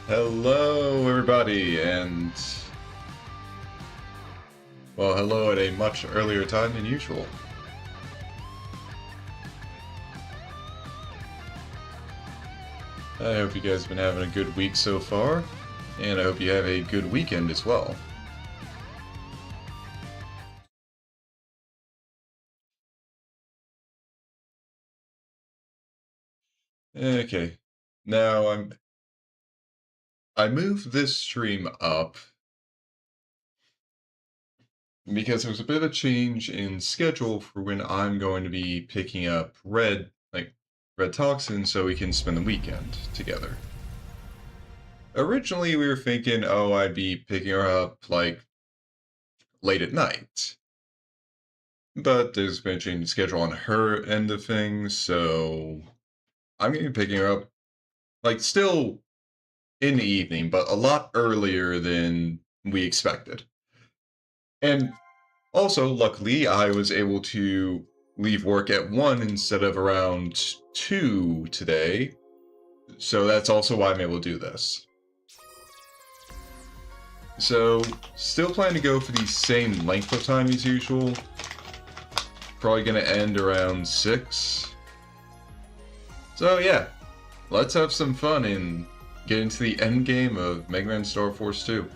Hello, everybody, and well, hello at a much earlier time than usual. I hope you guys have been having a good week so far, and I hope you have a good weekend as well. Okay, now I moved this stream up because there was a bit of a change in schedule for when I'm going to be picking up Red Toxin so we can spend the weekend together. Originally, we were thinking, oh, I'd be picking her up, like, late at night. But there's been a change in schedule on her end of things, so I'm going to be picking her up, like, still in the evening, but a lot earlier than we expected. And also, luckily, I was able to leave work at 1 instead of around 2 today, so that's also why I'm able to do this. So, still plan to go for the same length of time as usual. Probably gonna end around 6. So yeah, let's have some fun and get into the end game of Mega Man Star Force 2.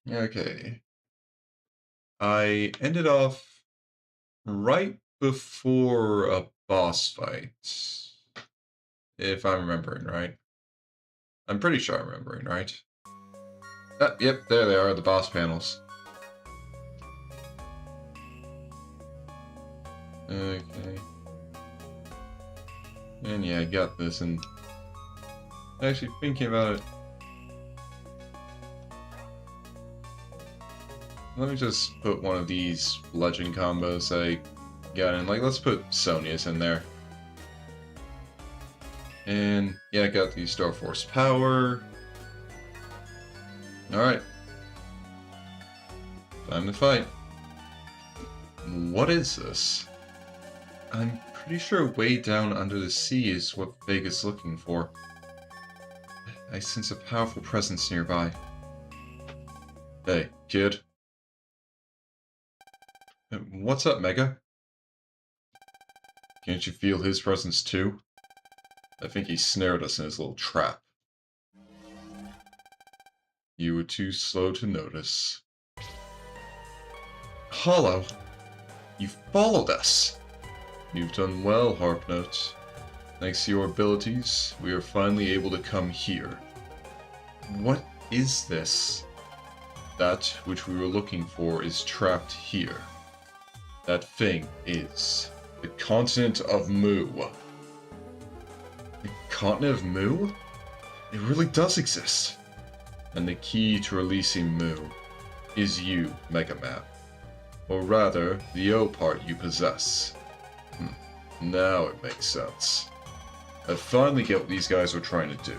Okay. I ended off right before a boss fight, if I'm remembering right. I'm pretty sure I'm remembering right. Yep, there they are, the boss panels. Okay. And yeah, I got this, and actually thinking about it, let me just put one of these legend combos I got in. Like, let's put Sonya's in there. And yeah, I got the Star Force power. Alright. Time to fight. What is this? I'm pretty sure way down under the sea is what Vega's looking for. I sense a powerful presence nearby. Hey, kid. What's up, Mega? Can't you feel his presence too? I think he snared us in his little trap. You were too slow to notice. Hollow! You followed us! You've done well, Harpnote. Thanks to your abilities, we are finally able to come here. What is this? That which we were looking for is trapped here. That thing is the continent of Mu. The continent of Mu? It really does exist. And the key to releasing Mu is you, Mega Man. Or rather, the O part you possess. Now it makes sense. I finally get what these guys are trying to do.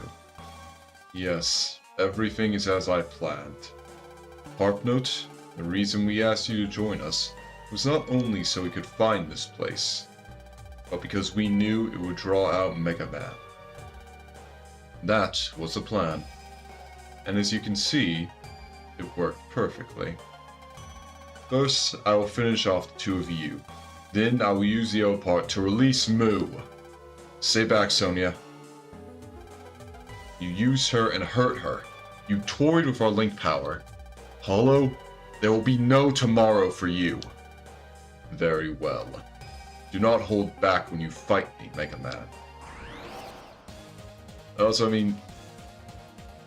Yes, everything is as I planned. Harpnote, the reason we asked you to join us was not only so we could find this place, but because we knew it would draw out Mega Man. That was the plan. And as you can see, it worked perfectly. First, I will finish off the two of you. Then I will use the O part to release Mu. Stay back, Sonya. You used her and hurt her. You toyed with our link power. Hollow, there will be no tomorrow for you. Very well. Do not hold back when you fight me, Mega Man. Also, I mean,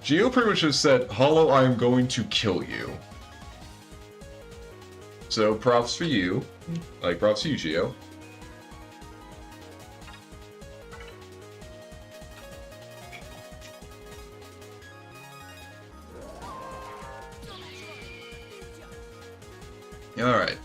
Geo pretty much just said, Hollow, I am going to kill you. So, props for you. Like, props to you, Geo. Alright.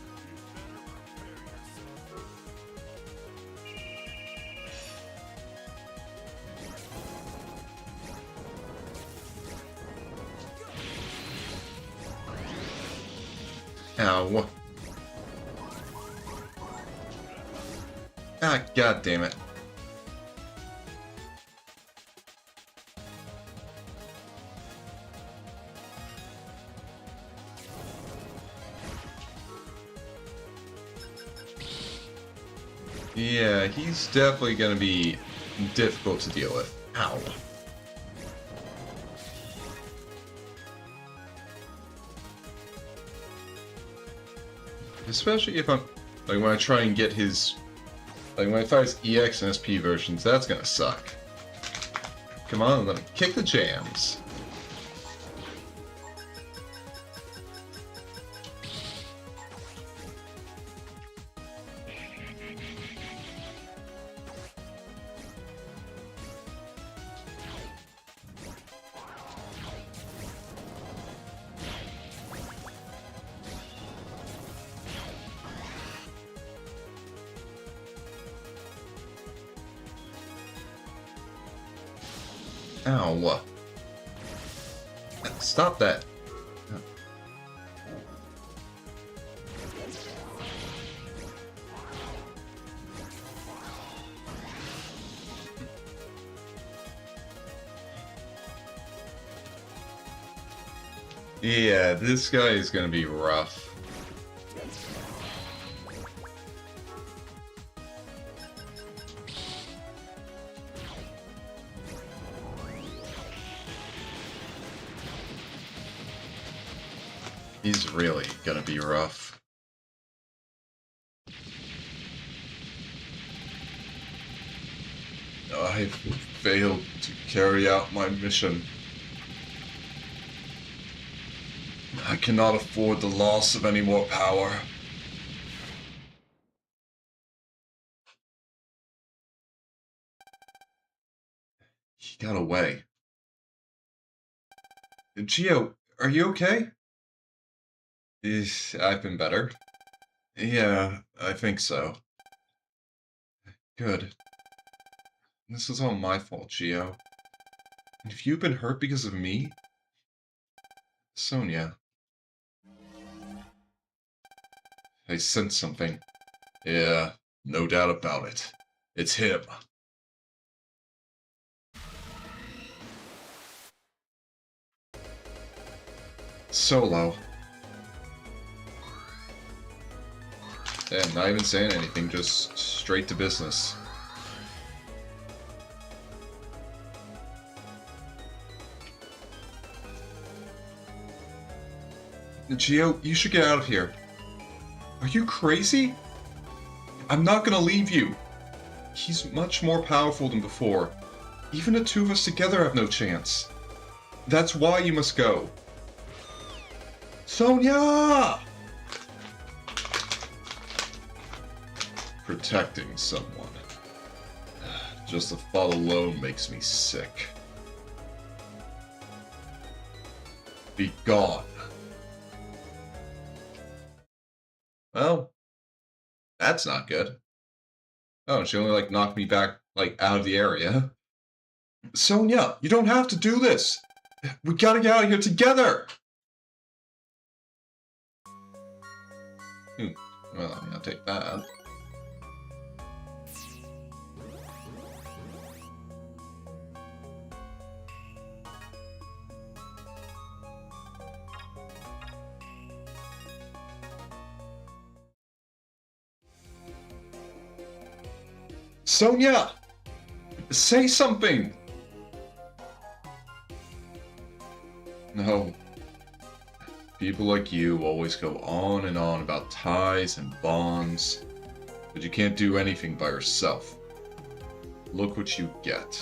Ow. Ah, god damn it. Yeah, he's definitely gonna be difficult to deal with. Ow. Especially if I'm, like, when I try and get his, like, when I fight his EX and SP versions, that's gonna suck. Come on, let me kick the jams. Ow. Stop that. Yeah, this guy is gonna be rough. He's really gonna be rough. I've failed to carry out my mission. I cannot afford the loss of any more power. He got away. Gio, are you okay? I've been better. Yeah, I think so. Good. This is all my fault, Gio. And if you've been hurt because of me, Sonia, I sense something. Yeah, no doubt about it. It's him. Solo. Yeah, not even saying anything, just straight to business. Gio, you should get out of here. Are you crazy? I'm not gonna leave you. He's much more powerful than before. Even the two of us together have no chance. That's why you must go. Sonia! Protecting someone. Just the thought alone makes me sick. Be gone. Well, that's not good. Oh, she only, like, knocked me back, like, out of the area. Sonia, you don't have to do this! We gotta get out of here together! Well, I mean, I'll take that. Sonia! Say something! No. People like you always go on and on about ties and bonds, but you can't do anything by yourself. Look what you get.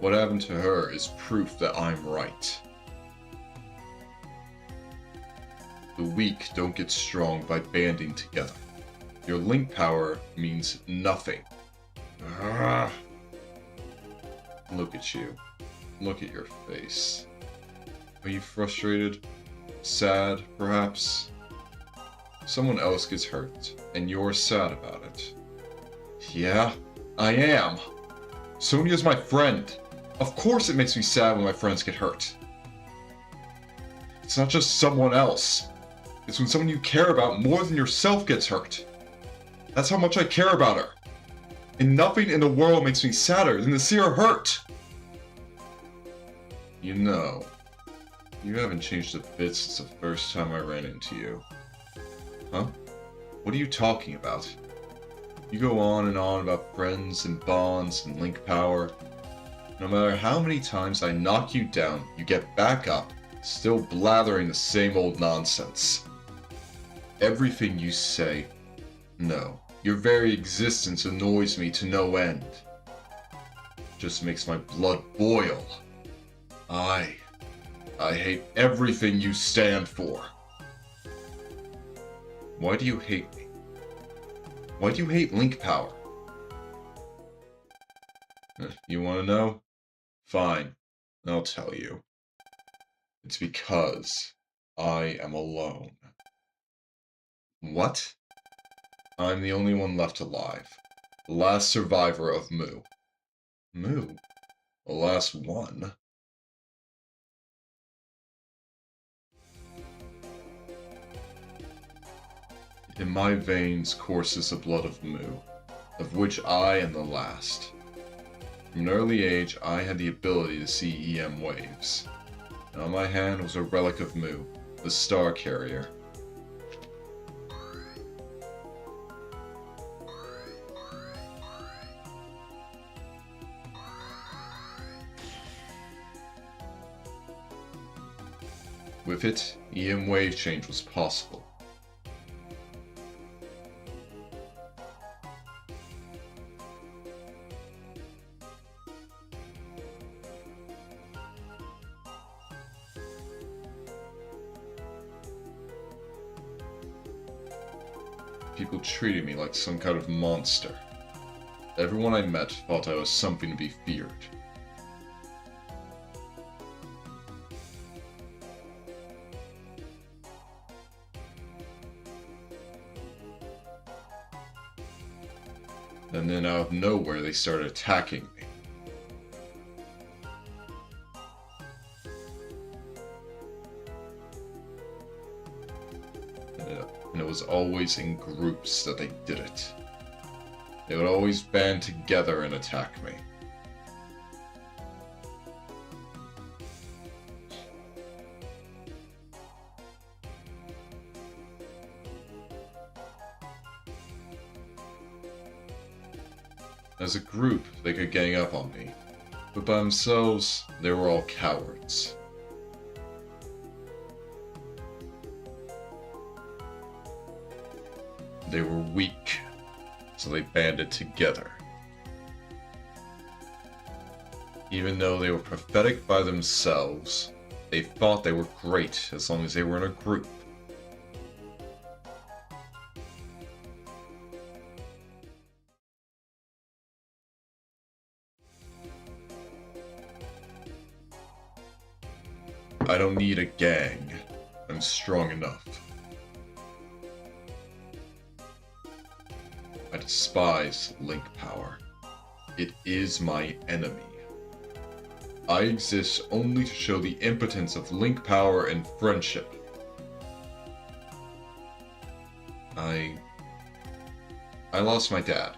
What happened to her is proof that I'm right. The weak don't get strong by banding together. Your link power means nothing. Look at you. Look at your face. Are you frustrated? Sad, perhaps? Someone else gets hurt, and you're sad about it. Yeah, I am. Sonia's my friend. Of course it makes me sad when my friends get hurt. It's not just someone else. It's when someone you care about more than yourself gets hurt. That's how much I care about her. And nothing in the world makes me sadder than to see her hurt. You know, you haven't changed a bit since the first time I ran into you. Huh? What are you talking about? You go on and on about friends and bonds and link power. No matter how many times I knock you down, you get back up, still blathering the same old nonsense. Everything you say, no, your very existence annoys me to no end. Just makes my blood boil. I hate everything you stand for. Why do you hate me? Why do you hate link power? You want to know? Fine, I'll tell you. It's because I am alone. What? I'm the only one left alive. The last survivor of Mu. Mu? The last one? In my veins courses the blood of Mu, of which I am the last. From an early age, I had the ability to see EM waves. And on my hand was a relic of Mu, the Star Carrier. With it, EM wave change was possible. People treated me like some kind of monster. Everyone I met thought I was something to be feared. And then out of nowhere they started attacking me. And it was always in groups that they did it. They would always band together and attack me. As a group, they could gang up on me, but by themselves, they were all cowards. They were weak, so they banded together. Even though they were pathetic by themselves, they thought they were great as long as they were in a group. I don't need a gang. I'm strong enough. I despise link power. It is my enemy. I exist only to show the impotence of link power and friendship. I lost my dad.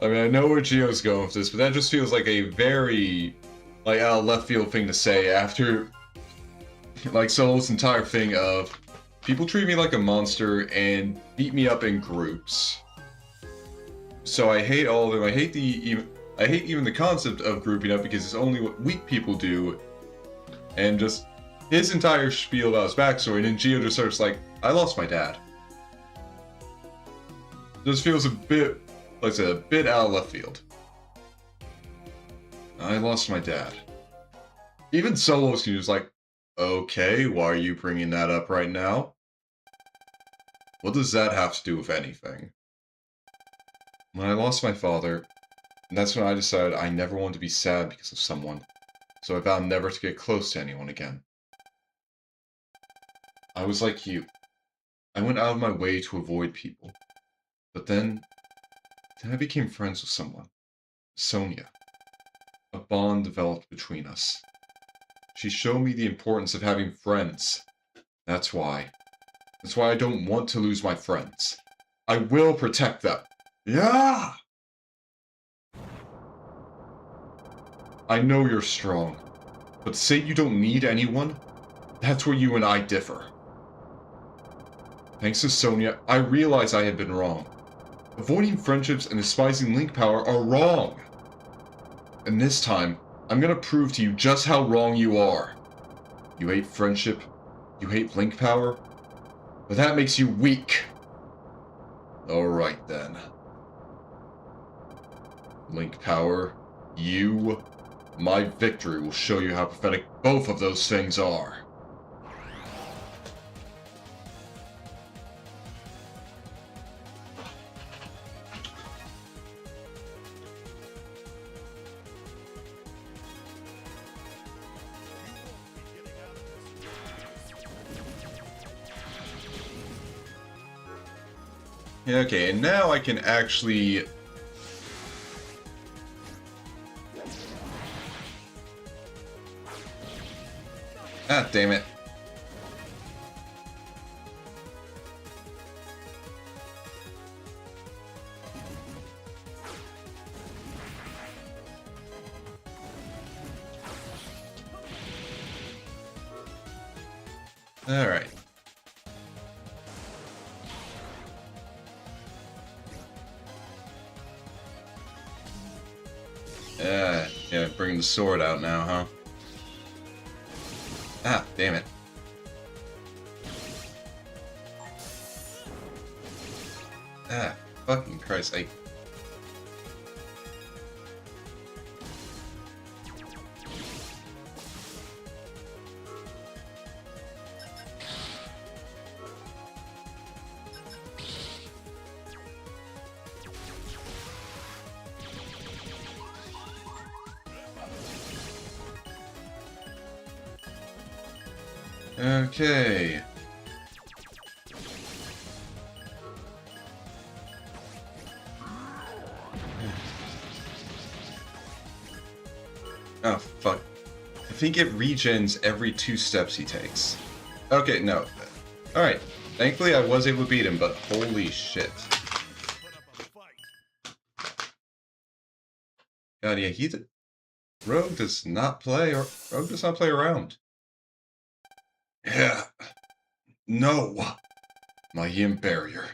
I mean, I know where Gio's going with this, but that just feels like a very, like, out of left field thing to say after, like, Solo's entire thing of people treat me like a monster and beat me up in groups. So I hate all of them. I hate even the concept of grouping up because it's only what weak people do. And just his entire spiel about his backstory, and then Gio just starts like, I lost my dad. Just feels a bit, like I said, a bit out of left field. I lost my dad. Even Solo's just like, okay, why are you bringing that up right now? What does that have to do with anything? When I lost my father, that's when I decided I never wanted to be sad because of someone, so I vowed never to get close to anyone again. I was like you. I went out of my way to avoid people. But then I became friends with someone. Sonia. A bond developed between us. She showed me the importance of having friends. That's why. That's why I don't want to lose my friends. I will protect them. Yeah! I know you're strong, but to say you don't need anyone, that's where you and I differ. Thanks to Sonia, I realize I had been wrong. Avoiding friendships and despising Link Power are wrong. And this time, I'm gonna prove to you just how wrong you are. You hate friendship, you hate Link Power, but that makes you weak. Alright then. Link Power, my victory will show you how pathetic both of those things are. Okay, and now I can actually... Ah, damn it. Alright. Yeah, bring the sword out now, huh? Ah, damn it. Ah, fucking Christ, Okay. Oh, fuck. I think it regens every 2 steps he takes. Okay, no. Alright. Thankfully, I was able to beat him, but holy shit. God, yeah, Rogue does not play around. Yeah. No. My Yin barrier.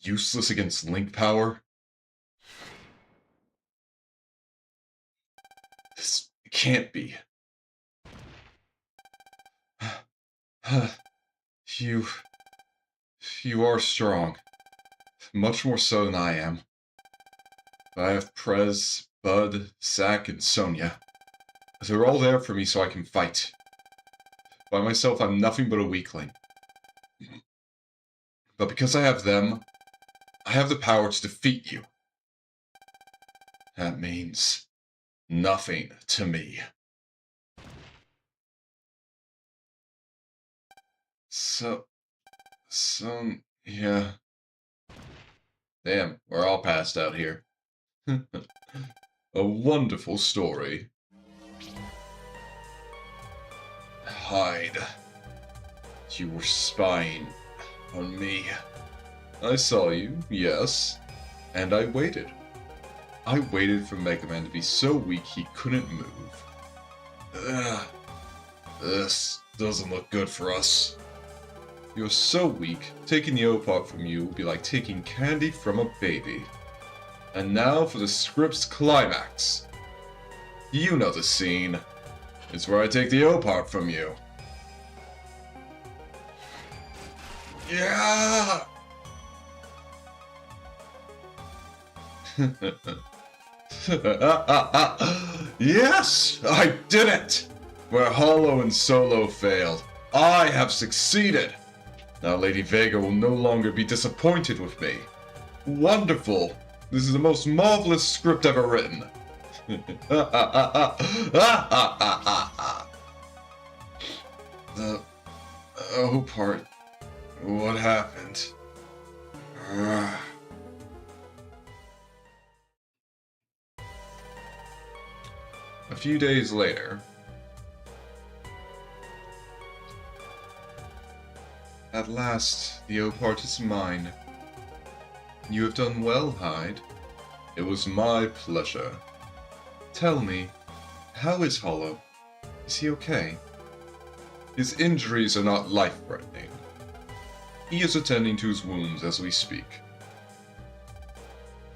Useless against Link Power. This can't be. You are strong. Much more so than I am. But I have Prez, Bud, Zack, and Sonia. They're all there for me so I can fight. By myself, I'm nothing but a weakling. But because I have them, I have the power to defeat you. That means nothing to me. Yeah. Damn, we're all passed out here. A wonderful story. Hide. You were spying on me. I saw you, yes, and I waited. I waited for Mega Man to be so weak he couldn't move. This doesn't look good for us. You're so weak, taking the O-Pop from you will be like taking candy from a baby. And now for the script's climax. You know the scene. It's where I take the O-Pop from you. Yeah! Yes! I did it! Where Hollow and Solo failed, I have succeeded! Now Lady Vega will no longer be disappointed with me. Wonderful! This is the most marvelous script ever written. The O part. What happened? A few days later. At last, the O part is mine. You have done well, Hyde. It was my pleasure. Tell me, how is Hollow? Is he okay? His injuries are not life-threatening. He is attending to his wounds as we speak.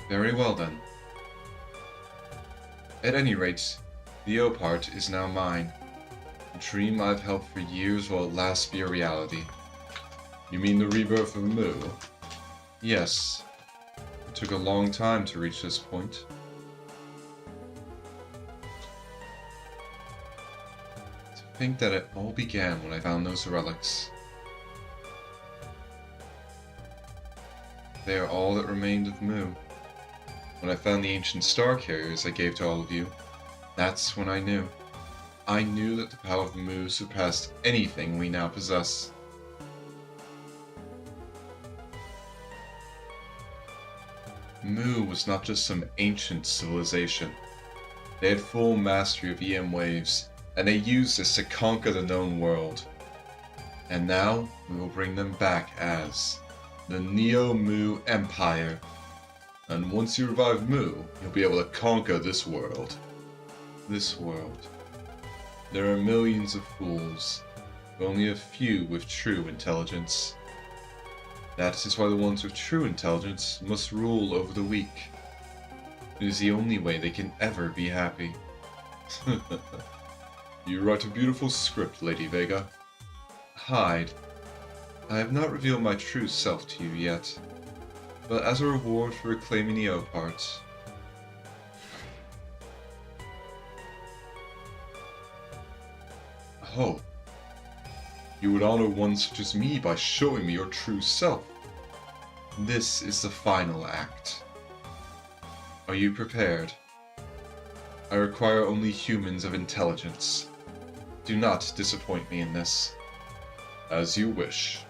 Very well then. At any rate, the O-part is now mine. A dream I've held for years will at last be a reality. You mean the rebirth of Mu? Yes. It took a long time to reach this point. To think that it all began when I found those relics. They are all that remained of Mu. When I found the ancient star carriers I gave to all of you, that's when I knew. I knew that the power of Mu surpassed anything we now possess. Mu was not just some ancient civilization. They had full mastery of EM waves, and they used this to conquer the known world. And now, we will bring them back as the Neo-Mu Empire. And once you revive Mu, you'll be able to conquer this world. This world. There are millions of fools, but only a few with true intelligence. That is why the ones with true intelligence must rule over the weak. It is the only way they can ever be happy. You write a beautiful script, Lady Vega. Hide. I have not revealed my true self to you yet, but as a reward for reclaiming the O-parts. Oh. You would honor one such as me by showing me your true self. This is the final act. Are you prepared? I require only humans of intelligence. Do not disappoint me in this. As you wish.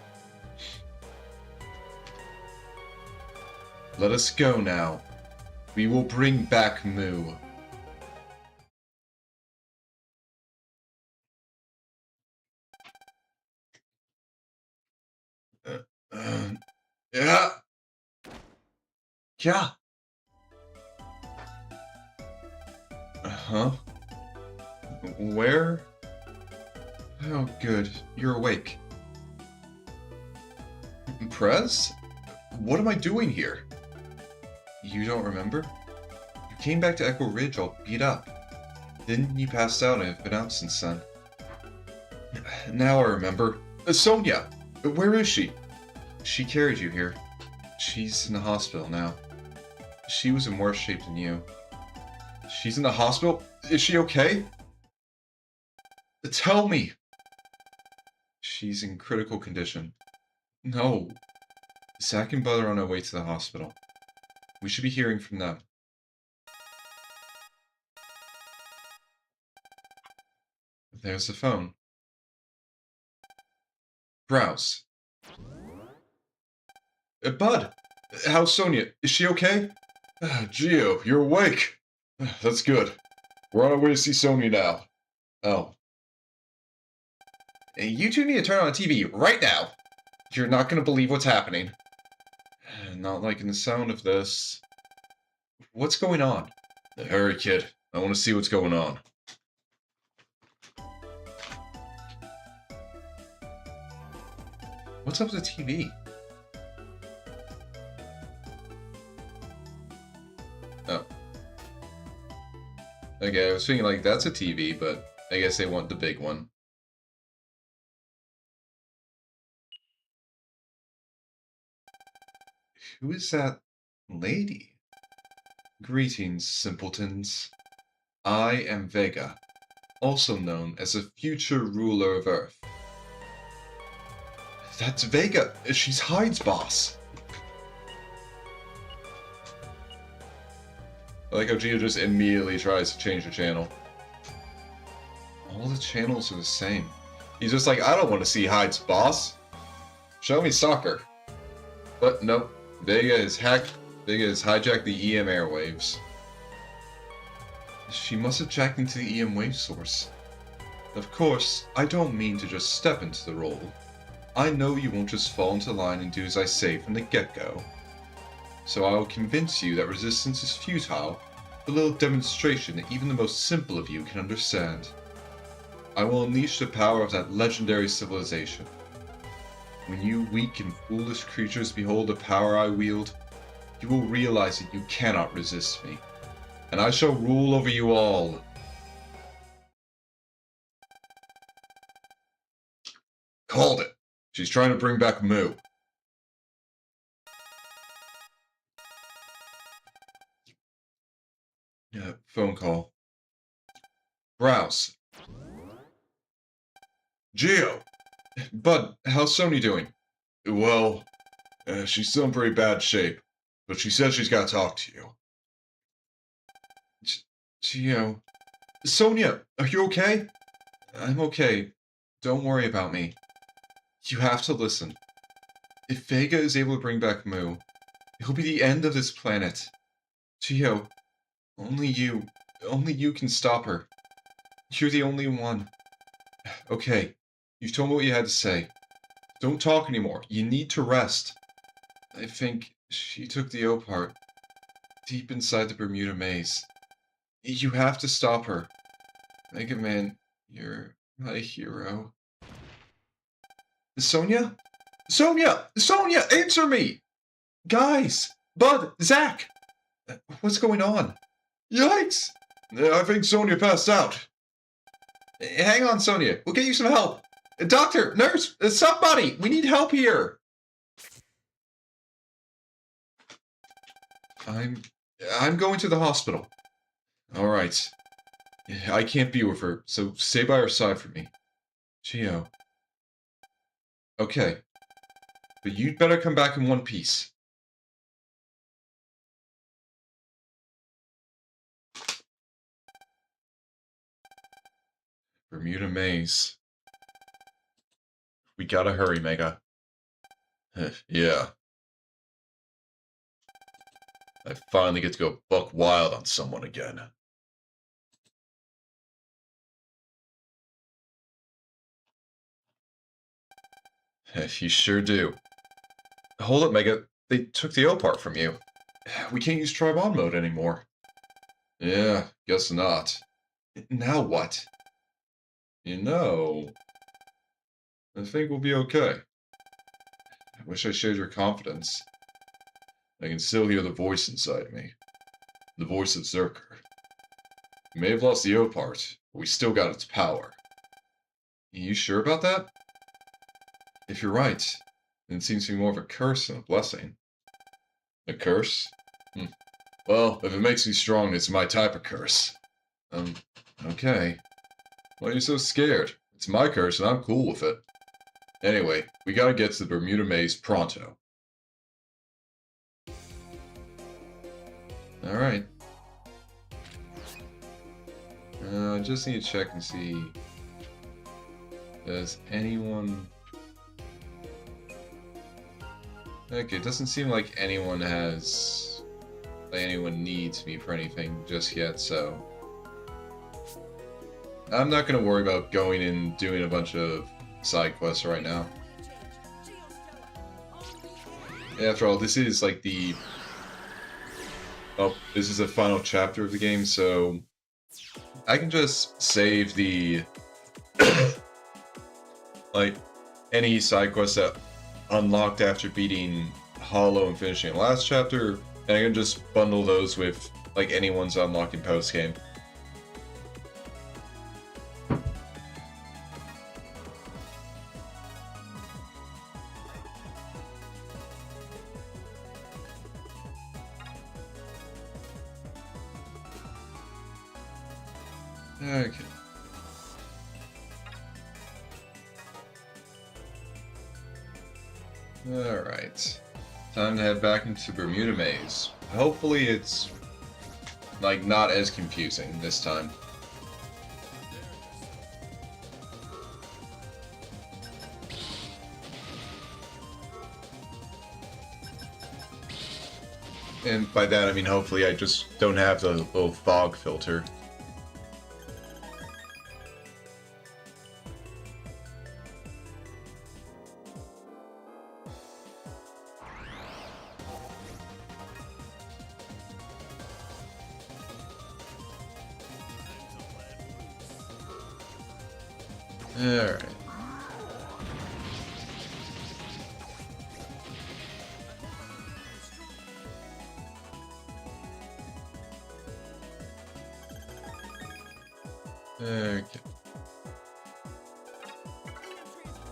Let us go now. We will bring back Mu. Yeah. Yeah. Huh? Where? Oh, good. You're awake. Prez? What am I doing here? You don't remember? You came back to Echo Ridge all beat up. Then you passed out and have been out since then. Now I remember. Sonia! Where is she? She carried you here. She's in the hospital now. She was in worse shape than you. She's in the hospital? Is she okay? Tell me! She's in critical condition. No. Zack and Bud are on their way to the hospital. We should be hearing from them. There's the phone. Browse. Bud! How's Sonia? Is she okay? Gio, you're awake! That's good. We're on our way to see Sonia now. Oh. You two need to turn on the TV right now. You're not going to believe what's happening. Not liking the sound of this. What's going on? Hurry, kid. I want to see what's going on. What's up with the TV? Oh. Okay, I was thinking like that's a TV, but I guess they want the big one. Who is that lady? Greetings, simpletons. I am Vega, also known as the future ruler of Earth. That's Vega! She's Hyde's boss! I like how Gio just immediately tries to change the channel. All the channels are the same. He's just like, I don't want to see Hyde's boss. Show me soccer. But nope. Vega has hijacked the EM airwaves. She must have jacked into the EM wave source. Of course, I don't mean to just step into the role. I know you won't just fall into line and do as I say from the get-go. So I will convince you that resistance is futile, a little demonstration that even the most simple of you can understand. I will unleash the power of that legendary civilization. When you weak and foolish creatures behold the power I wield, you will realize that you cannot resist me, and I shall rule over you all. Called it. She's trying to bring back Moo. Phone call. Browse. Geo! Bud, how's Sony doing? Well, she's still in pretty bad shape, but she says she's got to talk to you. Geo. Sonia, are you okay? I'm okay. Don't worry about me. You have to listen. If Vega is able to bring back Moo, it'll be the end of this planet. Geo, only you can stop her. You're the only one. Okay, you've told me what you had to say. Don't talk anymore. You need to rest. I think she took the O part, deep inside the Bermuda Maze. You have to stop her. Mega Man, you're my hero. Sonia? Sonia! Sonia, answer me! Guys! Bud! Zach! What's going on? Yikes! I think Sonia passed out. Hang on, Sonia. We'll get you some help. Doctor! Nurse! Somebody! We need help here! I'm going to the hospital. Alright. I can't be with her, so stay by her side for me. Geo. Okay. But you'd better come back in one piece. Bermuda Maze. We gotta hurry, Mega. Yeah. I finally get to go buck wild on someone again. You sure do. Hold up, Mega. They took the O part from you. We can't use Tribe-On mode anymore. Yeah, guess not. Now what? You know, I think we'll be okay. I wish I shared your confidence. I can still hear the voice inside me. The voice of Zerker. We may have lost the O part, but we still got its power. You sure about that? If you're right, then it seems to be more of a curse than a blessing. A curse? Well, if it makes me strong, it's my type of curse. Okay. Why are you so scared? It's my curse and I'm cool with it. Anyway, we gotta get to the Bermuda Maze pronto. Alright. I just need to check and see... Does anyone... Okay, it doesn't seem like anyone has... Like anyone needs me for anything just yet, so... I'm not gonna worry about going and doing a bunch of side quests right now. After all, this is like the... Oh, this is the final chapter of the game, so... I can just save the... like, any side quests that unlocked after beating Hollow and finishing the last chapter, and I can just bundle those with, like, any ones unlocked in post-game. Okay. Alright. Time to head back into Bermuda Maze. Hopefully it's, like, not as confusing this time. And by that I mean hopefully I just don't have the little fog filter. Alright.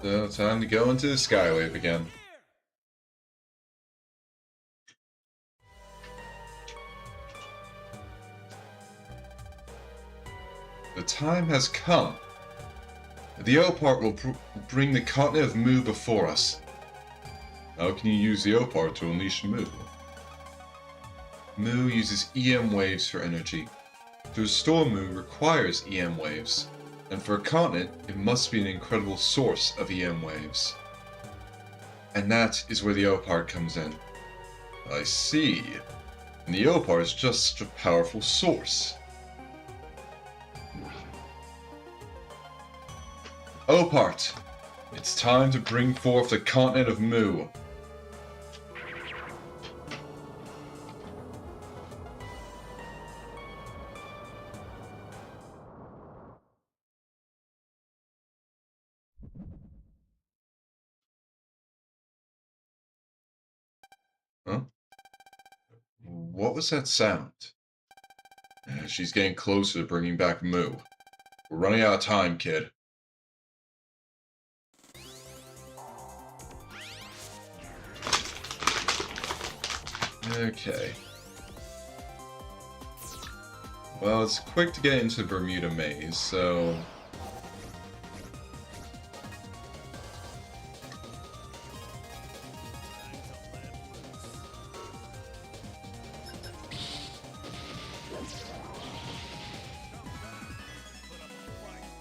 So, time to go into the Skywave again. The time has come. The Opart will bring the continent of Mu before us. How can you use the Opart to unleash Mu? Mu uses EM waves for energy. To restore Mu requires EM waves, and for a continent, it must be an incredible source of EM waves. And that is where the Opart comes in. I see. And the Opart is just such a powerful source. Opart, it's time to bring forth the continent of Mu. Huh? What was that sound? She's getting closer to bringing back Mu. We're running out of time, kid. Okay. Well, it's quick to get into Bermuda Maze, so...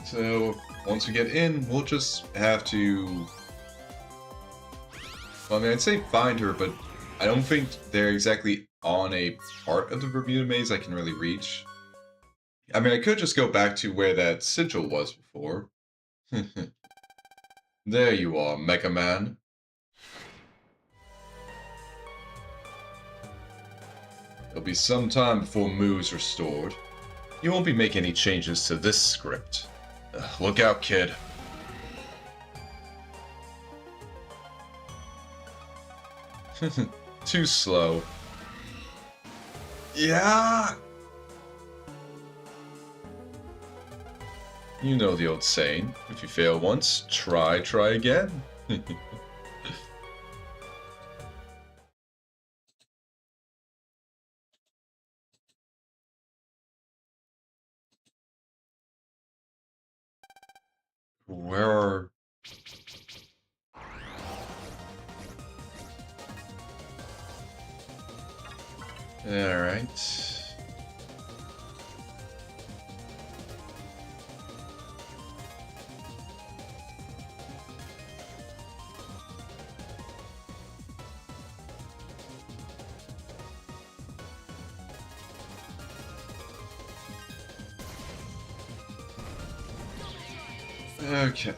So, once we get in, we'll just have to... Well, I mean, I'd say find her, but I don't think they're exactly on a part of the Bermuda Maze I can really reach. I mean, I could just go back to where that sigil was before. There you are, Mega Man. It'll be some time before Mu is restored. You won't be making any changes to this script. Look out, kid. Too slow. Yeah! You know the old saying, if you fail once, try again. Where are... Alright. Okay.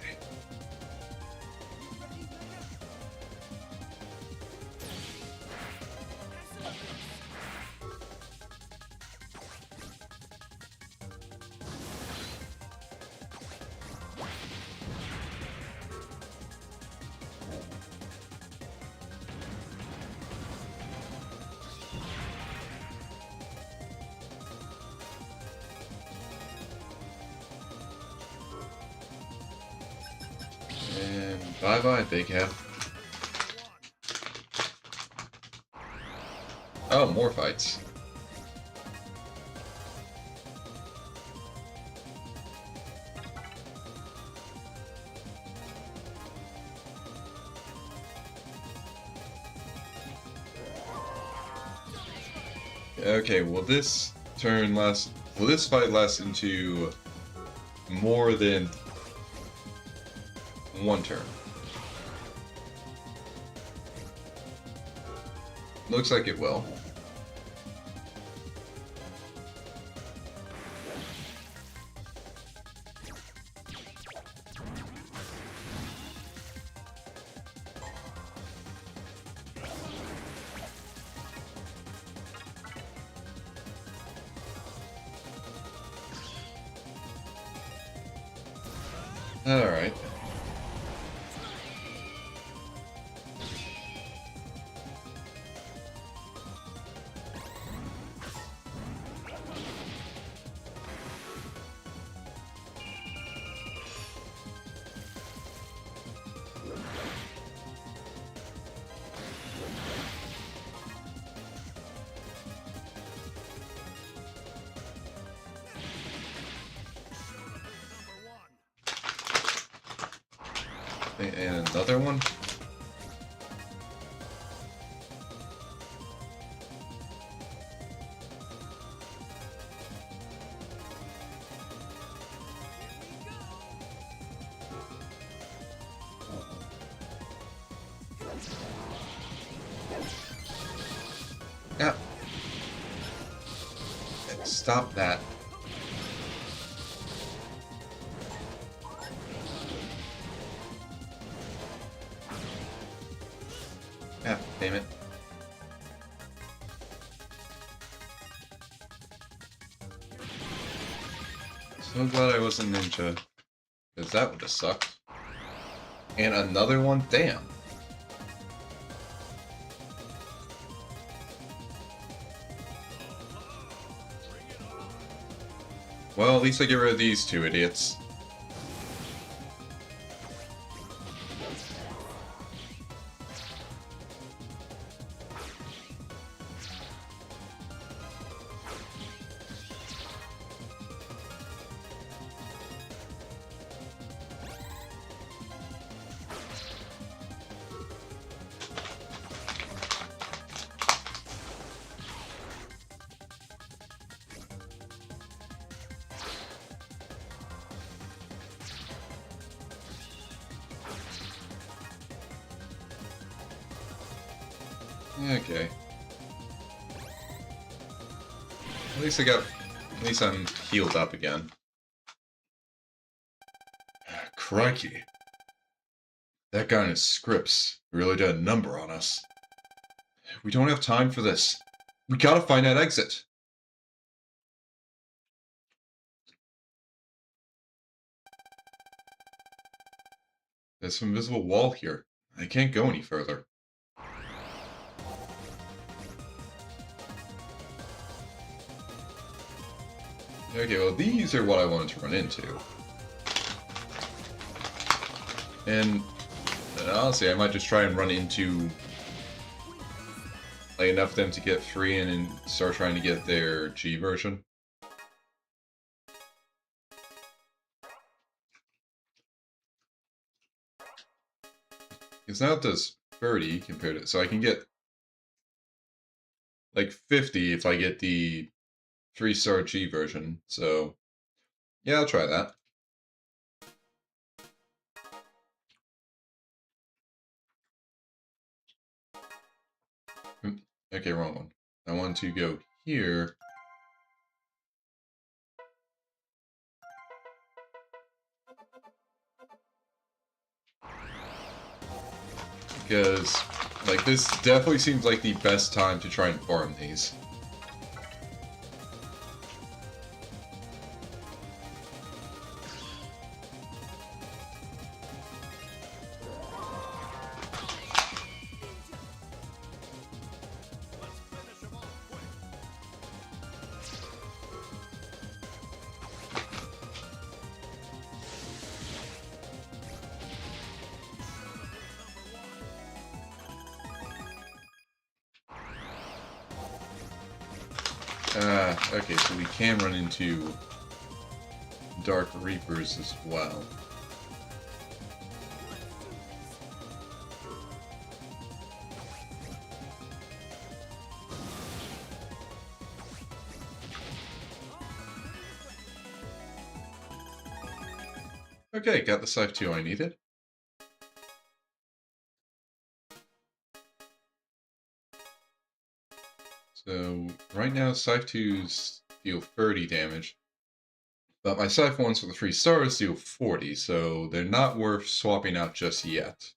And bye-bye, big head. Oh, more fights. Okay, will this turn last... Will this fight last into more than one turn? Looks like it will. Alright. And another one? Yeah. Stop that. Yeah, damn it. So glad I wasn't ninja, because that would have sucked. And another one? Damn. Well, at least I get rid of these two idiots. Okay. At least I'm healed up again. Crikey. That guy and his scripts really did a number on us. We don't have time for this. We gotta find that exit. There's an invisible wall here. I can't go any further. Okay, well these are what I wanted to run into. And honestly, I might just try and run into like enough of them to get free and then start trying to get their G version. Because now it does 30 compared to, so I can get like 50 if I get the 3-star G version. So yeah, I'll try that. Okay, wrong one. I want to go here. Because, like, this definitely seems like the best time to try and farm these. Okay, so we can run into Dark Reapers as well. Okay, got the Scythe 2 I needed. So, right now, Scythe 2s deal 30 damage. But my Scythe 1s for the 3 stars deal 40, so they're not worth swapping out just yet.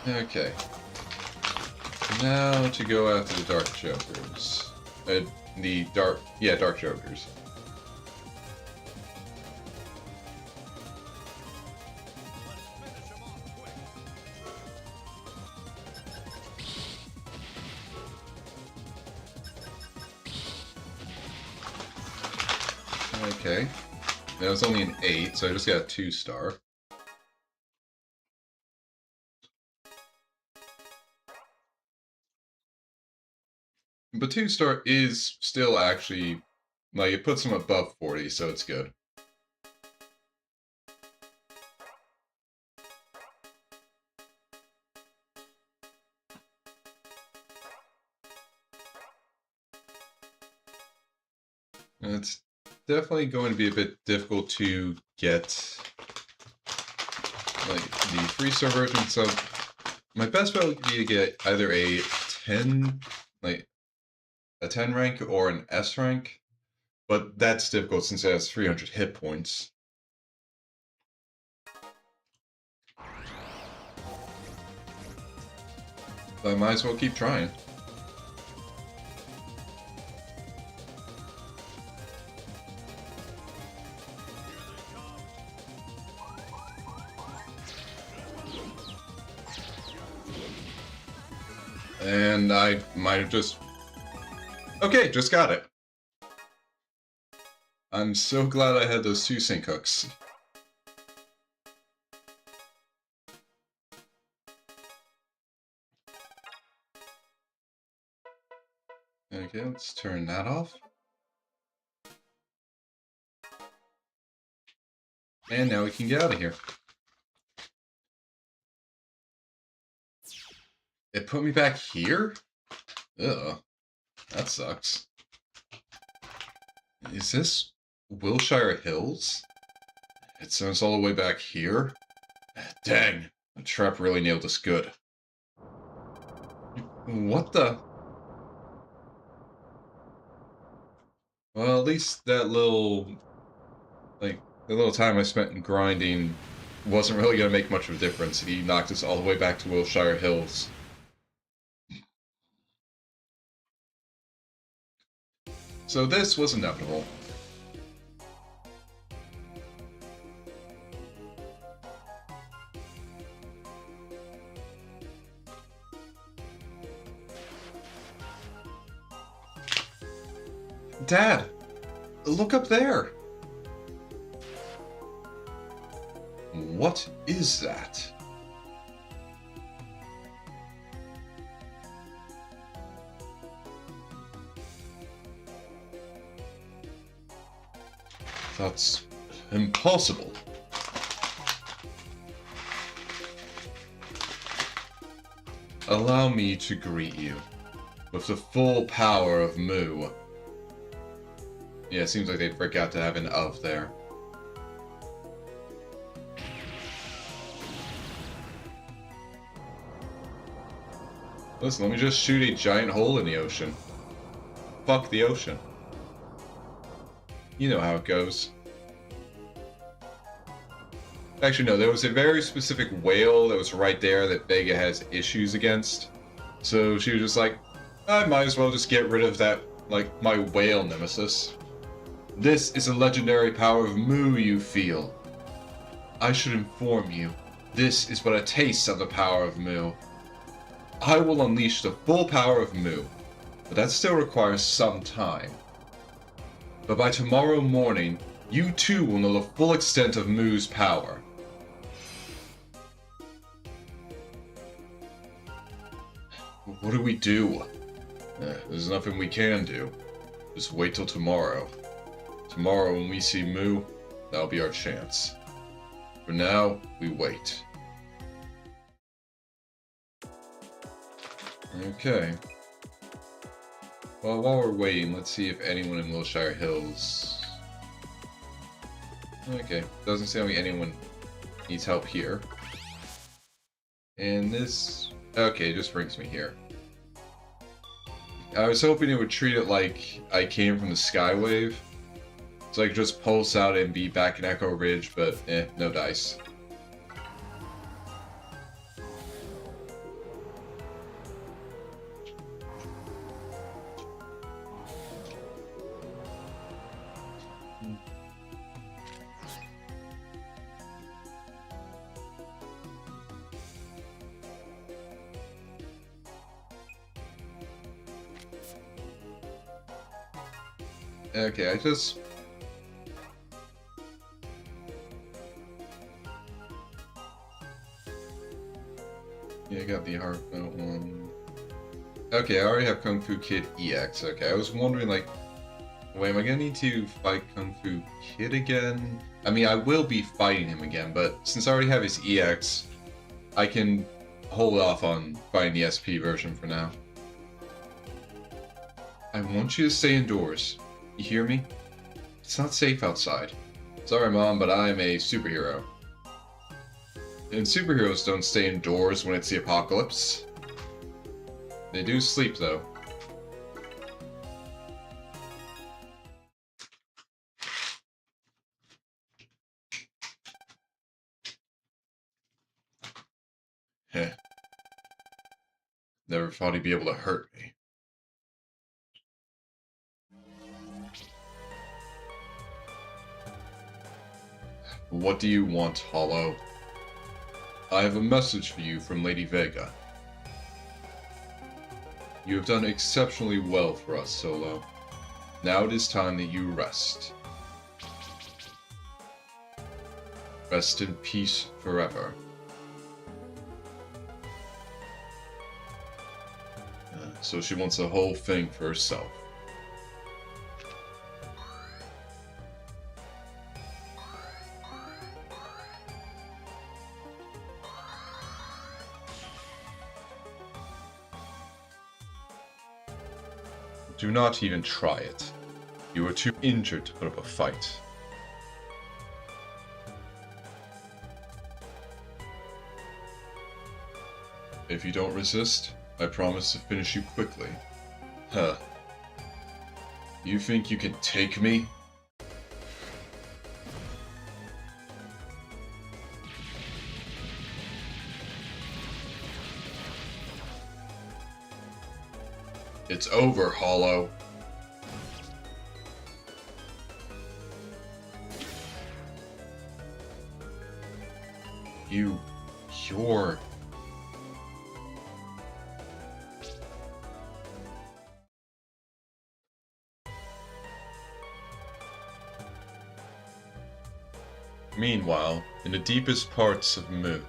Okay. Now to go after the Dark Jokers. Dark Jokers. Okay. That was only an 8, so I just got a 2-star. But 2-star is still actually, like, it puts him above 40, so it's good. And it's definitely going to be a bit difficult to get, like, the 3-star version, so my best bet would be to get either a 10, like, a 10 rank or an S rank, but that's difficult since it has 300 hit points. But I might as well keep trying. And I might have just... Okay, just got it. I'm so glad I had those 2 sync hooks. Okay, let's turn that off. And now we can get out of here. It put me back here? Ugh, that sucks. Is this Wilshire Hills? It sounds all the way back here? Dang, the trap really nailed us good. What the? Well, at least that little, like, the little time I spent in grinding wasn't really going to make much of a difference. He knocked us all the way back to Wilshire Hills. So this was inevitable. Dad, look up there. What is that? That's impossible. Allow me to greet you with the full power of Mu. Yeah, it seems like they forgot to have an of there. Listen, let me just shoot a giant hole in the ocean. Fuck the ocean. You know how it goes. Actually, no, there was a very specific whale that was right there that Vega has issues against. So she was just like, I might as well just get rid of that, like, my whale nemesis. This is a legendary power of Mu you feel. I should inform you, this is but a taste of the power of Mu. I will unleash the full power of Mu, but that still requires some time. But by tomorrow morning, you too will know the full extent of Mu's power. What do we do? There's nothing we can do. Just wait till tomorrow. Tomorrow when we see Mu, that'll be our chance. For now, we wait. Okay. Well, while we're waiting, let's see if anyone in Wilshire Hills... Okay, doesn't seem like anyone needs help here. And this... Okay, it just brings me here. I was hoping it would treat it like I came from the Skywave. So I could just pulse out and be back in Echo Ridge, but no dice. Okay, I just... Yeah, I got the heart metal one. Okay, I already have Kung Fu Kid EX. Okay, I was wondering, like, wait, am I gonna need to fight Kung Fu Kid again? I mean, I will be fighting him again, but since I already have his EX, I can hold off on fighting the SP version for now. I want you to stay indoors. You hear me? It's not safe outside. Sorry, Mom, but I'm a superhero. And superheroes don't stay indoors when it's the apocalypse. They do sleep, though. Heh. Never thought he'd be able to hurt me. What do you want, Hollow? I have a message for you from Lady Vega. You have done exceptionally well for us, Solo. Now it is time that you rest. Rest in peace forever. So she wants the whole thing for herself. Do not even try it. You are too injured to put up a fight. If you don't resist, I promise to finish you quickly. Huh. You think you can take me? It's over, Hollow. You're... Meanwhile, in the deepest parts of Mu,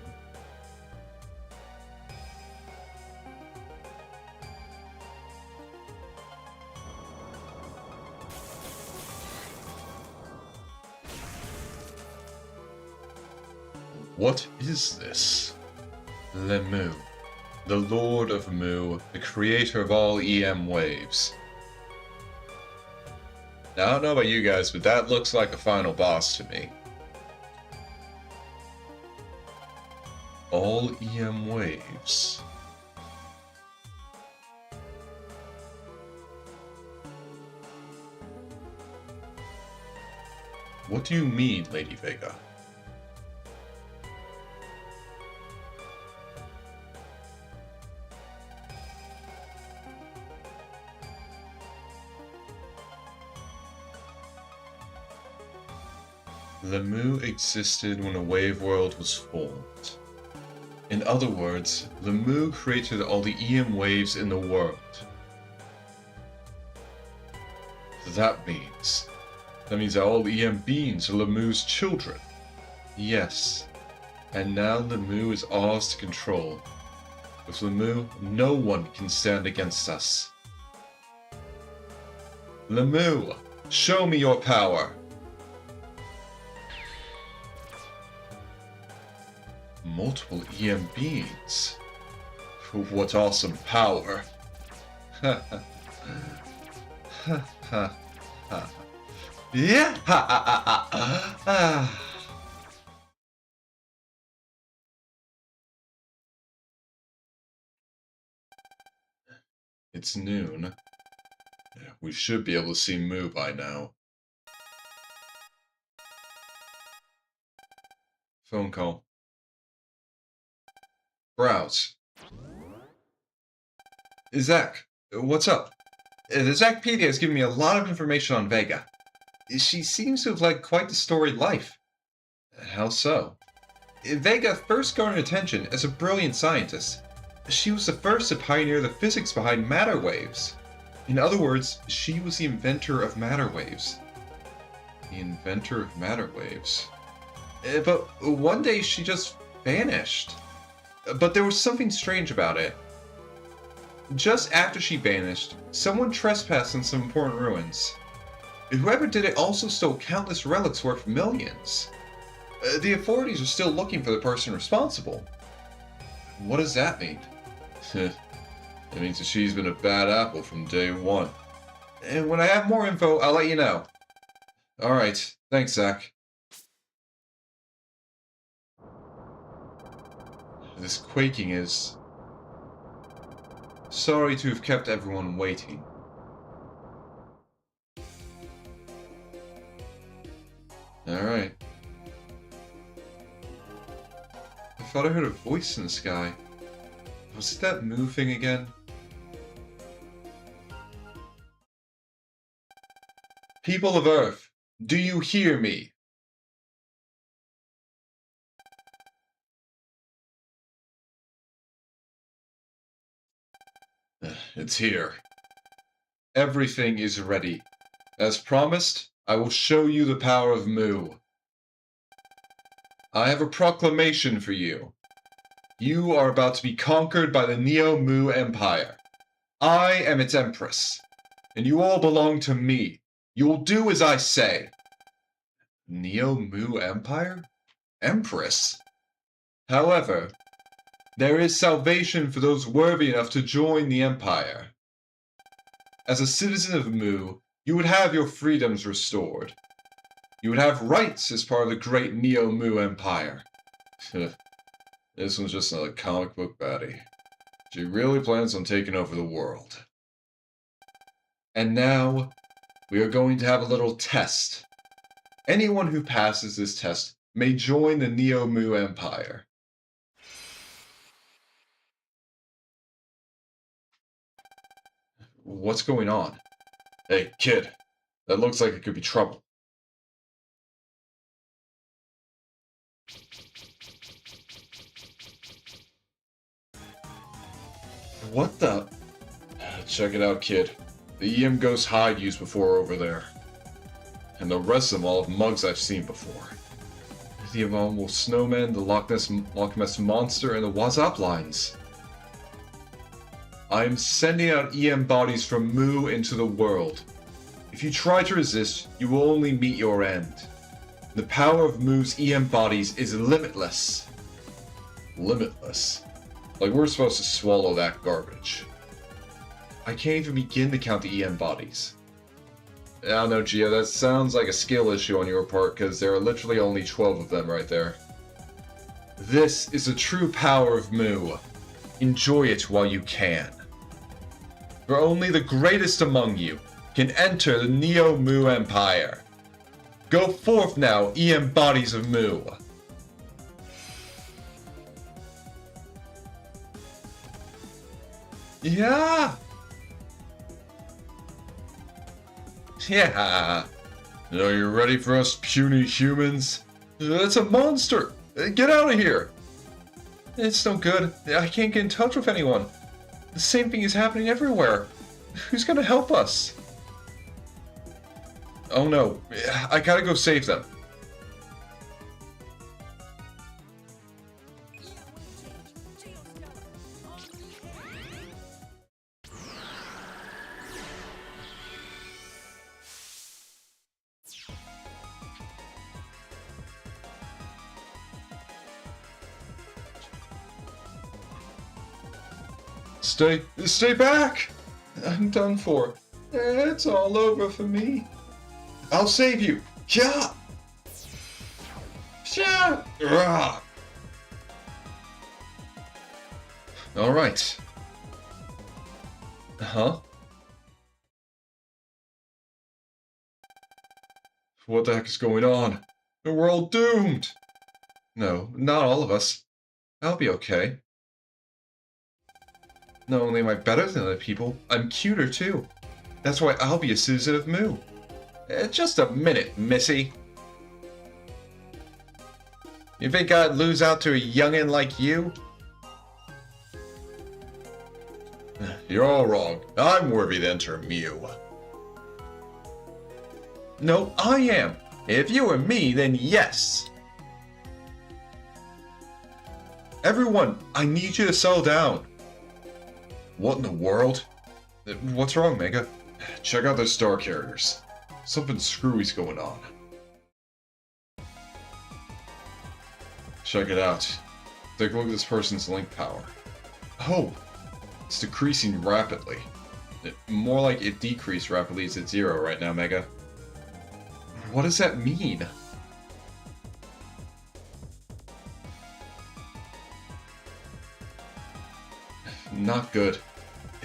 what is this? Lemu, the Lord of Mu, the creator of all EM waves. Now, I don't know about you guys, but that looks like a final boss to me. All EM waves. What do you mean, Lady Vega? Lemu existed when a wave world was formed. In other words, Lemu created all the EM waves in the world. That means that all EM beings are Lemu's children. Yes, and now Lemu is ours to control. With Lemu, no one can stand against us. Lemu, show me your power! Multiple EM beings. What awesome power. Ha ha ha ha ha. Yeah! Ha ha ha ha. It's noon. We should be able to see Mu by now. Phone call. Browse. Zach, what's up? The Zachpedia has given me a lot of information on Vega. She seems to have led quite the storied life. How so? Vega first garnered attention as a brilliant scientist. She was the first to pioneer the physics behind matter waves. In other words, she was the inventor of matter waves. The inventor of matter waves. But one day she just vanished. But there was something strange about it. Just after she vanished, someone trespassed in some important ruins. Whoever did it also stole countless relics worth millions. The authorities are still looking for the person responsible. What does that mean? It means that she's been a bad apple from day one. And when I have more info, I'll let you know. Alright, thanks, Zach. This quaking is... Sorry to have kept everyone waiting. Alright. I thought I heard a voice in the sky. Was it that Moo thing again? People of Earth, do you hear me? It's here. Everything is ready. As promised, I will show you the power of Moo. I have a proclamation for you. You are about to be conquered by the Neo-Moo Empire. I am its empress, and you all belong to me. You will do as I say. Neo-Moo Empire? Empress? However, there is salvation for those worthy enough to join the Empire. As a citizen of Moo, you would have your freedoms restored. You would have rights as part of the great Neo-Moo Empire. This one's just another comic book baddie. She really plans on taking over the world. And now, we are going to have a little test. Anyone who passes this test may join the Neo-Moo Empire. What's going on? Hey, kid. That looks like it could be trouble. What the? Check it out, kid. The EM Ghost hide used before over there. And the rest of them all have mugs I've seen before. The Abominable Snowman, the Loch Ness Monster, and the Wazop lines. I am sending out EM bodies from Moo into the world. If you try to resist, you will only meet your end. The power of Moo's EM bodies is limitless. Limitless? Like we're supposed to swallow that garbage. I can't even begin to count the EM bodies. I don't know, Gia, that sounds like a skill issue on your part, because there are literally only 12 of them right there. This is the true power of Moo. Enjoy it while you can. For only the greatest among you can enter the Neo-Moo Empire. Go forth now, EM bodies of Moo. Yeah! Yeah! Are you ready for us puny humans? That's a monster! Get out of here! It's no good. I can't get in touch with anyone. The same thing is happening everywhere. Who's gonna help us? Oh no, I gotta go save them. Stay back! I'm done for. It's all over for me. I'll save you. Yeah. Yeah. All right. Huh? What the heck is going on? We're all doomed. No, not all of us. I'll be okay. Not only am I better than other people, I'm cuter too. That's why I'll be a citizen of Moo. Just a minute, Missy. You think I'd lose out to a youngin' like you? You're all wrong. I'm worthy to enter Mew. No, I am. If you were me, then yes. Everyone, I need you to settle down. What in the world? What's wrong, Mega? Check out those star carriers. Something screwy's going on. Check it out. Take a look at this person's link power. Oh, it's decreasing rapidly. More like it decreased rapidly. It's at 0 right now, Mega. What does that mean? Not good.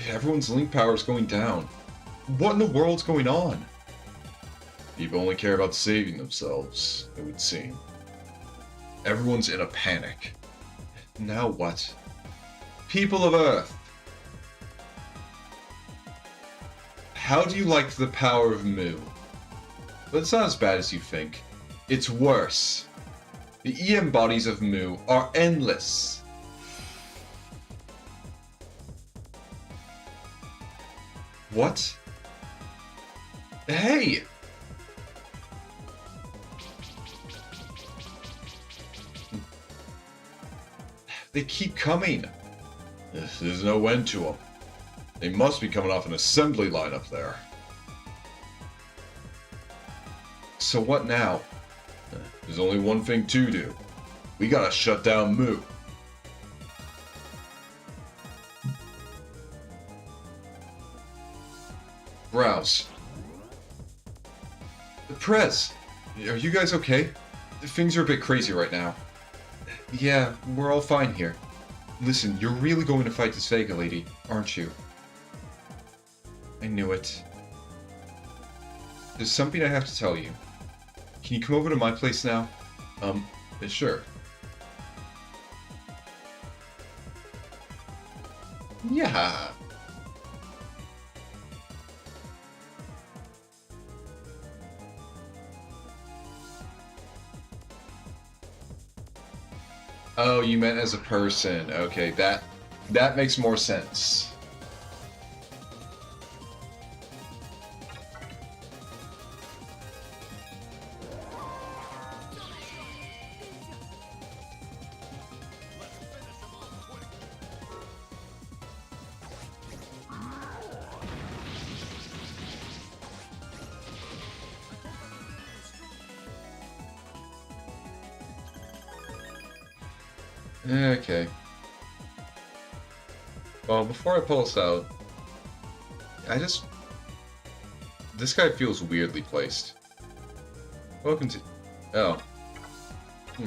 Everyone's link power is going down. What in the world's going on? People only care about saving themselves, it would seem. Everyone's in a panic. Now what? People of Earth! How do you like the power of Mu? But it's not as bad as you think. It's worse. The EM bodies of Mu are endless. What? Hey! They keep coming. There's no end to them. They must be coming off an assembly line up there. So what now? There's only one thing to do. We gotta shut down Mu. Browse. Prez, are you guys okay? Things are a bit crazy right now. Yeah, we're all fine here. Listen, you're really going to fight this Vega lady, aren't you? I knew it. There's something I have to tell you. Can you come over to my place now? Sure. Yeah. Oh, you meant as a person. Okay, that makes more sense. Okay. Well, before I pull this out, this guy feels weirdly placed. Welcome to... Oh. I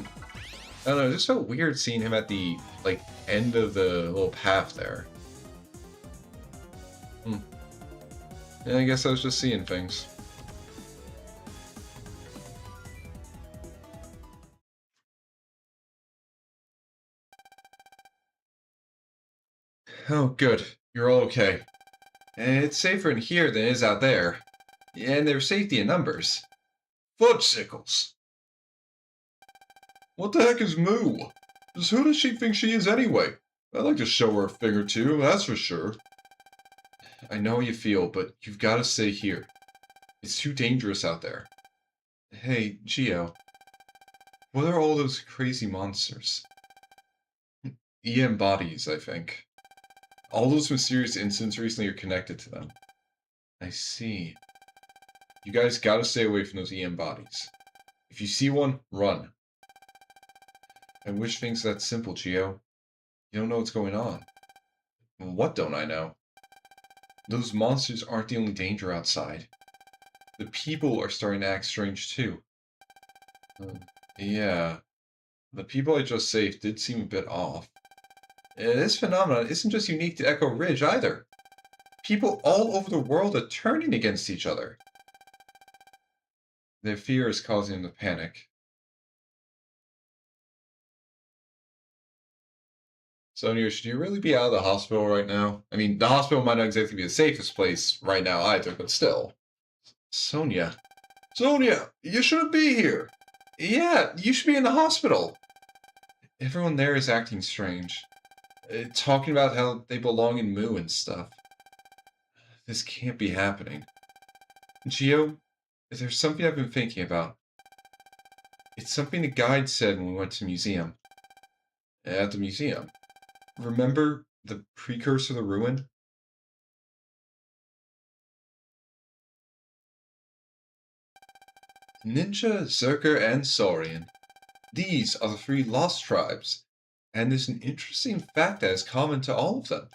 don't know, it just felt weird seeing him at the, like, end of the little path there. Yeah, I guess I was just seeing things. Oh, good. You're all okay. It's safer in here than it is out there. And there's safety in numbers. Fudgesicles! What the heck is Moo? Just who does she think she is anyway? I'd like to show her a thing or two, that's for sure. I know how you feel, but you've got to stay here. It's too dangerous out there. Hey, Geo. What are all those crazy monsters? EM bodies, I think. All those mysterious incidents recently are connected to them. I see. You guys gotta stay away from those EM bodies. If you see one, run. I wish things that simple, Geo. You don't know what's going on. What don't I know? Those monsters aren't the only danger outside. The people are starting to act strange too. Yeah. The people I just saved did seem a bit off. This phenomenon isn't just unique to Echo Ridge either. People all over the world are turning against each other. Their fear is causing them to panic. Sonia, should you really be out of the hospital right now? I mean, the hospital might not exactly be the safest place right now either, but still. Sonia. Sonia, you shouldn't be here. Yeah, you should be in the hospital. Everyone there is acting strange. Talking about how they belong in Mu and stuff. This can't be happening. Geo, there's something I've been thinking about. It's something the guide said when we went to the museum. At the museum. Remember the precursor to the ruin? Ninja, Zerker, and Saurian. These are the three lost tribes, and there's an interesting fact that is common to all of them.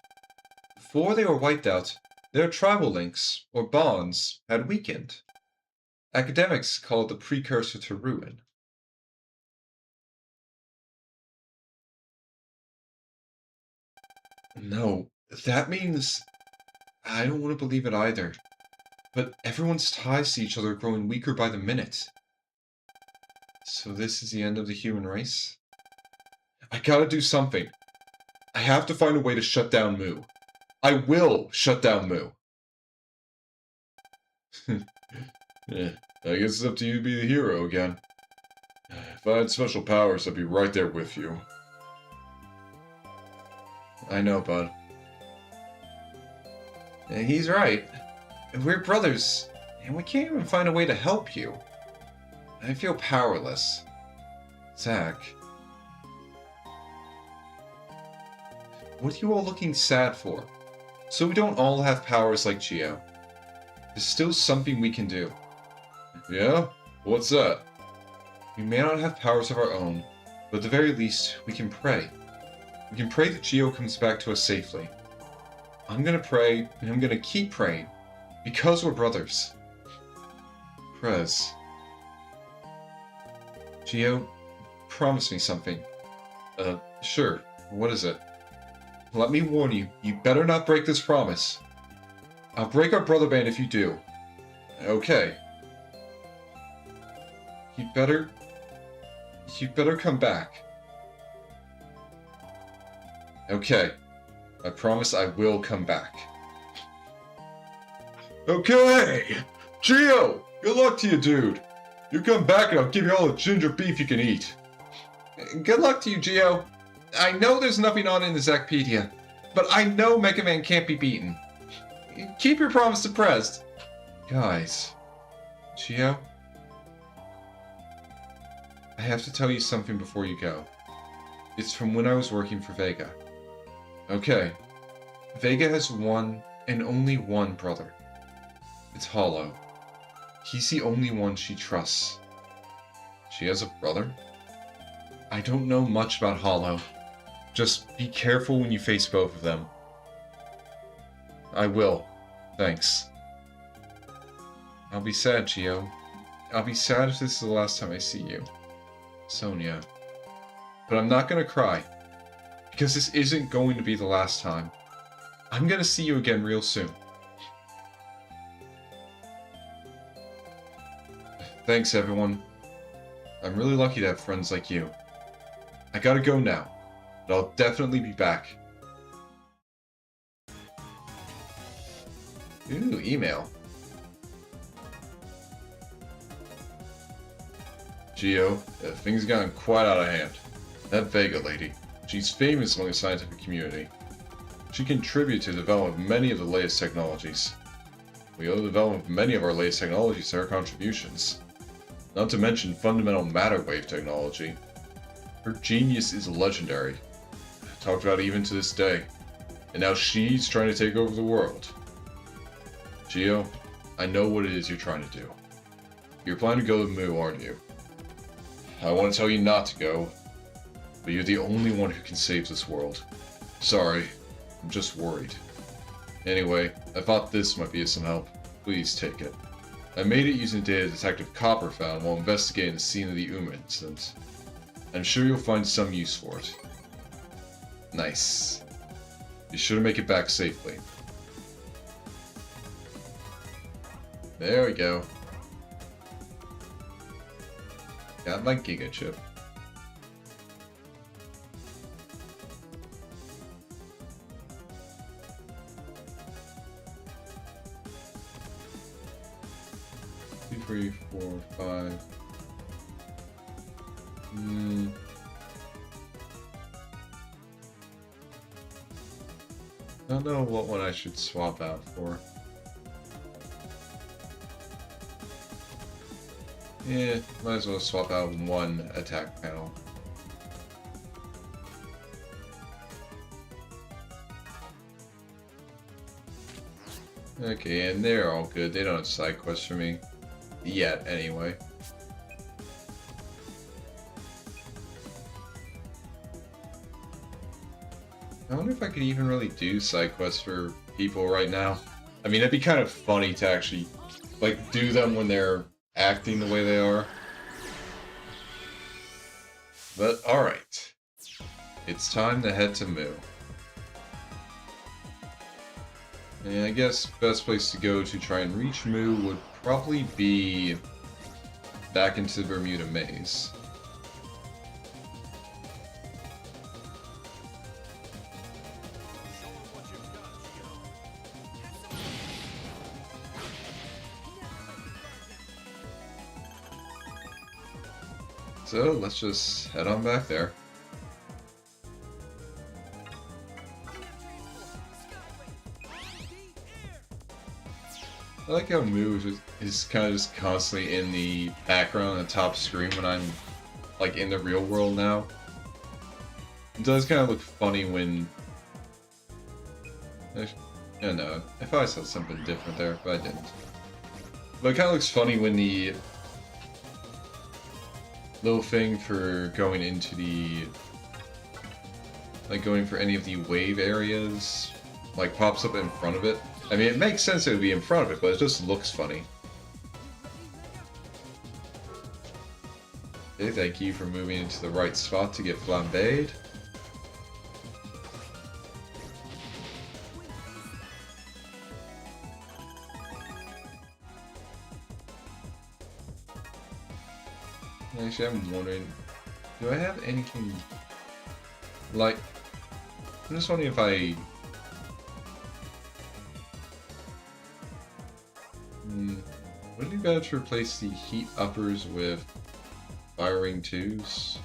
Before they were wiped out, their tribal links, or bonds, had weakened. Academics call it the precursor to ruin. No, that means I don't want to believe it either. But everyone's ties to each other are growing weaker by the minute. So this is the end of the human race? I gotta do something. I have to find a way to shut down Moo. I will shut down Moo. Yeah, I guess it's up to you to be the hero again. If I had special powers, I'd be right there with you. I know, bud. And he's right. We're brothers, and we can't even find a way to help you. I feel powerless. Zach. What are you all looking sad for? So we don't all have powers like Geo. There's still something we can do. Yeah? What's that? We may not have powers of our own, but at the very least, we can pray. We can pray that Geo comes back to us safely. I'm gonna pray, and I'm gonna keep praying, because we're brothers. Prez. Geo, promise me something. Sure. What is it? Let me warn you, you better not break this promise. I'll break our brother band if you do. Okay. You better come back. Okay. I promise I will come back. Okay! Geo! Good luck to you, dude! You come back and I'll give you all the ginger beef you can eat. Good luck to you, Geo. I know there's nothing on in the Zacpedia, but I know Mega Man can't be beaten. Keep your promise to Prez. Guys. Geo? I have to tell you something before you go. It's from when I was working for Vega. Okay. Vega has one and only one brother. It's Hollow. He's the only one she trusts. She has a brother? I don't know much about Hollow. Just be careful when you face both of them. I will. Thanks. I'll be sad, Geo. I'll be sad if this is the last time I see you. Sonia. But I'm not gonna cry. Because this isn't going to be the last time. I'm gonna see you again real soon. Thanks, everyone. I'm really lucky to have friends like you. I gotta go now, but I'll definitely be back. Ooh, email. Geo, things have gotten quite out of hand. That Vega lady, she's famous among the scientific community. She contributed to the development of many of the latest technologies. We owe the development of many of our latest technologies to her contributions. Not to mention fundamental matter wave technology. Her genius is legendary. Talked about even to this day. And now she's trying to take over the world. Geo, I know what it is you're trying to do. You're planning to go to Moo, aren't you? I want to tell you not to go, but you're the only one who can save this world. Sorry, I'm just worried. Anyway, I thought this might be of some help. Please take it. I made it using data Detective Copper found while investigating the scene of the Uma incident. I'm sure you'll find some use for it. Nice. Be sure to make it back safely. There we go. Got my Giga Chip. Two, 3, 4, 5. I don't know what one I should swap out for. Yeah, might as well swap out one attack panel. Okay, and they're all good. They don't have side quests for me. Yet, anyway. wonder if I could even really do side quests for people right now. I mean, it'd be kind of funny to actually, like, do them when they're acting the way they are. But, alright. It's time to head to Moo. And I guess best place to go to try and reach Moo would probably be back into the Bermuda Maze. So let's just head on back there. I like how Moo is kind of just constantly in the background on the top screen when I'm like in the real world now. It does kind of look funny when... I don't know, I thought I saw something different there, but I didn't. But it kind of looks funny when the little thing for going into the... like going for any of the wave areas, like pops up in front of it. I mean, it makes sense it would be in front of it, but it just looks funny. Okay, thank you for moving into the right spot to get flambéed. Actually, I'm wondering, do I have anything, like, I'm just wondering if I... would it be better to replace the heat uppers with firing twos?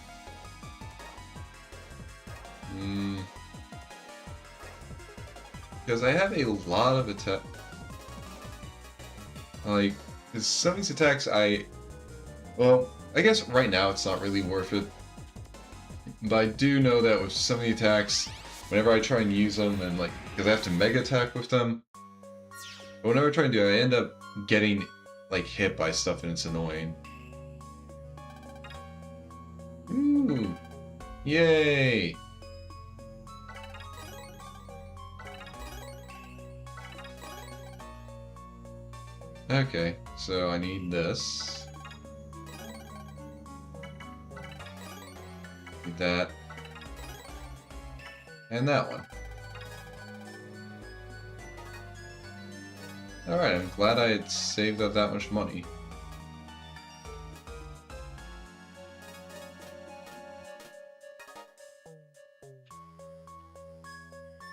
Because I have a lot of attack. Like, some of these attacks well, I guess right now it's not really worth it. But I do know that with some of the attacks, whenever I try and use them, and like, because I have to mega attack with them, but whenever I try and do it, I end up getting like hit by stuff and it's annoying. Ooh! Yay! Okay, so I need this. Need that. And that one. Alright, I'm glad I had saved up that much money.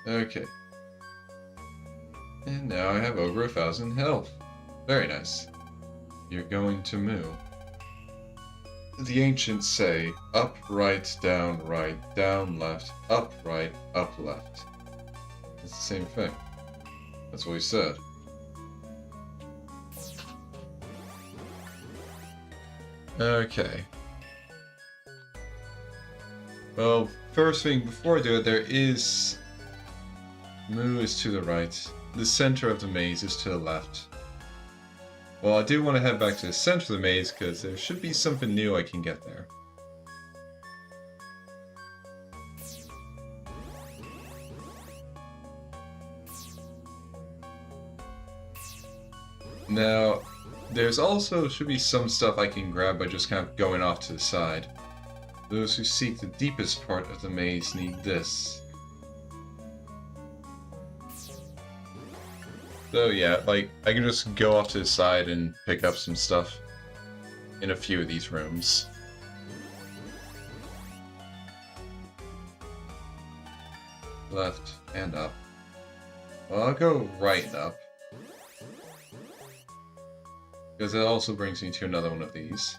Okay. And now I have over 1,000 health. Very nice. You're going to Moo. The ancients say, up, right, down, left, up, right, up, left. It's the same thing. That's what we said. Okay. Well, first thing, before I do it, there is... Moo is to the right. The center of the maze is to the left. Well, I do want to head back to the center of the maze, because there should be something new I can get there. Now, there's also should be some stuff I can grab by just kind of going off to the side. Those who seek the deepest part of the maze need this. So yeah, like, I can just go off to the side and pick up some stuff in a few of these rooms. Left and up. Well, I'll go right and up. Because it also brings me to another one of these.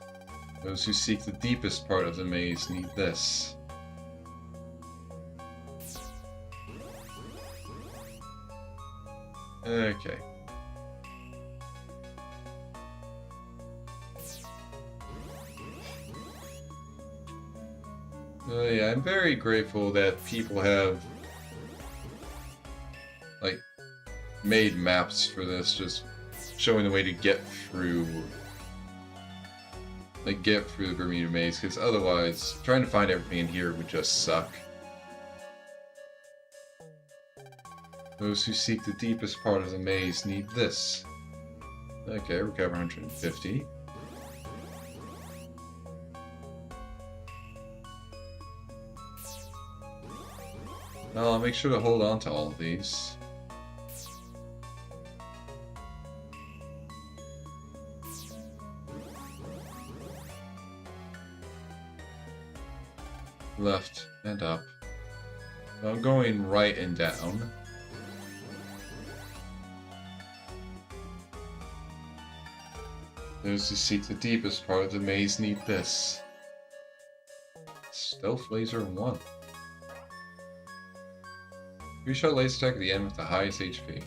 Those who seek the deepest part of the maze need this. Okay. Yeah, I'm very grateful that people have, like, made maps for this, just showing the way to get through, like, get through the Bermuda Maze, because otherwise, trying to find everything in here would just suck. Those who seek the deepest part of the maze need this. Okay, recover 150. Well, I'll make sure to hold on to all of these. Left and up. I'm going right and down. Those who seek the deepest part of the maze need this. Stealth Laser 1. 3-shot laser attack at the end with the highest HP.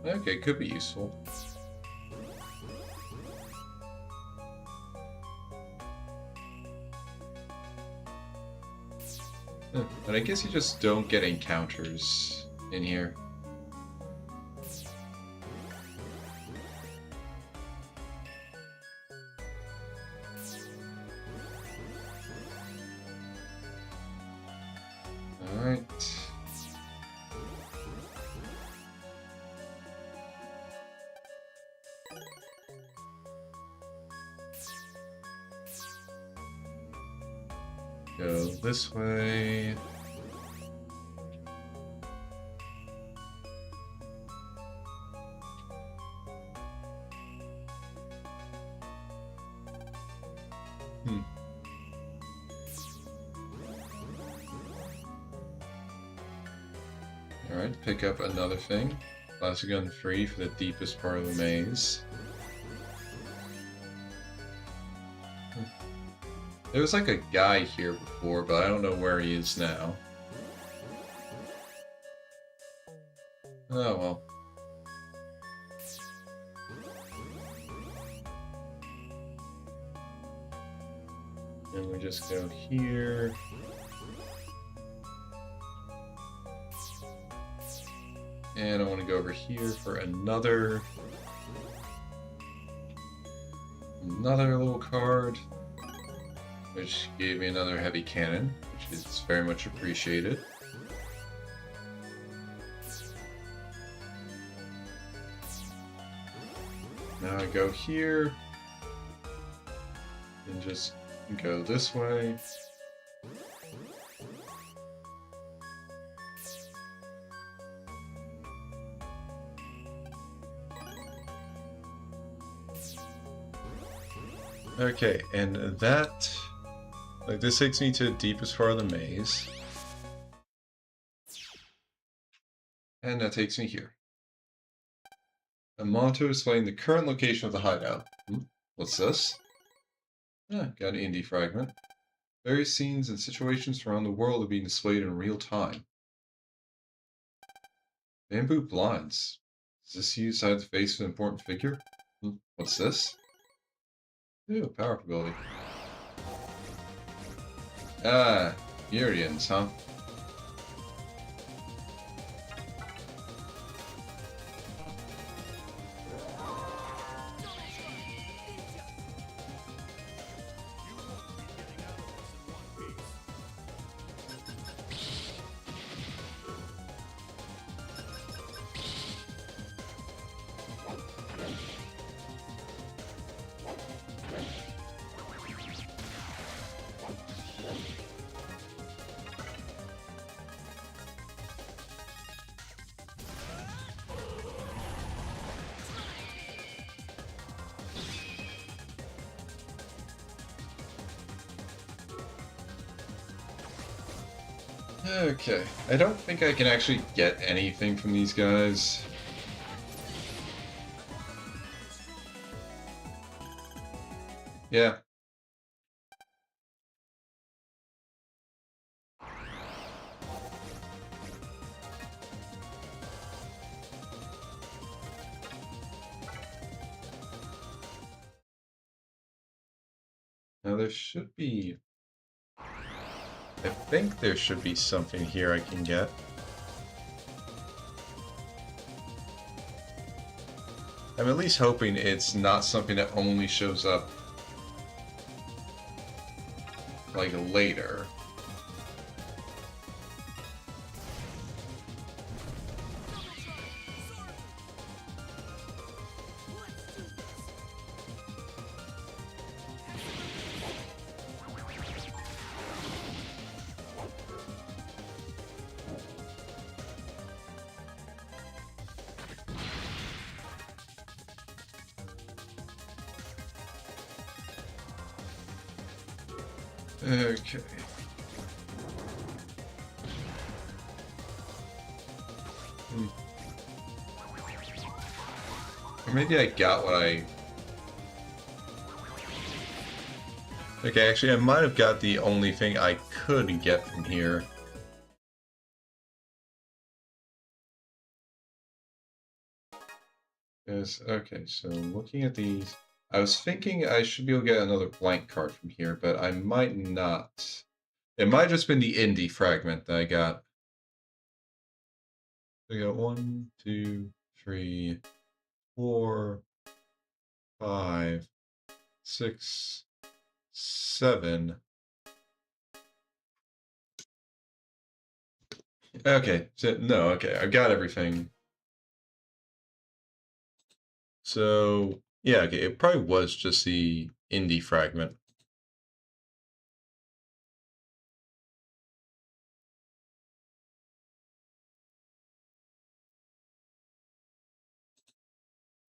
Okay, could be useful. But I guess you just don't get encounters in here. Alright. Go this way. Alright, pick up another thing. Plastic gun free for the deepest part of the maze. There was like a guy here before, but I don't know where he is now. Oh well. And we just go here. And I want to go over here for another little card, which gave me another heavy cannon, which is very much appreciated. Now I go here and just go this way. Okay, and that, like, this takes me to the deepest part of the maze. And that takes me here. A monitor displaying the current location of the hideout. What's this? Ah, got an indie fragment. Various scenes and situations from around the world are being displayed in real time. Bamboo blinds. Is this used to hide the face of an important figure? What's this? Ooh, power ability. Ah, Urians, huh? Okay, I don't think I can actually get anything from these guys. Yeah. Now there should be... I think there should be something here I can get. I'm at least hoping it's not something that only shows up like later. Okay. Or maybe I got what I... Okay, actually I might have got the only thing I could get from here. Yes, okay, so looking at these... I was thinking I should be able to get another blank card from here, but I might not. It might have just been the indie fragment that I got. I got 1, 2, 3, 4, 5, 6, 7. Okay, so, no, okay, I've got everything. So, yeah, okay, it probably was just the indie fragment.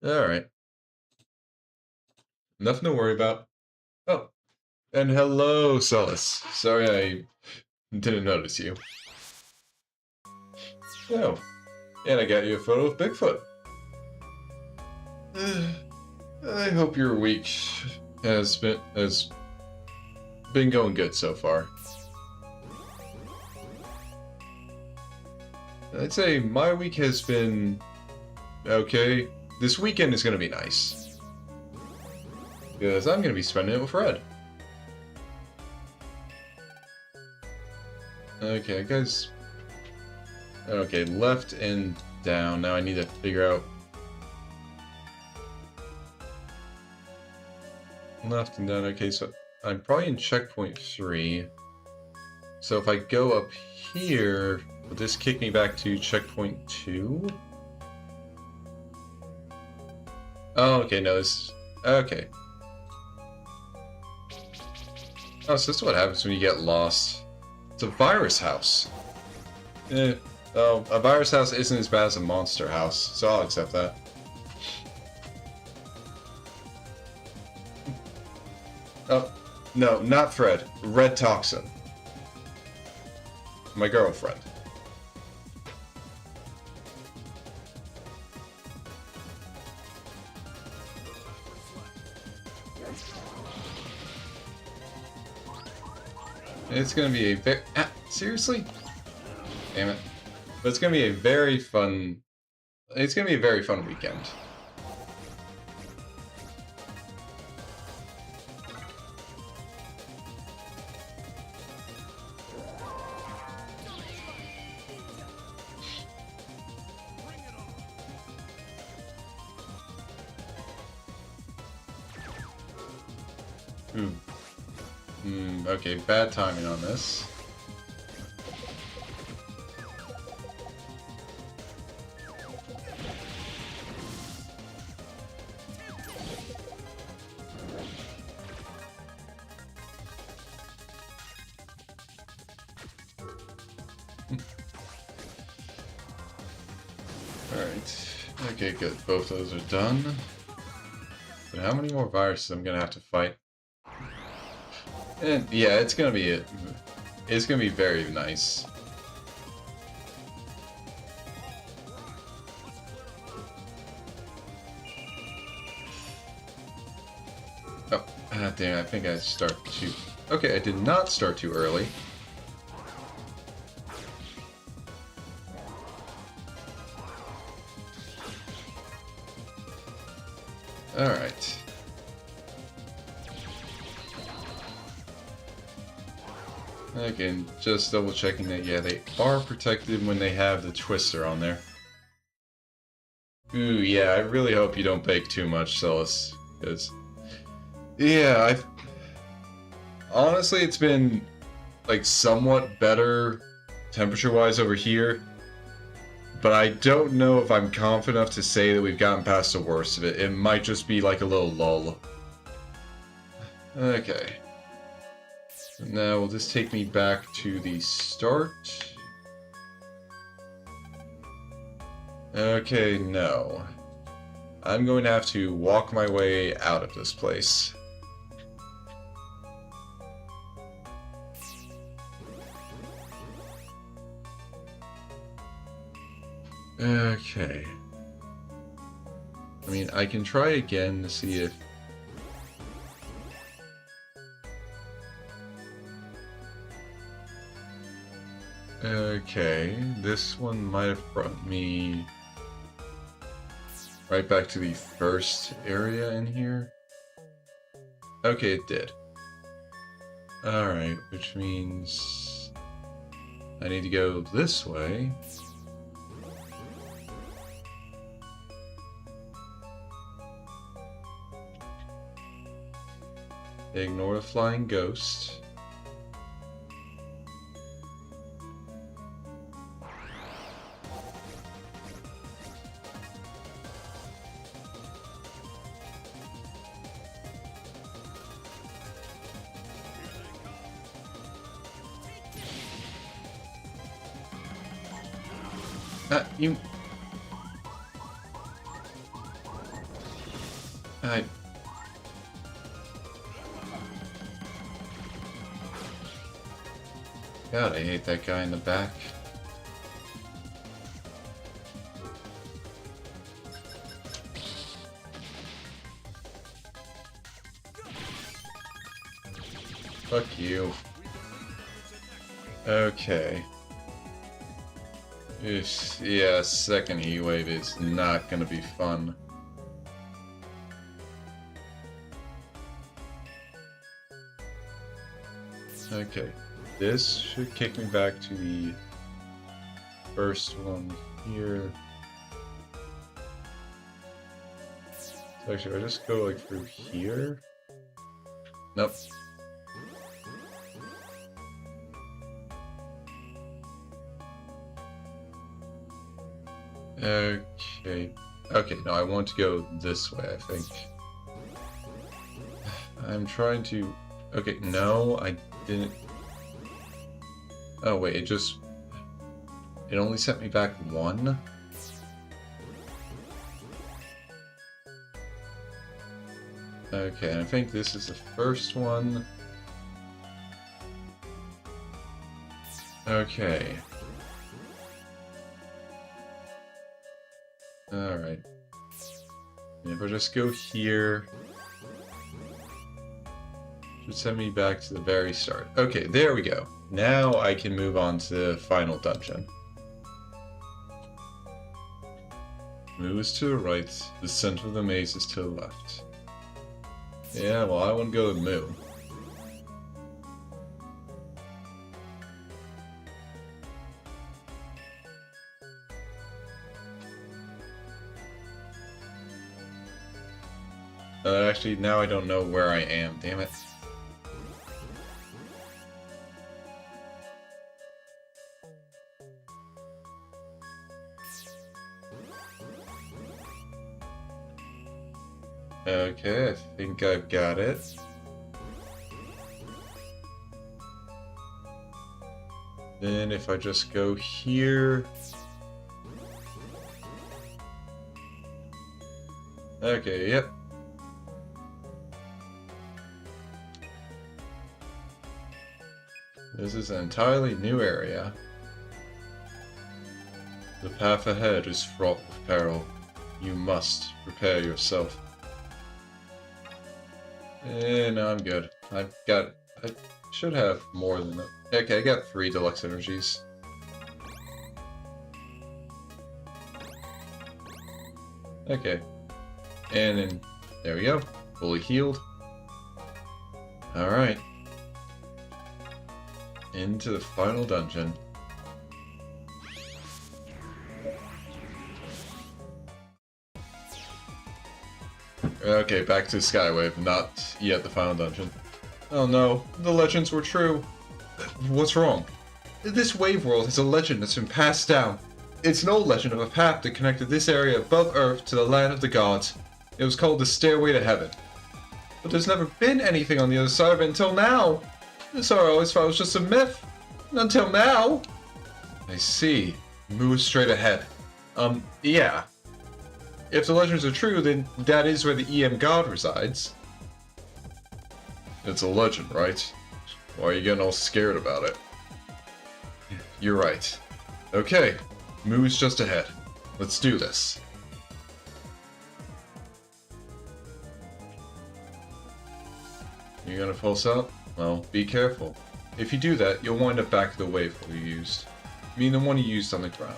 Alright. Nothing to worry about. Oh, and hello, Celis. Sorry I didn't notice you. Oh, and I got you a photo of Bigfoot. I hope your week has been going good so far. I'd say my week has been okay. This weekend is going to be nice. Because I'm going to be spending it with Red. Okay, guys. Okay, left and down. Now I need to figure out... Left and down. Okay, so I'm probably in checkpoint 3. So if I go up here, will this kick me back to checkpoint 2? Oh, okay, no, this... Okay. Oh, so this is what happens when you get lost. It's a virus house. Oh, a virus house isn't as bad as a monster house, so I'll accept that. Oh, no, not Fred. Red Toxin. My girlfriend. It's gonna be a very... seriously? Damn it. But it's gonna be a very fun... It's gonna be a very fun weekend. Ooh. Okay, bad timing on this. Alright. Okay, good. Both those are done. But how many more viruses I'm gonna have to fight? And yeah, it's gonna be it's gonna be very nice. Oh, damn! I think I start too. Okay, I did not start too early. All right. Again, just double checking that, yeah, they are protected when they have the twister on there. Ooh, yeah, I really hope you don't bake too much, Celis, because... Yeah, honestly, it's been, like, somewhat better temperature-wise over here, but I don't know if I'm confident enough to say that we've gotten past the worst of it. It might just be like a little lull. Okay. Now, will this take me back to the start? Okay, no. I'm going to have to walk my way out of this place. Okay. I mean, I can try again to see if... Okay, this one might have brought me right back to the first area in here. Okay, it did. Alright, which means I need to go this way. Ignore the flying ghost. You... God, I hate that guy in the back. Fuck you. Okay. Yeah, second heat wave is not gonna be fun. Okay. This should kick me back to the first one here. So actually, I just go like through here? Nope. Okay. Okay, no, I want to go this way, I think. I'm trying to... Okay, no, I didn't... Oh, wait, it only sent me back one? Okay, and I think this is the first one. Okay. Alright. If I just go here... should send me back to the very start. Okay, there we go. Now I can move on to the final dungeon. Moo is to the right, the center of the maze is to the left. Yeah, well, I want to go with Moo. Actually, now I don't know where I am, damn it. Okay, I think I've got it. Then if I just go here... Okay, yep. This is an entirely new area. The path ahead is fraught with peril. You must prepare yourself. No, I'm good. I should have more than that. Okay, I got 3 deluxe energies. Okay. And then, there we go. Fully healed. Alright. Into the final dungeon. Okay, back to Skywave, not yet the final dungeon. Oh no, the legends were true. What's wrong? This wave world is a legend that's been passed down. It's an old legend of a path that connected this area above Earth to the land of the gods. It was called the Stairway to Heaven. But there's never been anything on the other side of it until now. Sorry, I always thought it was just a myth. Until now. I see. Move straight ahead. Yeah. If the legends are true, then that is where the EM god resides. It's a legend, right? Why are you getting all scared about it? You're right. Okay, Moo's just ahead. Let's do this. You're gonna pulse out? Well, be careful. If you do that, you'll wind up back to the waveform you used. I mean the one you used on the ground.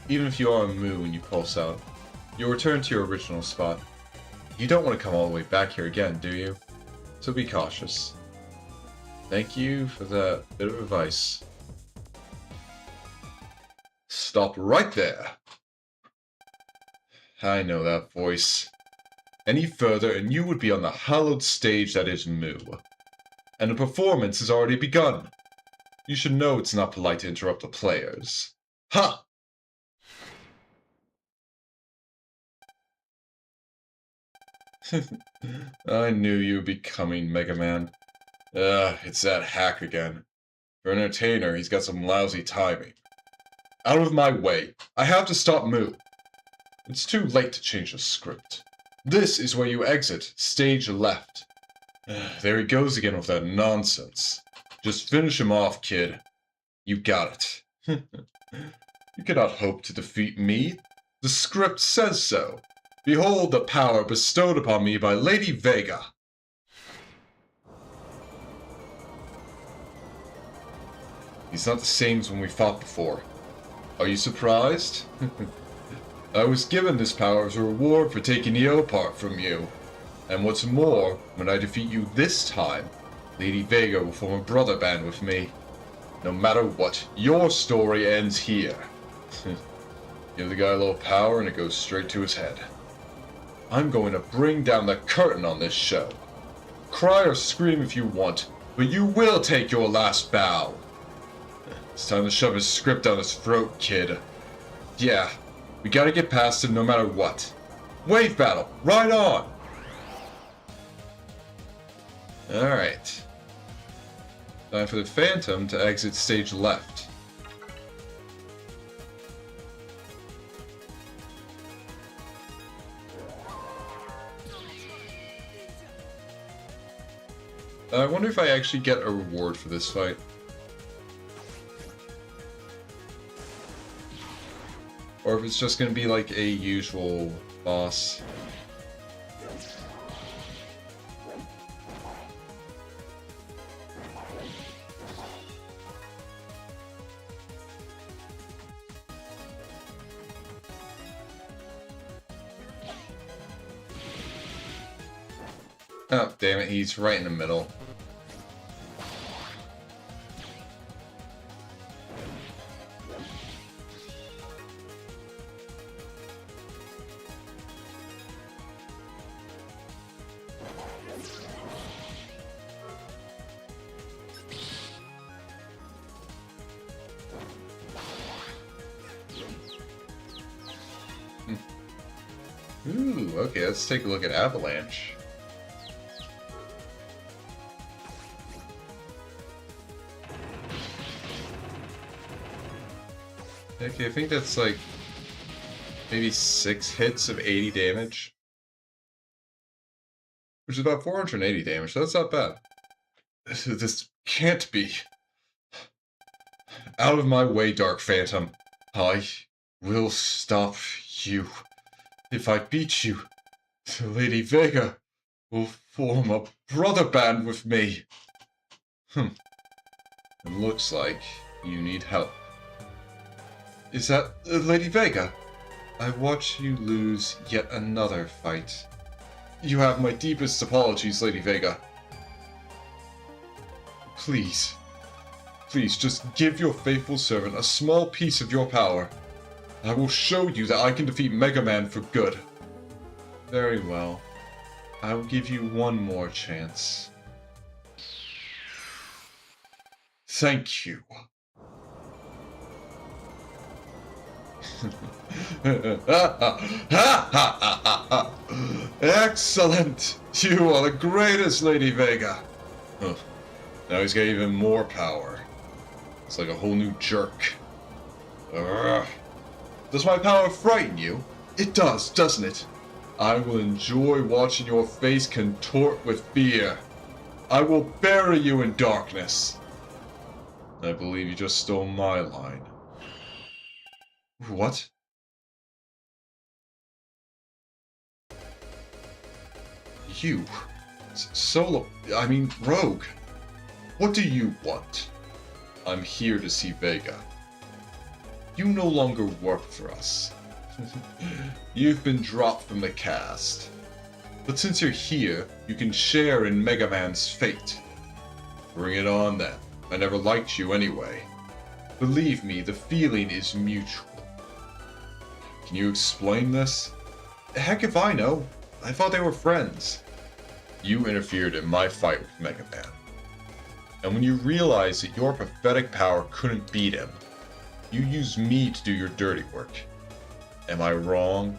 Even if you are a moo when you pulse out, you'll return to your original spot. You don't want to come all the way back here again, do you? So be cautious. Thank you for that bit of advice. Stop right there! I know that voice. Any further and you would be on the hallowed stage that is Moo. And the performance has already begun. You should know it's not polite to interrupt the players. Ha! I knew you'd be coming, Mega Man. It's that hack again. For an entertainer, he's got some lousy timing. Out of my way. I have to stop Moo. It's too late to change the script. This is where you exit. Stage left. There he goes again with that nonsense. Just finish him off, kid. You got it. You cannot hope to defeat me. The script says so. Behold the power bestowed upon me by Lady Vega. He's not the same as when we fought before. Are you surprised? I was given this power as a reward for taking the O part from you. And what's more, when I defeat you this time, Lady Vega will form a brother band with me. No matter what, your story ends here. Give the guy a little power and it goes straight to his head. I'm going to bring down the curtain on this show. Cry or scream if you want, but you will take your last bow. It's time to shove his script down his throat, kid. Yeah, we gotta get past him no matter what. Wave battle, right on! Alright. Time for the Phantom to exit stage left. I wonder if I actually get a reward for this fight. Or if it's just going to be like a usual boss. Oh, damn it, he's right in the middle. Ooh, okay, let's take a look at Avalanche. Okay, I think that's like maybe 6 hits of 80 damage. Which is about 480 damage, so that's not bad. This can't be. Out of my way, Dark Phantom. I will stop you. If I beat you, Lady Vega will form a brother band with me. It looks like you need help. Is that Lady Vega? I watched you lose yet another fight. You have my deepest apologies, Lady Vega. Please, just give your faithful servant a small piece of your power. I will show you that I can defeat Mega Man for good. Very well. I will give you one more chance. Thank you. Excellent! You are the greatest, Lady Vega! Now he's got even more power. It's like a whole new jerk. Does my power frighten you? It does, doesn't it? I will enjoy watching your face contort with fear. I will bury you in darkness. I believe you just stole my line. What? You, Solo, I mean, Rogue, what do you want? I'm here to see Vega. You no longer work for us. You've been dropped from the cast. But since you're here, you can share in Mega Man's fate. Bring it on then. I never liked you anyway. Believe me, the feeling is mutual. Can you explain this? Heck if I know. I thought they were friends. You interfered in my fight with Mega Man. And when you realized that your pathetic power couldn't beat him, you used me to do your dirty work. Am I wrong?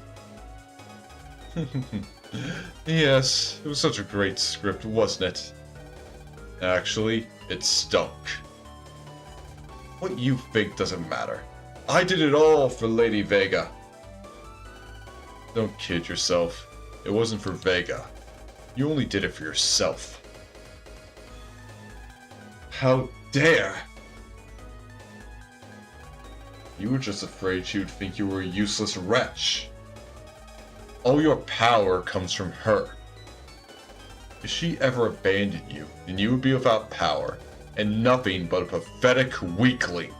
Yes, it was such a great script, wasn't it? Actually, it stunk. What you think doesn't matter. I did it all for Lady Vega. Don't kid yourself. It wasn't for Vega. You only did it for yourself. How dare! You were just afraid she would think you were a useless wretch. All your power comes from her. If she ever abandoned you, then you would be without power, and nothing but a pathetic weakling.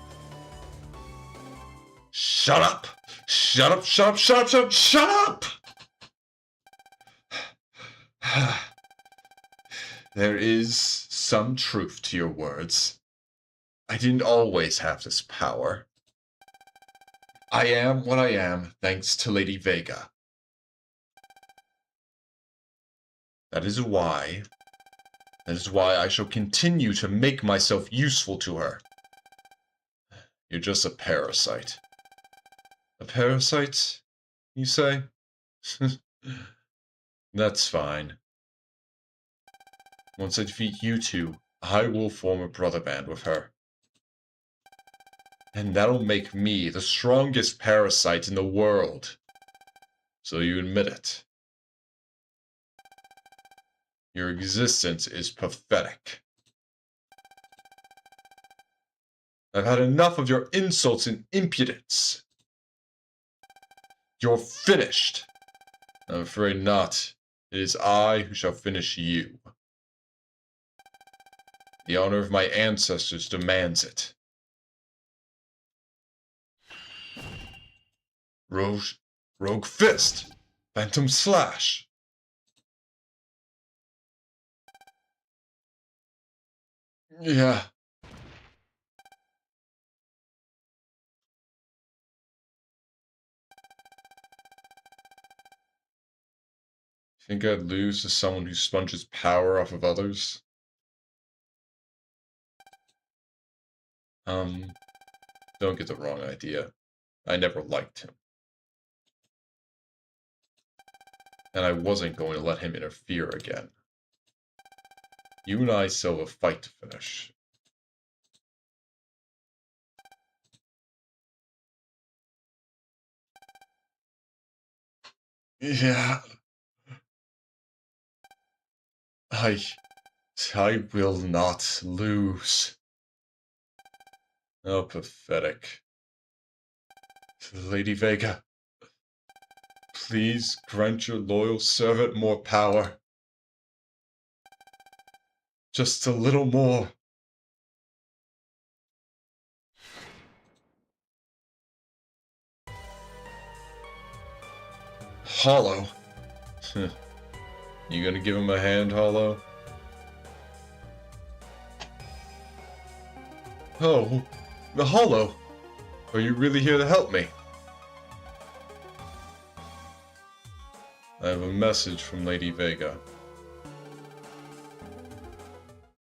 Shut up! Shut up, shut up, shut up, shut up, shut up! There is some truth to your words. I didn't always have this power. I am what I am thanks to Lady Vega. That is why I shall continue to make myself useful to her. You're just a parasite. A parasite, you say? That's fine. Once I defeat you two, I will form a brother band with her. And that'll make me the strongest parasite in the world. So you admit it. Your existence is pathetic. I've had enough of your insults and impudence. You're finished. I'm afraid not. It is I who shall finish you. The honor of my ancestors demands it. Rogue Fist! Phantom Slash! Yeah. Think I'd lose to someone who sponges power off of others? Don't get the wrong idea. I never liked him. And I wasn't going to let him interfere again. You and I still have a fight to finish. Yeah. I will not lose. Oh, pathetic. Lady Vega, please grant your loyal servant more power. Just a little more. Hollow. You gonna give him a hand, Hollow? Oh, the Hollow. Are you really here to help me? I have a message from Lady Vega.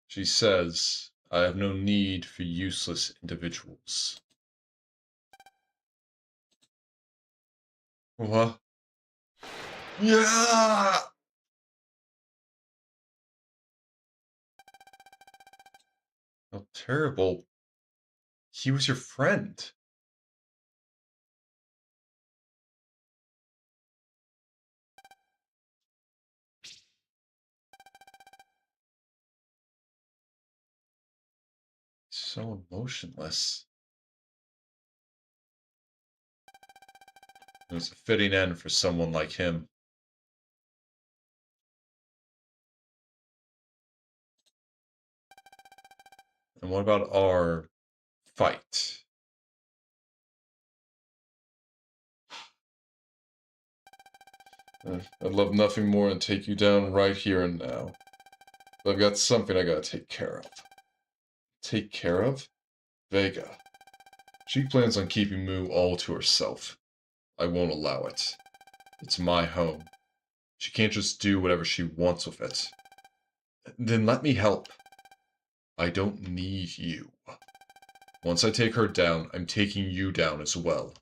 She says, I have no need for useless individuals. What? Yeah! How terrible. He was your friend. So emotionless. It was a fitting end for someone like him. And what about our fight? I'd love nothing more than take you down right here and now. But I've got something I gotta take care of. Take care of? Vega. She plans on keeping Moo all to herself. I won't allow it. It's my home. She can't just do whatever she wants with it. Then let me help. I don't need you. Once I take her down, I'm taking you down as well.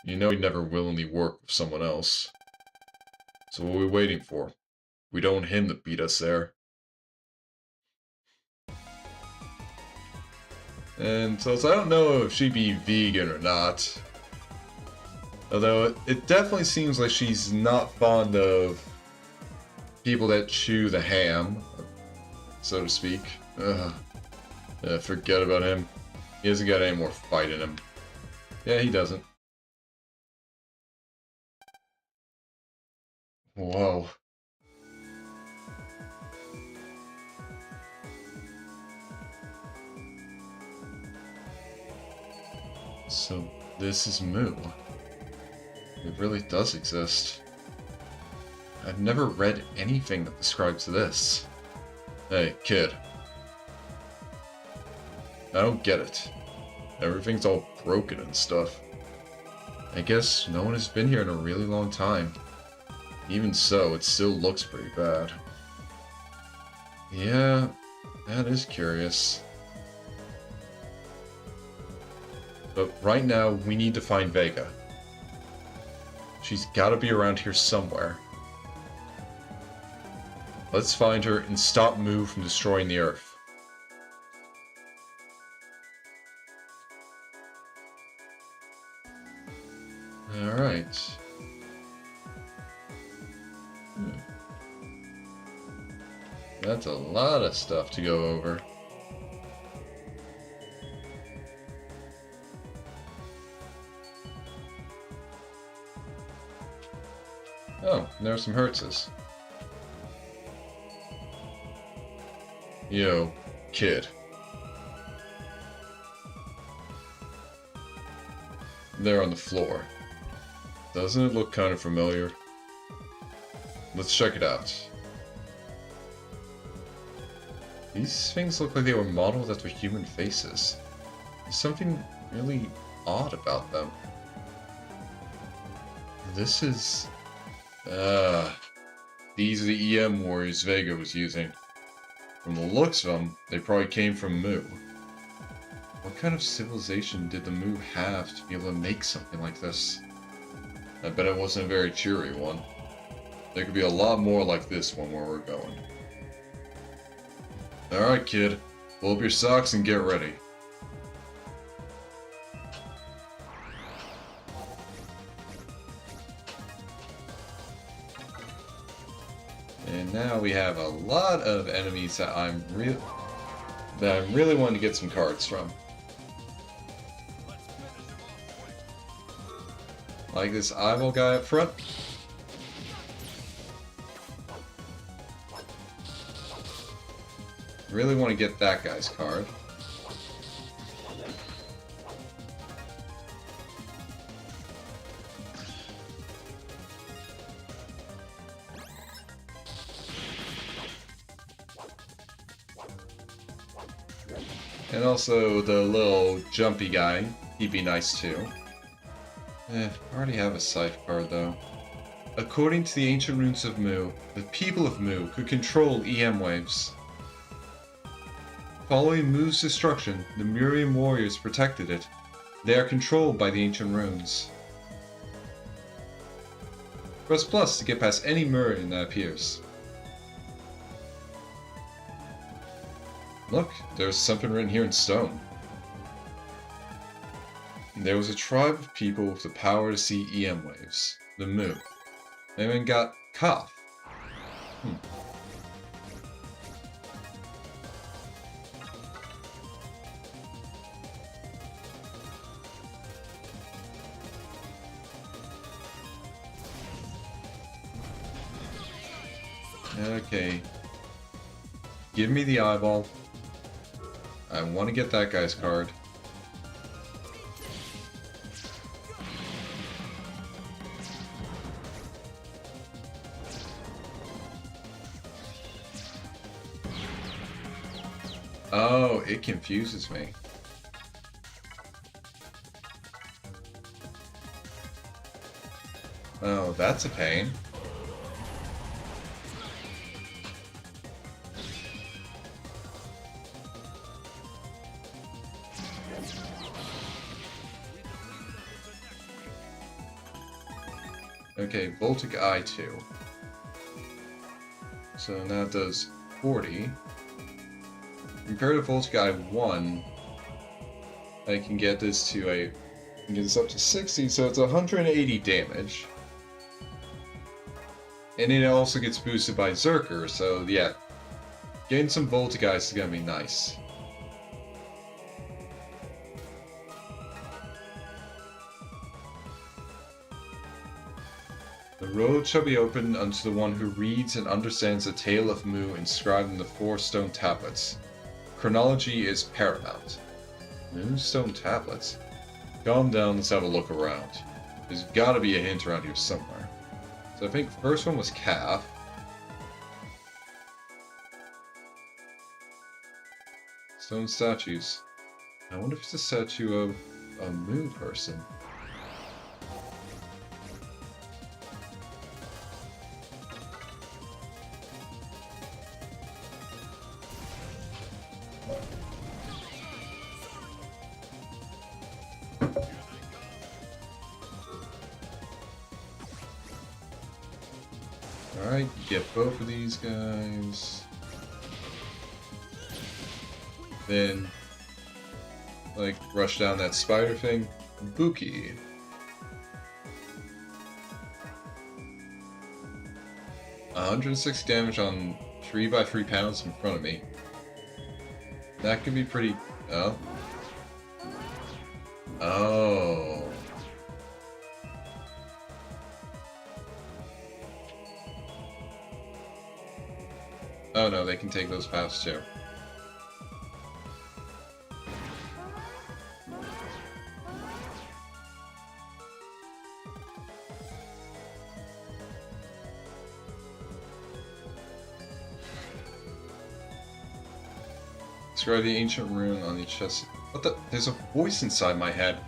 You know we'd never willingly work with someone else. So what are we waiting for? We don't want him to beat us there. And so I don't know if she'd be vegan or not. Although it definitely seems like she's not fond of people that chew the ham, so to speak. Forget about him. He hasn't got any more fight in him. Yeah, he doesn't. Whoa. So, this is Moo. It really does exist. I've never read anything that describes this. Hey, kid. I don't get it. Everything's all broken and stuff. I guess no one has been here in a really long time. Even so, it still looks pretty bad. Yeah, that is curious. But right now, we need to find Vega. She's gotta be around here somewhere. Let's find her and stop Moo from destroying the Earth. Alright. That's a lot of stuff to go over. Oh, there are some Hertzes. Yo, kid. There on the floor. Doesn't it look kind of familiar? Let's check it out. These things look like they were modeled after human faces. There's something really odd about them. This is... these are the EM warriors Vega was using. From the looks of them, they probably came from Moo. What kind of civilization did the Moo have to be able to make something like this? I bet it wasn't a very cheery one. There could be a lot more like this one where we're going. Alright, kid. Pull up your socks and get ready. And now we have a lot of enemies that I'm really wanting to get some cards from. Like this eyeball guy up front. Really want to get that guy's card. And also the little jumpy guy, he'd be nice too. I already have a scythe card though. According to the ancient runes of Mu, the people of Mu could control EM waves. Following Mu's destruction, the Murian warriors protected it. They are controlled by the ancient runes. Press plus to get past any Murian that appears. Look, there's something written here in stone. There was a tribe of people with the power to see EM waves, the Mu. They even got Koth. Okay. Give me the eyeball. I want to get that guy's card. Oh, it confuses me. Oh, that's a pain. Okay, Voltic Eye 2. So now it does 40. Compared to Voltic Eye 1, I can get this to get this up to 60, so it's 180 damage. And it also gets boosted by Zerker, so yeah. Getting some Voltic Eyes is gonna be nice. The road shall be opened unto the one who reads and understands the tale of Mu inscribed in the 4 stone tablets. Chronology is paramount. Mu stone tablets? Calm down, let's have a look around. There's gotta be a hint around here somewhere. So I think the first one was Calf. Stone statues. I wonder if it's a statue of a Mu person. Alright, get both of these guys. Then, like, rush down that spider thing. Buki. $106 damage on 3x3 panels in front of me. That could be pretty... Oh. Oh. Oh no, they can take those paths too. Describe the ancient rune on each chest. What the? There's a voice inside my head.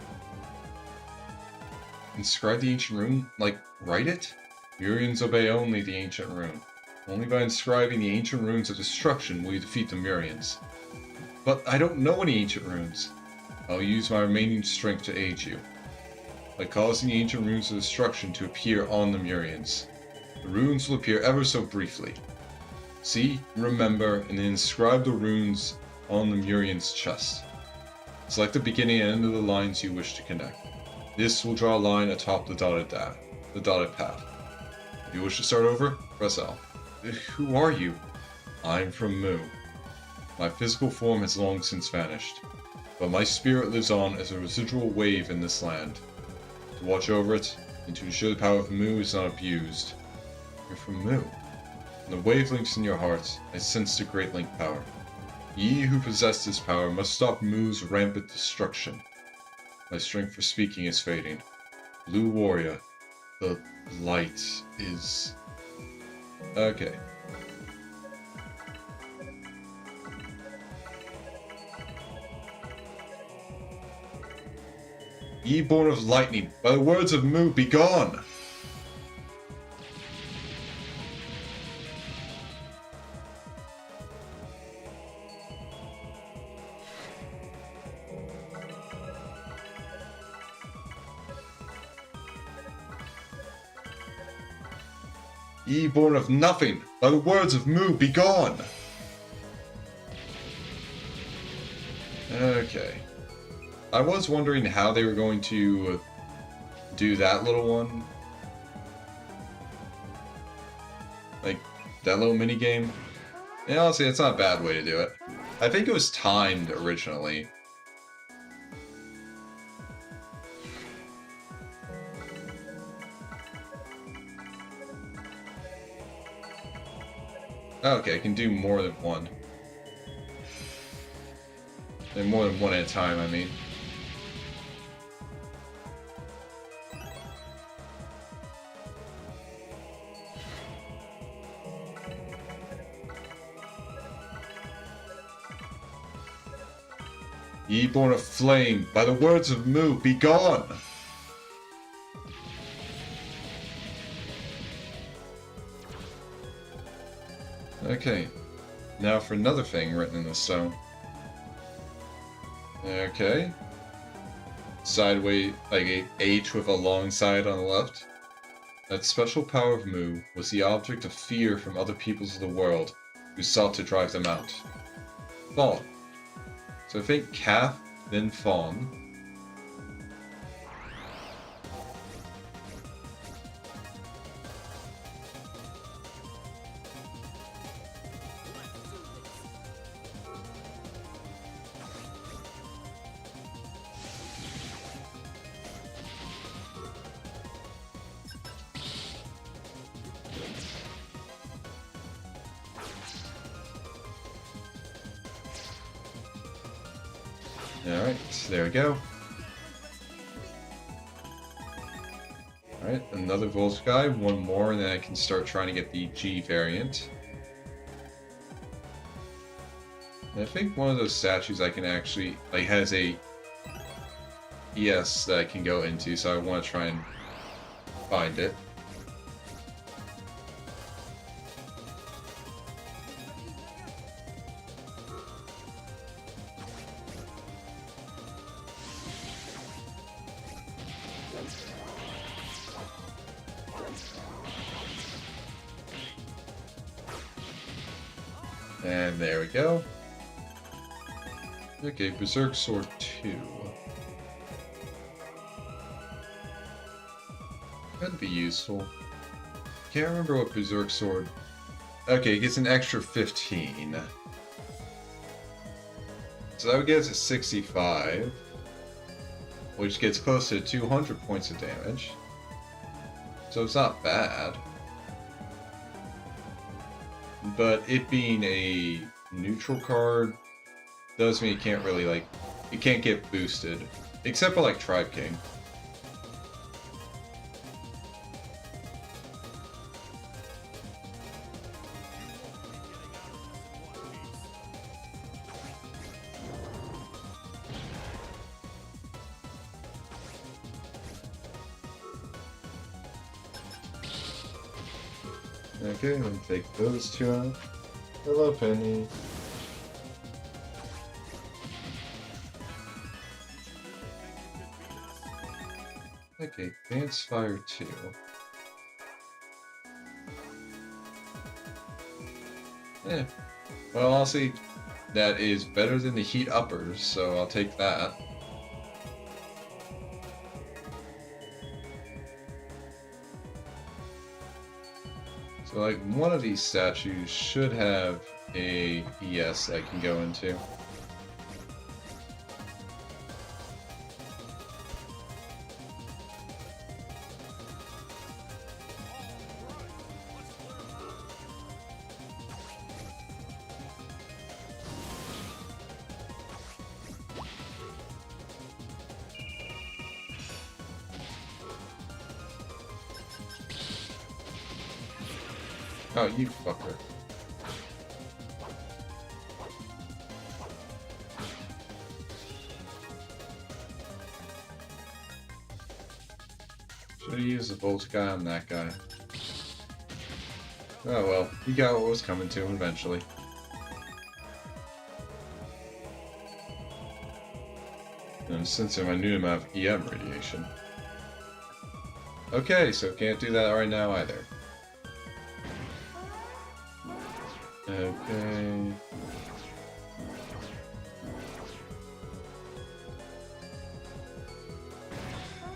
Inscribe the ancient rune? Like, write it? Murians obey only the ancient rune. Only by inscribing the ancient runes of destruction will you defeat the Murians. But I don't know any ancient runes. I'll use my remaining strength to aid you. By causing the ancient runes of destruction to appear on the Murians. The runes will appear ever so briefly. See, remember, and then inscribe the runes on the Murian's chest. Select the beginning and end of the lines you wish to connect. This will draw a line atop the dotted path. If you wish to start over, press L. Who are you? I'm from Mu. My physical form has long since vanished, but my spirit lives on as a residual wave in this land. To watch over it, and to ensure the power of Mu is not abused. You're from Mu. In the wavelengths in your heart, I sense the Great Link power. Ye who possess this power must stop Mu's rampant destruction. My strength for speaking is fading. Blue Warrior, the light is... Okay. Ye born of lightning, by the words of Mu, be gone! Ye born of nothing, by the words of Mu, be gone! Okay. I was wondering how they were going to do that little one. Like, that little mini-game. And honestly, it's not a bad way to do it. I think it was timed originally. Okay, I can do more than one. And more than one at a time, I mean. Ye born of flame, by the words of Mu, be gone! Okay, now for another thing written in the stone. Okay. Sideways, like a H with a long side on the left. That special power of Mu was the object of fear from other peoples of the world who sought to drive them out. Fawn. So I think calf, then fawn. Alright, there we go. Alright, another Volsky, one more, and then I can start trying to get the G variant. And I think one of those statues I can actually, like, has a ES that I can go into, so I want to try and find it. And there we go. Okay, Berserk Sword 2. That'd be useful. Can't remember what Berserk Sword... Okay, it gets an extra 15. So that would get us to 65. Which gets close to 200 points of damage. So it's not bad. But it being a neutral card does mean it can't really, like, it can't get boosted. Except for, like, Tribe King. Okay, let me take those two out. Hello, Penny. Okay, Dance Fire 2. Eh. Well, honestly, that is better than the Heat Uppers, so I'll take that. So, like, one of these statues should have a ES I can go into. Oh, you fucker. Should have used the Volt guy on that guy. Oh well, he got what was coming to him eventually. And since I knew him have EM radiation. Okay, so can't do that right now either. Okay.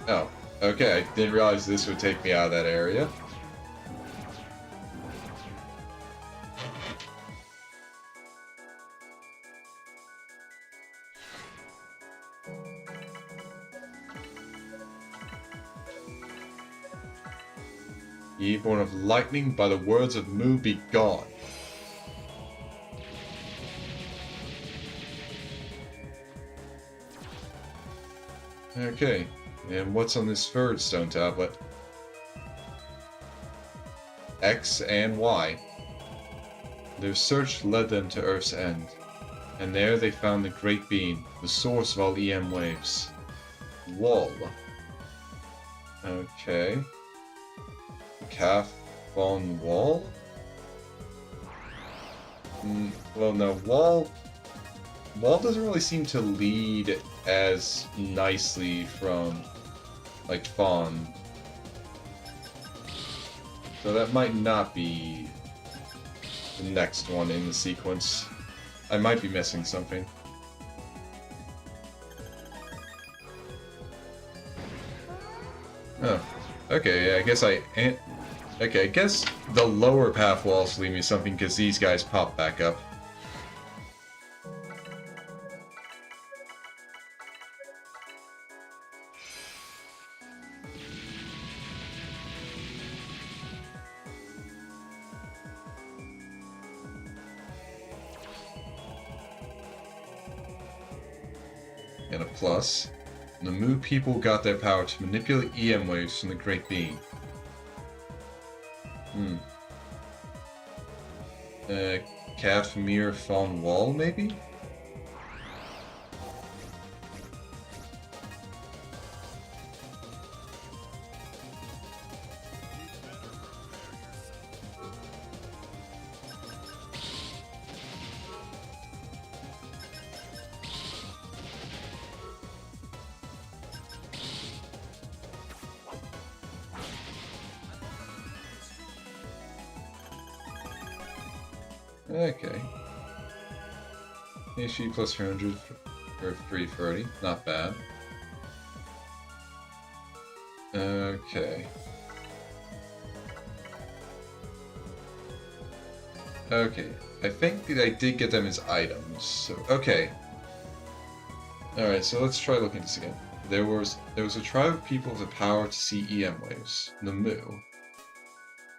Oh, okay. I didn't realize this would take me out of that area. Ye born of lightning, by the words of Mu, be gone. Okay, and what's on this third stone tablet? X and Y. Their search led them to Earth's end, and there they found the Great Beam, the source of all EM waves. Wall. Okay. Calf on wall? Well, no, wall doesn't really seem to lead as nicely from, like, Fawn. So that might not be the next one in the sequence. I might be missing something. Oh. Okay, yeah, I guess okay, I guess the lower path will also lead me to something because these guys pop back up. And a plus. The Mu people got their power to manipulate EM waves from the Great Beam. Kafmir Fawn Wall, maybe? Okay. HP plus 300 for 330. Not bad. Okay. Okay. I think that I did get them as items. So, okay. Alright, so let's try looking at this again. There was a tribe of people with the power to see EM waves. The Mu.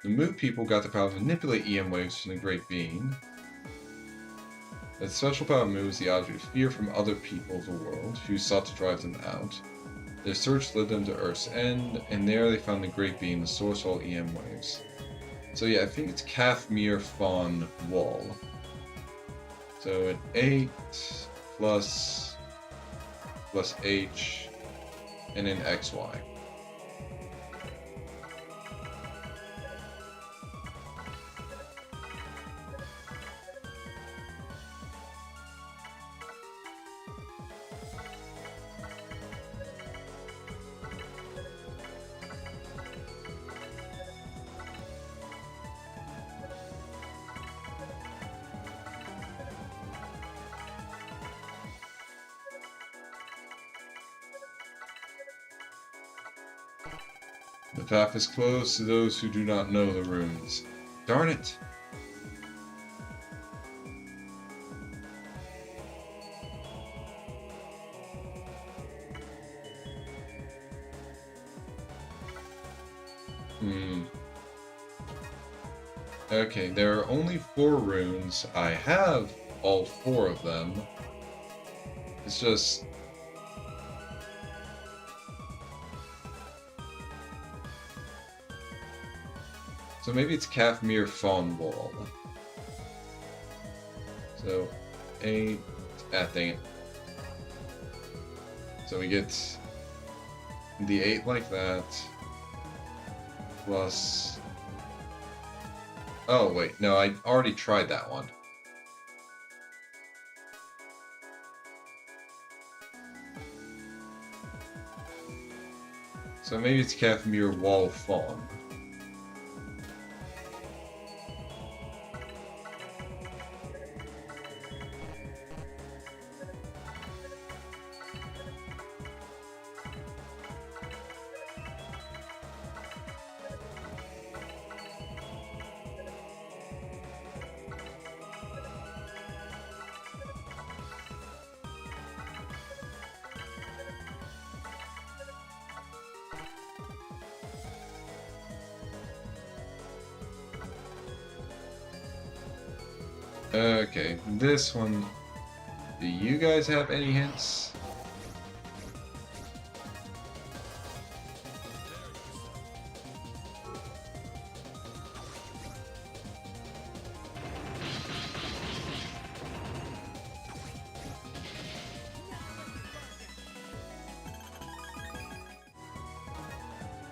The Mu people got the power to manipulate EM waves from the Great Beam. The special power of Mu is the object of fear from other people of the world, who sought to drive them out. Their search led them to Earth's end, and there they found the Great Beam, the source of all EM waves. So yeah, I think it's Kafmir Fawn Wall. So an 8 plus H and an XY. The path is closed to those who do not know the runes. Darn it! Okay, there are only 4 runes. I have all 4 of them. It's just... So maybe it's Kafmir Fawn Wall. So, 8... Ah, dang it. So we get the 8 like that, plus... Oh, wait, no, I already tried that one. So maybe it's Kafmir Wall Fawn. Okay, this one. Do you guys have any hints?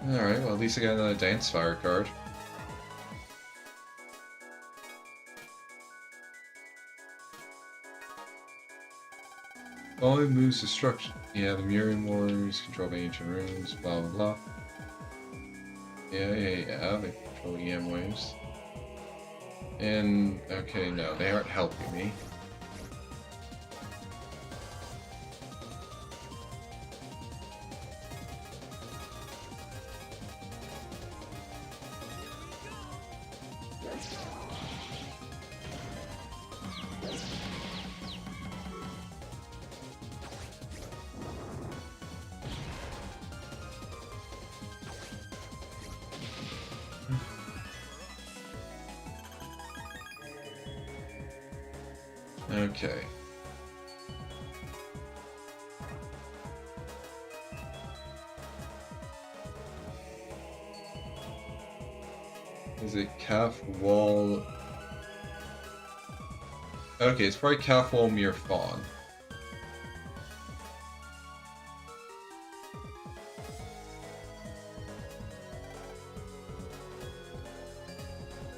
Alright, well at least I got another Dance Fire card. Following moves destruction. Yeah, the Mirroring Wars, control the ancient runes, blah blah blah. Yeah, they control EM waves. And, okay, no, they aren't helping me. Okay. Is it Calf Wall? Okay, it's probably Calf Wall Mere Fawn.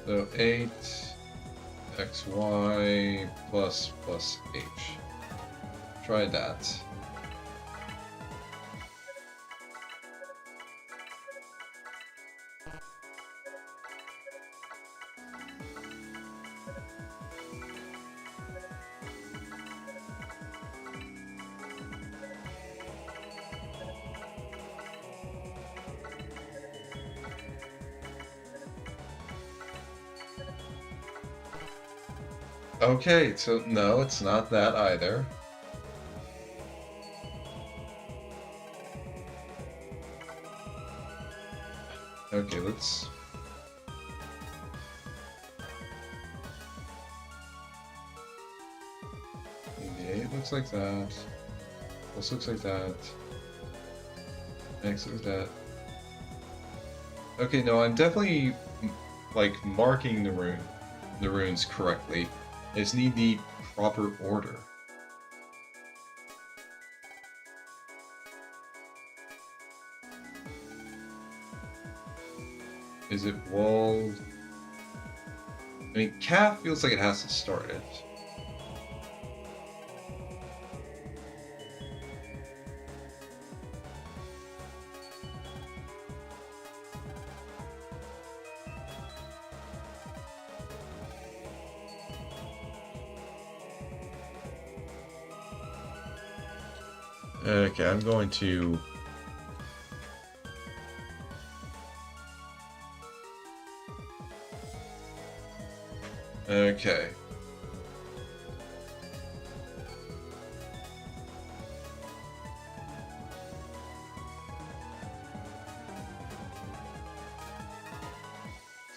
So 8 XY plus H. Try that. Okay, so no, it's not that either. Okay, let's... Yeah, it looks like that. This looks like that. Next looks like that. Okay, no, I'm definitely, like, marking the runes correctly. I just need the proper order. Is it walled? I mean, calf feels like it has to start it. Okay, I'm going to... Okay.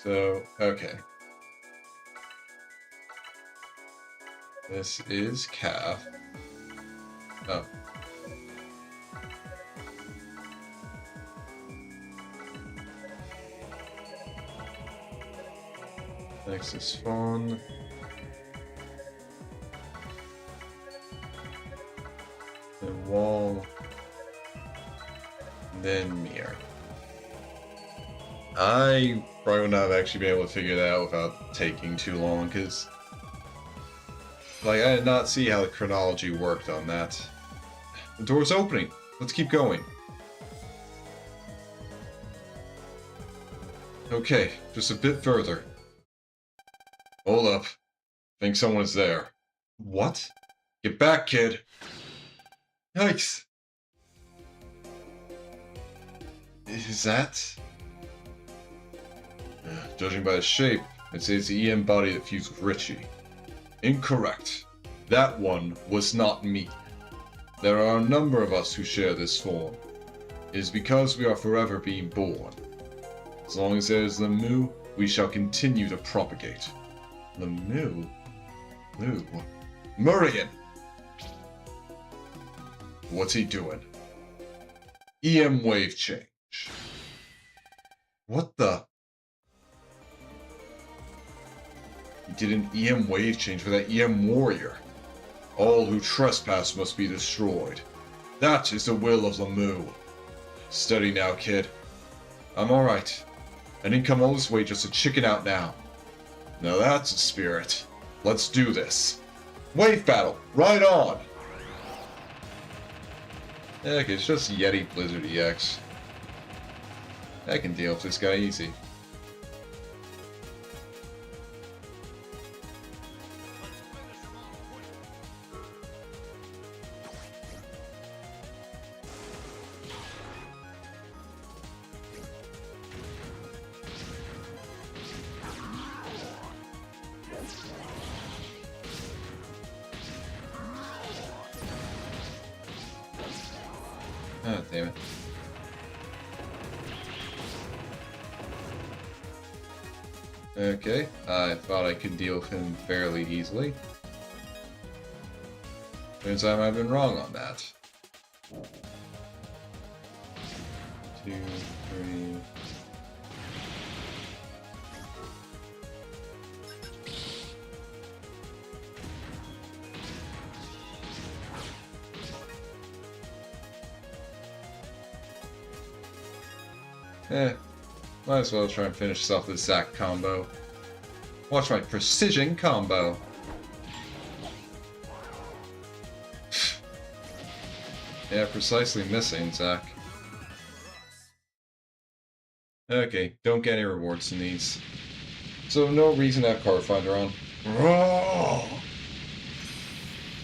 So, okay. This is calf. Oh. Next is fawn. Then wall. Then mirror. I probably would not have actually been able to figure that out without taking too long, because like I did not see how the chronology worked on that. The door's opening. Let's keep going. Okay, just a bit further. Hold up. Think someone's there. What? Get back, kid. Yikes. Is that? Judging by the shape, I'd say it's the EM body that fused with Richie. Incorrect. That one was not me. There are a number of us who share this form. It is because we are forever being born. As long as there is the Mu, we shall continue to propagate. The Mu? Mu? Murian! What's he doing? EM wave change. What the? He did an EM wave change for that EM warrior. All who trespass must be destroyed. That is the will of the Mu. Steady now, kid. I'm alright. I didn't come all this way just to chicken out now. Now that's a spirit. Let's do this. Wave battle! Right on! Okay, it's just Yeti Blizzard EX. I can deal with this guy easy. Oh, damn it. Okay, I thought I could deal with him fairly easily. Turns out I've been wrong on that. 2, 3... Might as well try and finish this off with Zac combo. Watch my precision combo. Yeah, precisely missing, Zac. Okay, don't get any rewards in these. So no reason to have Card Finder on.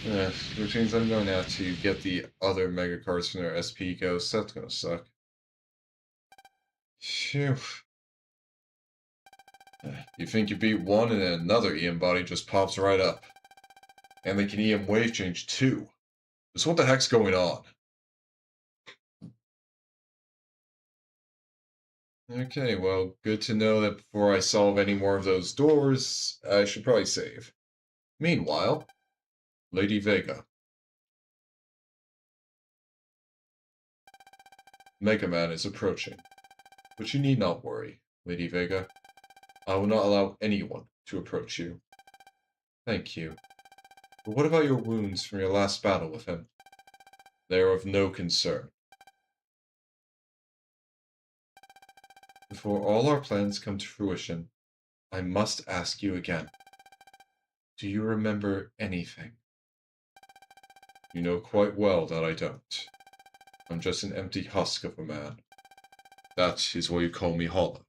Yeah, which means I'm going to have to get the other Mega Cards from their SP Ghosts. That's gonna suck. Phew. You think you beat one and then another EM body just pops right up. And they can EM wave change too. So what the heck's going on? Okay, well, good to know that before I solve any more of those doors, I should probably save. Meanwhile, Lady Vega. Mega Man is approaching. But you need not worry, Lady Vega. I will not allow anyone to approach you. Thank you. But what about your wounds from your last battle with him? They are of no concern. Before all our plans come to fruition, I must ask you again. Do you remember anything? You know quite well that I don't. I'm just an empty husk of a man. That is why you call me hollow.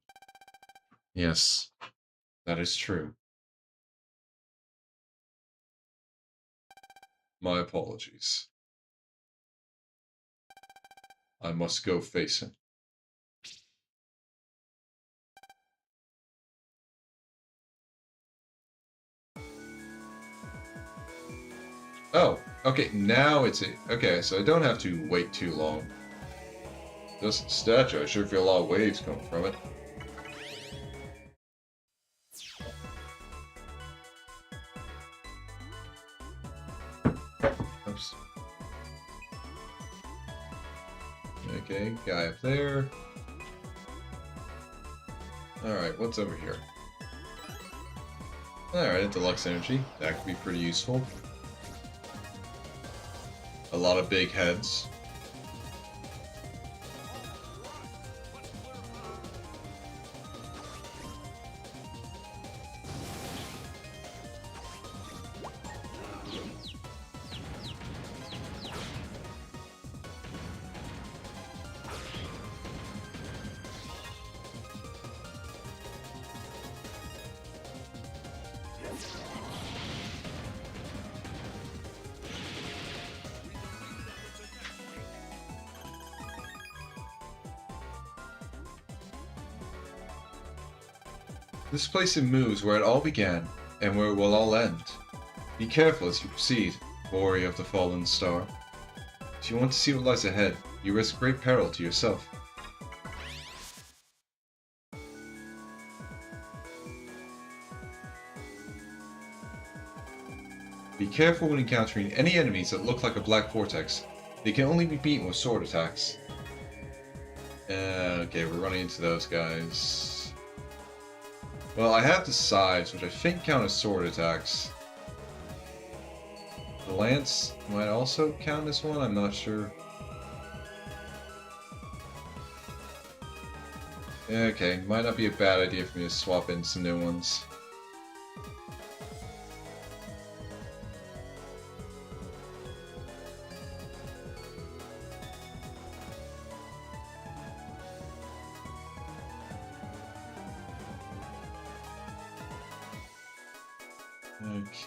Yes, that is true. My apologies. I must go face him. Oh, okay, now it's it. Okay, so I don't have to wait too long. This statue, I sure feel a lot of waves coming from it. Oops. Okay, guy up there. Alright, what's over here? Alright, deluxe energy. That could be pretty useful. A lot of big heads. This place in Mu is where it all began, and where it will all end. Be careful as you proceed, warrior of the fallen star. If you want to see what lies ahead, you risk great peril to yourself. Be careful when encountering any enemies that look like a black vortex. They can only be beaten with sword attacks. Okay, we're running into those guys. Well, I have the scythes, which I think count as sword attacks. The lance might also count as one, I'm not sure. Okay, might not be a bad idea for me to swap in some new ones.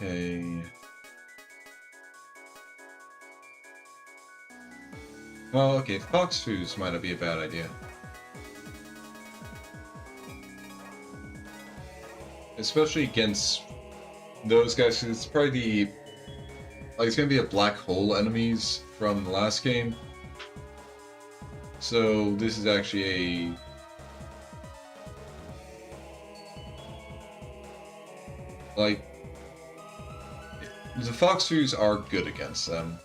Okay. Well, okay, fox foods might not be a bad idea. Especially against those guys, 'cause it's probably the... Like, it's gonna be a black hole enemies from the last game. So, this is actually a... Like... The fox foods are good against them.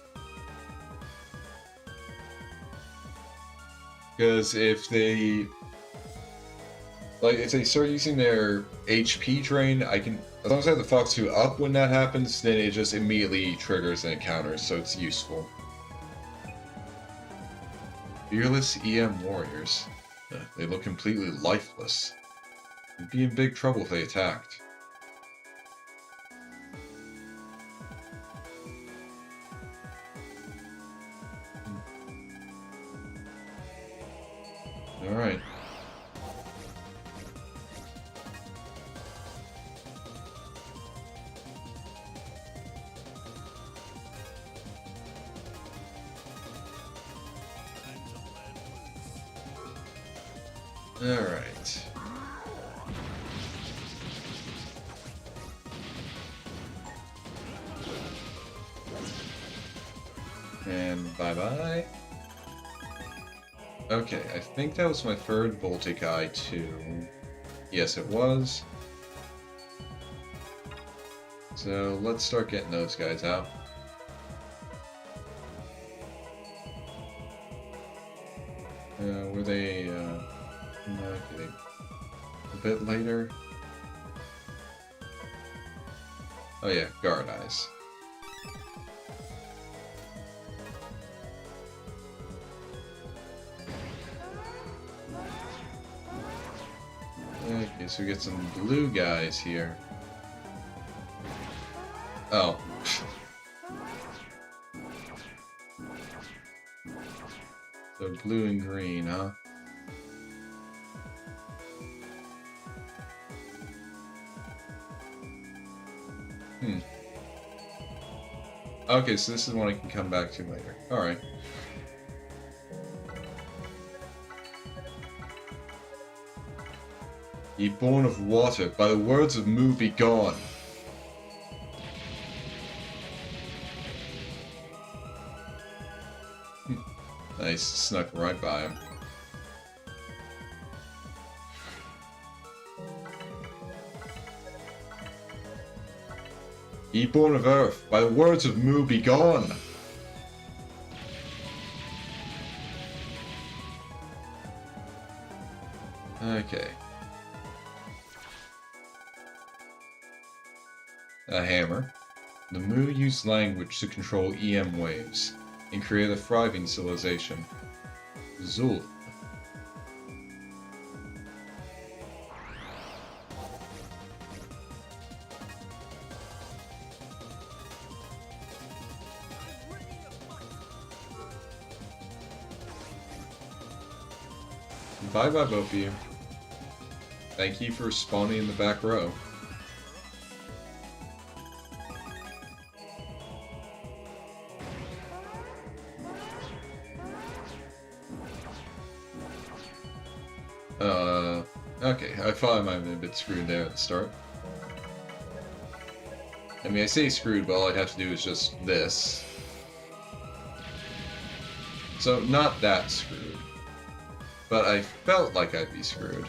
Because if they... Like, if they start using their HP drain, I can... As long as I have the Fox 2 up when that happens, then it just immediately triggers and it counters, so it's useful. Fearless EM warriors. They look completely lifeless. You'd be in big trouble if they attacked. Alright. Alright. And bye-bye. Okay, I think that was my third Voltic Eye too. Yes, it was. So let's start getting those guys out. Were they, no, okay, a bit later? Oh yeah, guard eyes. Okay, so we get some blue guys here. Oh. So blue and green, huh? Okay, so this is one I can come back to later. Alright. Ye born of water, by the words of Mu be gone. Nice, snuck right by him. Ye born of earth, by the words of Mu be gone. Okay. A hammer. The Mu used language to control EM waves and create a thriving civilization. Zul. Bye-bye, both of you. Thank you for spawning in the back row. Okay, I thought I might have been a bit screwed there at the start. I mean, I say screwed, but all I have to do is just this. So, not that screwed. But I felt like I'd be screwed.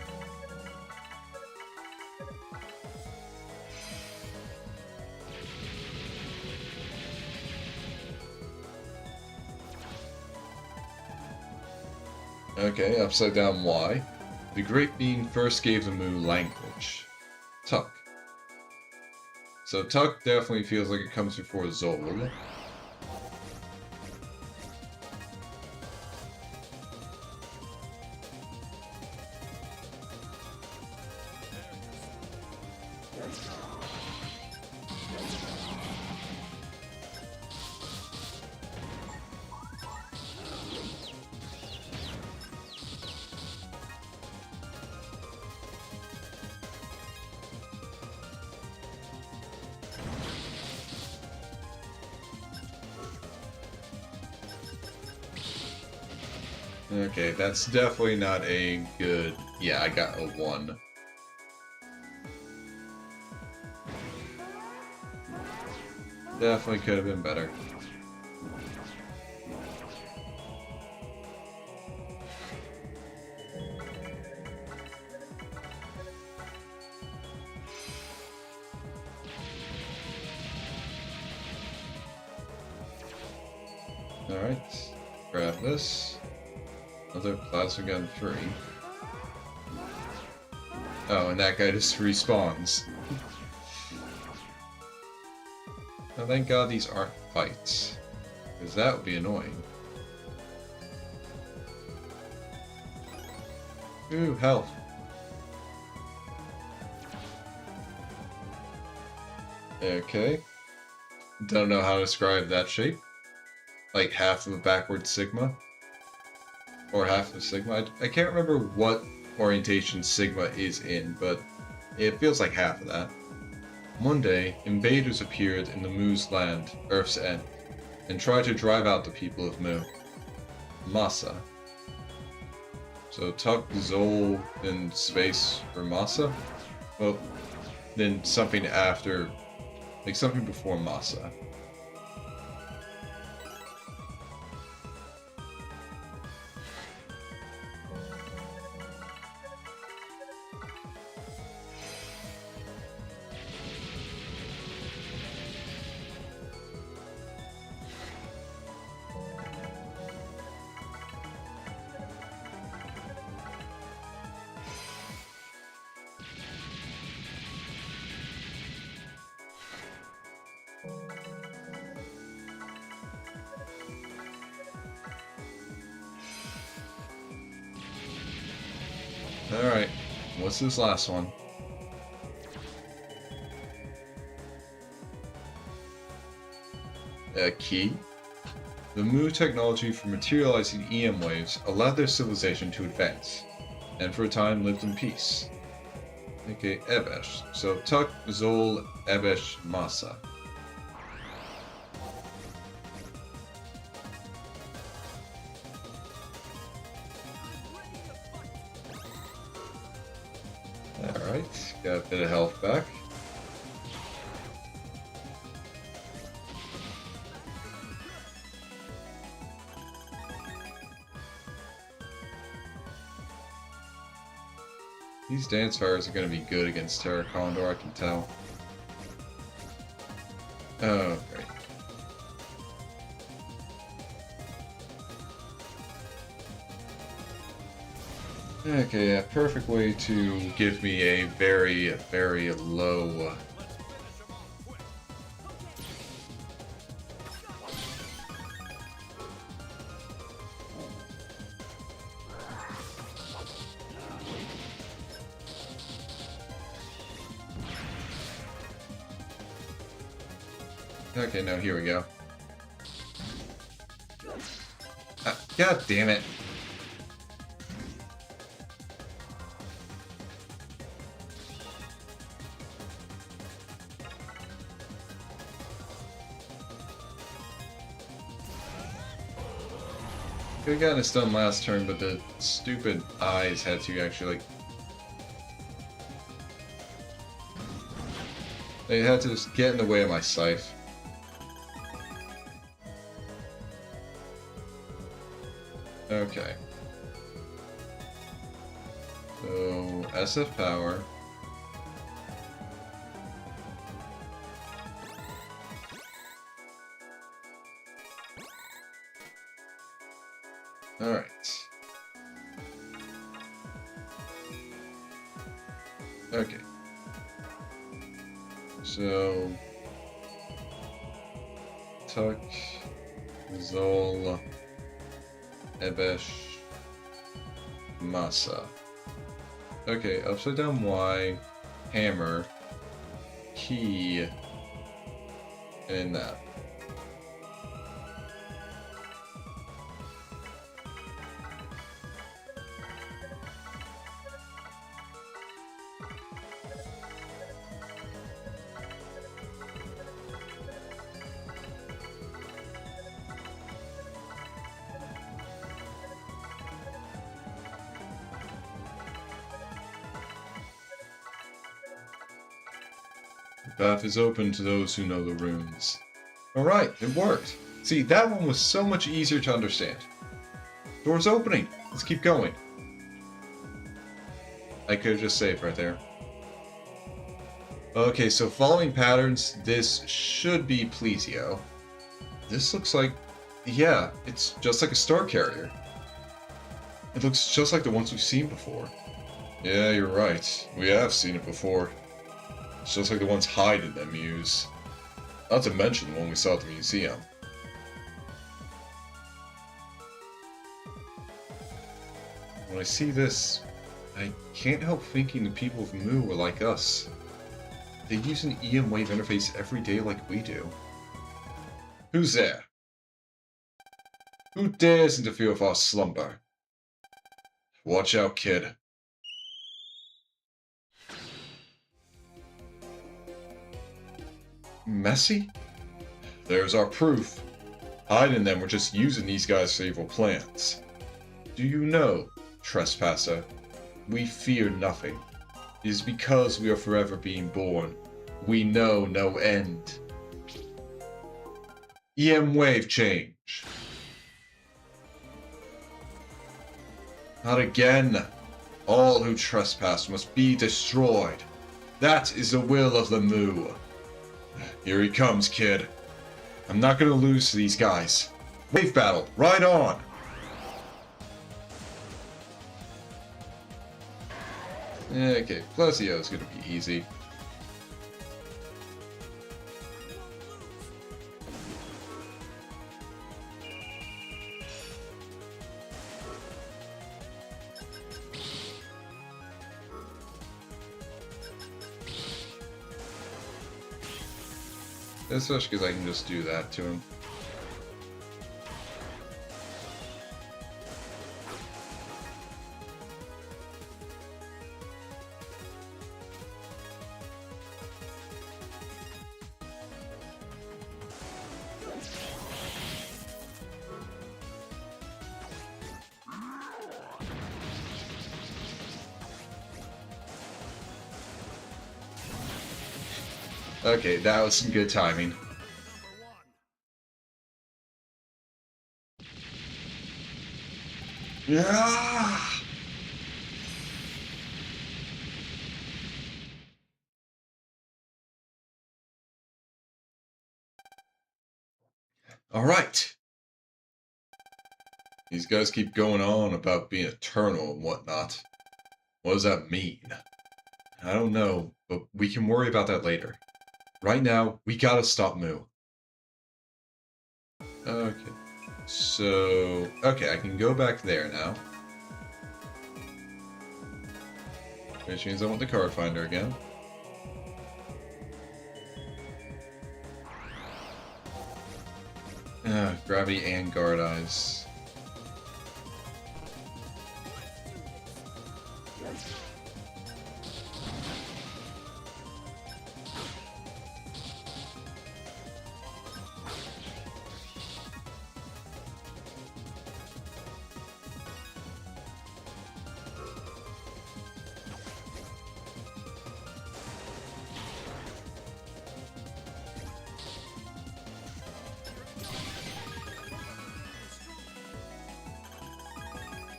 Okay, upside down Y. The Great Being first gave the Mu language. Tuck. So Tuck definitely feels like it comes before Zol. Okay, that's definitely not a good... Yeah, I got a 1. Definitely could have been better. Alright, grab this. Another plasma gun 3. Oh, and that guy just respawns. Oh, thank God these aren't fights, because that would be annoying. Ooh, health. Okay. Don't know how to describe that shape. Like half of a backward sigma. Or half of sigma. I can't remember what orientation sigma is in, but it feels like half of that. One day, invaders appeared in the Mu's land, Earth's end, and tried to drive out the people of Mu. Masa. So Tuck, Zol, then space for Masa? Well, then something after, like something before Masa. Alright, what's this last one? A key? The Mu technology for materializing EM waves allowed their civilization to advance, and for a time lived in peace. Okay, Ebesh. So Tuk, Zol, Ebesh, Masa. Alright, got a bit of health back. These dance fires are going to be good against Terra Condor, I can tell. Oh, great. Okay, a perfect way to give me a very, very low... Okay, no, here we go. God damn it. Could've gotten a stun last turn, but the stupid eyes had to actually, like... They had to just get in the way of my scythe. Okay. So, SF power. Alright. Okay. So... Tuck, Zol, Ebesh, Masa. Okay, upside down Y, hammer, key, and that. path is open to those who know the runes. Alright, it worked. See, that one was so much easier to understand. Door's opening. Let's keep going. I could have just saved right there. Okay, so following patterns, this should be Plesio. This looks like... yeah, it's just like a star carrier. It looks just like the ones we've seen before. Yeah, you're right. We have seen it before. It's just like the ones hiding in the muse. Not to mention the one we saw at the museum. When I see this, I can't help thinking the people of Mu are like us. They use an EM wave interface every day like we do. Who's there? Who dares interfere with our slumber? Watch out, kid. Messy? There's our proof. Hiding them, we're just using these guys for evil plans. Do you know, trespasser, we fear nothing. It is because we are forever being born. We know no end. EM wave change. Not again. All who trespass must be destroyed. That is the will of the Mu. Here he comes, kid. I'm not gonna lose to these guys. Wave battle, right on! Okay, Plesio's gonna be easy. Especially because I can just do that to him. Okay, that was some good timing. Yeah. All right. These guys keep going on about being eternal and whatnot. What does that mean? I don't know, but we can worry about that later. Right now, we gotta stop Mu. Okay. So, okay, I can go back there now. Which means I want the card finder again. Gravity and guard eyes.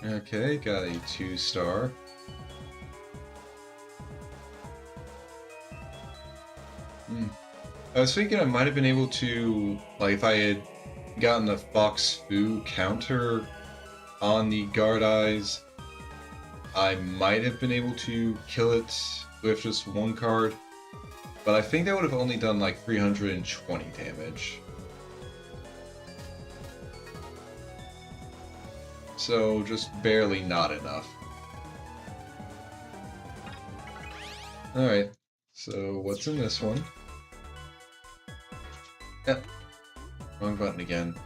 Okay, got a 2-star. I was thinking I might have been able to, like, if I had gotten a Fox Fu counter on the guard eyes, I might have been able to kill it with just one card. But I think that would have only done like 320 damage. So, just barely not enough. Alright, so what's in this one? Yep. Wrong button again.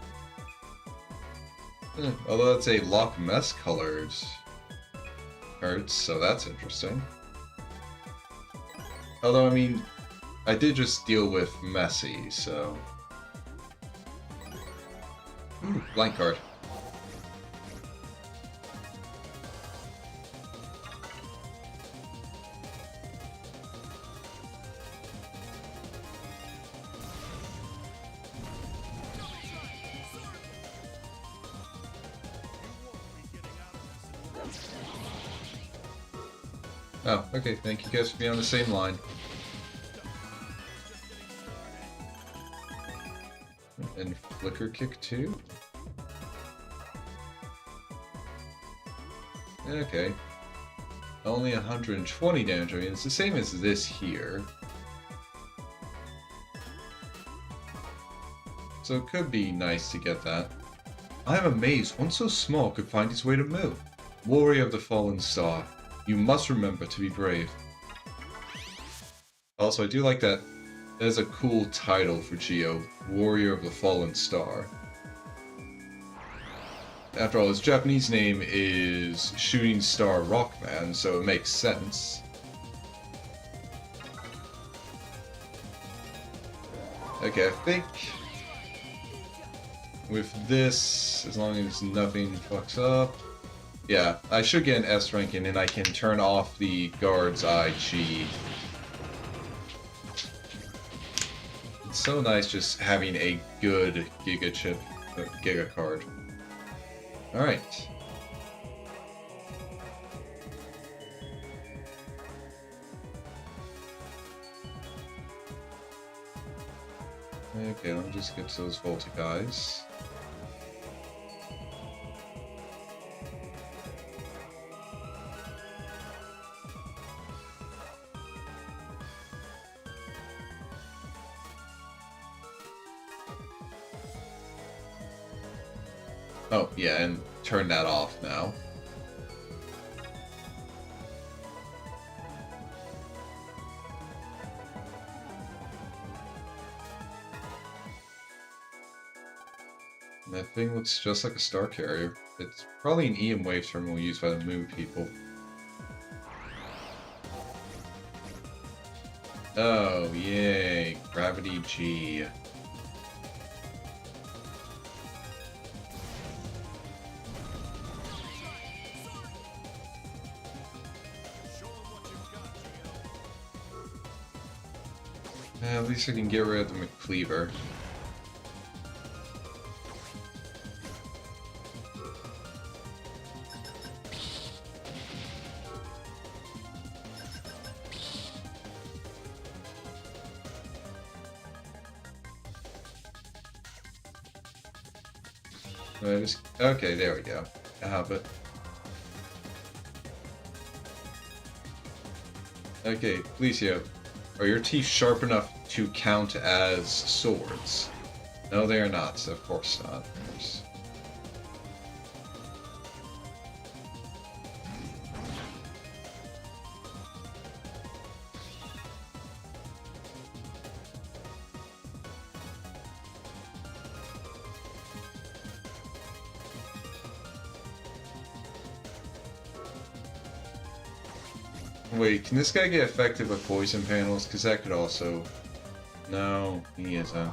Although it's a Loch Mess colored cards, so that's interesting. Although, I mean, I did just deal with Messy, so... Ooh, blank card. Oh, okay, thank you guys for being on the same line. And flicker kick too? Okay. Only 120 damage. I mean, it's the same as this here. So it could be nice to get that. I am amazed one so small could find its way to Moo. Warrior of the Fallen Star. You must remember to be brave. Also, I do like that. That is a cool title for Geo. Warrior of the Fallen Star. After all, his Japanese name is Shooting Star Rockman, so it makes sense. Okay, I think with this, as long as nothing fucks up, yeah, I should get an S ranking and I can turn off the guard's IG. It's so nice just having a good Giga chip, Giga card. Alright. Okay, let me just get to those Volta guys. Oh, yeah, and turn that off now. And that thing looks just like a star carrier. It's probably an EM wave terminal used by the Moon people. Oh, yay. Gravity G. At least I can get rid of the McCleaver. Okay, there we go. I have it. Okay, Felicio, are your teeth sharp enough to count as swords? No, they are not, so of course not. Of course. Wait, can this guy get affected by poison panels? Because that could also... No, he isn't.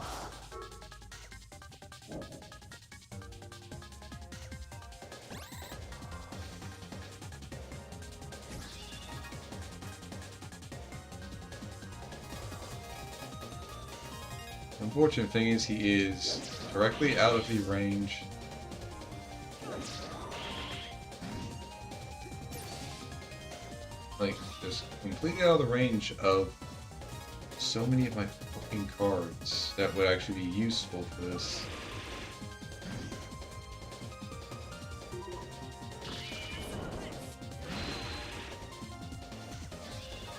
Unfortunate thing is he is directly out of the range. Like, just completely out of the range of so many of my fucking cards that would actually be useful for this.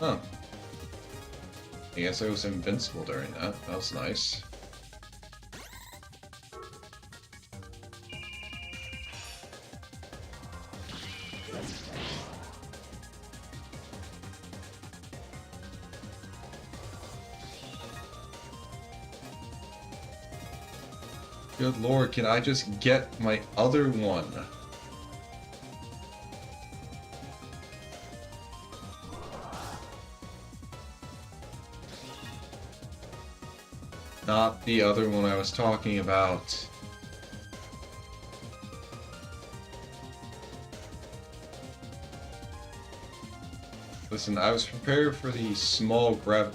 Huh. I guess I was invincible during that. That was nice. Good lord, can I just get my other one? Not the other one I was talking about. Listen, I was prepared for the small grab.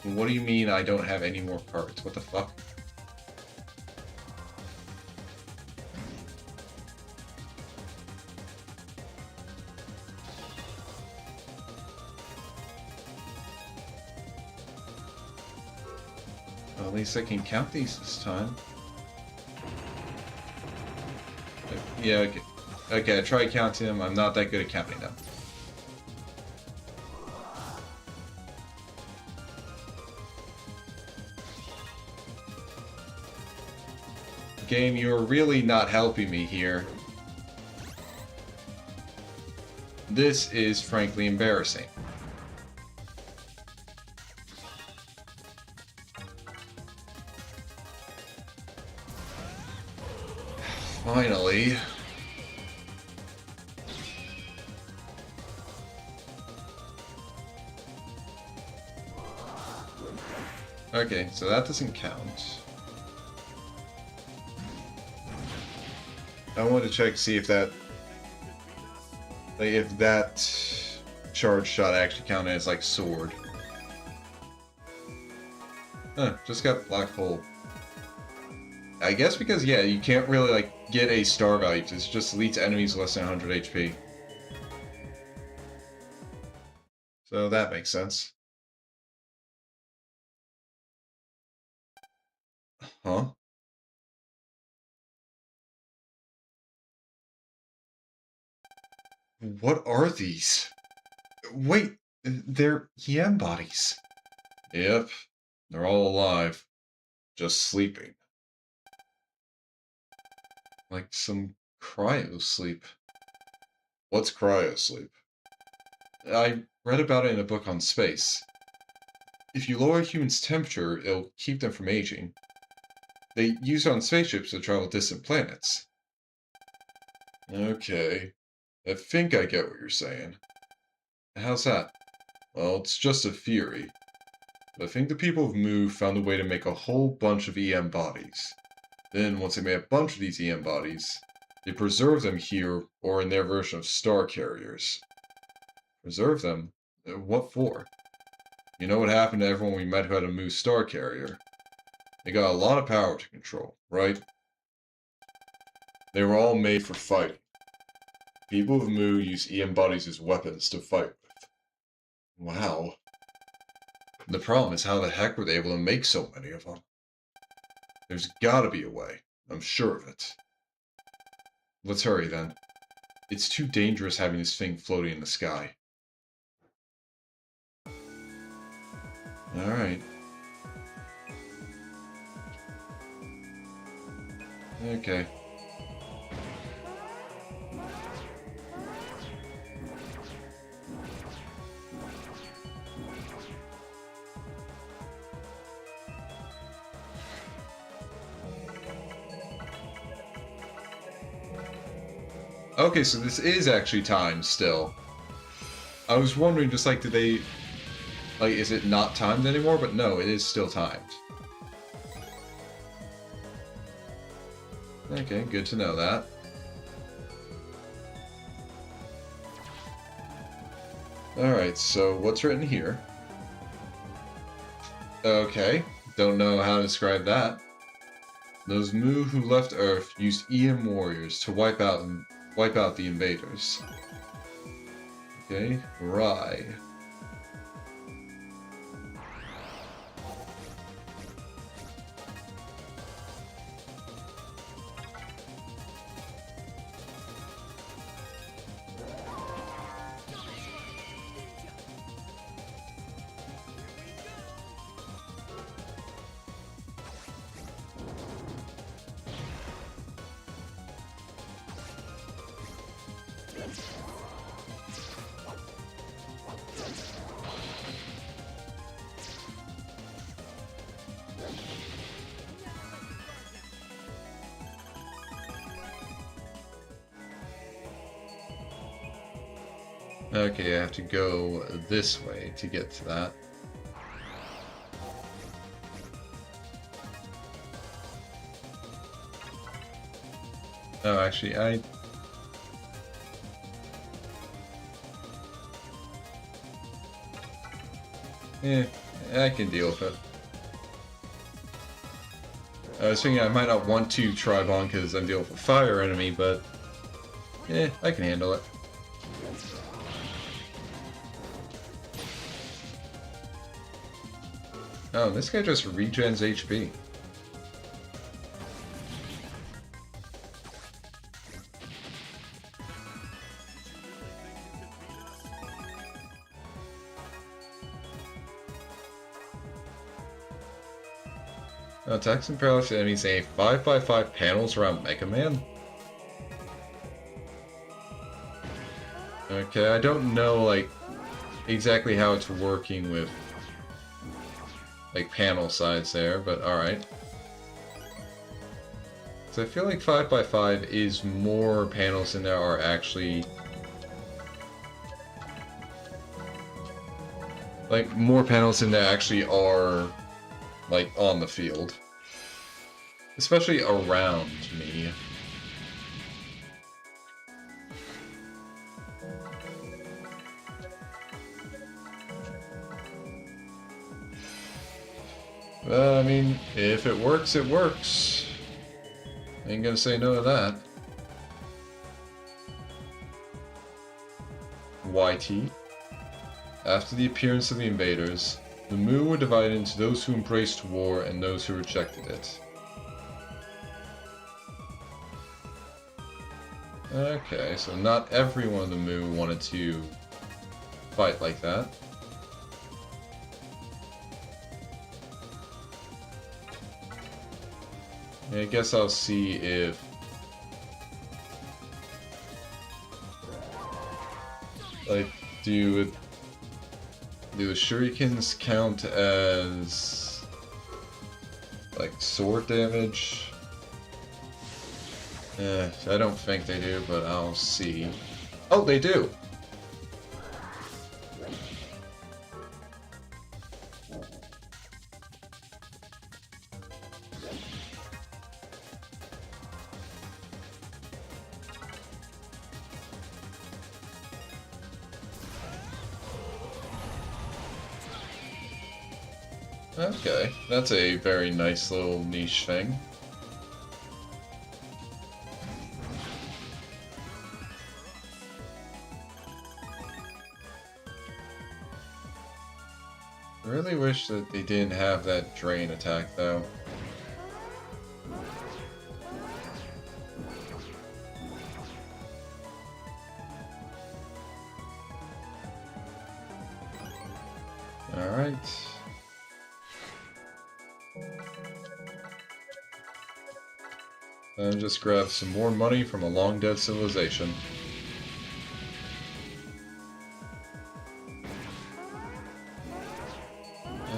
What do you mean I don't have any more cards? What the fuck? Well, at least I can count these this time. Yeah, okay. Okay, I tried counting them. I'm not that good at counting them. Game, you're really not helping me here. This is frankly embarrassing. Finally. Okay, so that doesn't count. I wanted to check to see if that charge shot actually counted as like sword. Huh, just got black hole. I guess because yeah, you can't really like get a star value. It's just elite enemies less than 100 HP. So that makes sense. Huh? What are these? Wait, they're EM bodies. Yep, they're all alive. Just sleeping. Like some cryo sleep. What's cryo sleep? I read about it in a book on space. If you lower a human's temperature, it'll keep them from aging. They use it on spaceships to travel distant planets. Okay. I think I get what you're saying. How's that? Well, it's just a theory. But I think the people of Mu found a way to make a whole bunch of EM bodies. Then, once they made a bunch of these EM bodies, they preserve them here or in their version of star carriers. Preserve them? What for? You know what happened to everyone we met who had a Mu star carrier? They got a lot of power to control, right? They were all made for fighting. People of Mu use EM bodies as weapons to fight with. Wow. The problem is how the heck were they able to make so many of them? There's gotta be a way. I'm sure of it. Let's hurry then. It's too dangerous having this thing floating in the sky. Alright. Okay. Okay, so this is actually timed still. I was wondering, just like, did they... Like, is it not timed anymore? But no, it is still timed. Okay, good to know that. Alright, so what's written here? Okay, don't know how to describe that. Those Mu who left Earth used EM warriors to wipe out the invaders. Okay, right. Okay, I have to go this way to get to that. Oh, actually, I can deal with it. I was thinking I might not want to Tribon because I'm dealing with a fire enemy, but I can handle it. Oh, this guy just regens HP. Attacks and paralysis enemies a 5x5 panels around Mega Man? Okay, I don't know, like, exactly how it's working with, like, panel size there, but alright. So I feel like 5x5 is more panels than there are actually... Like, more panels than there actually are, like, on the field. Especially around me. Well, I mean, if it works, it works. Ain't gonna say no to that. YT. After the appearance of the invaders, the Mu were divided into those who embraced war and those who rejected it. Okay, so not every one of the Mu wanted to fight like that. I guess I'll see if... Like, do the shurikens count as... like, sword damage? I don't think they do, but I'll see. Oh, they do! Okay, that's a very nice little niche thing. I really wish that they didn't have that drain attack, though. Alright. And just grab some more money from a long-dead civilization.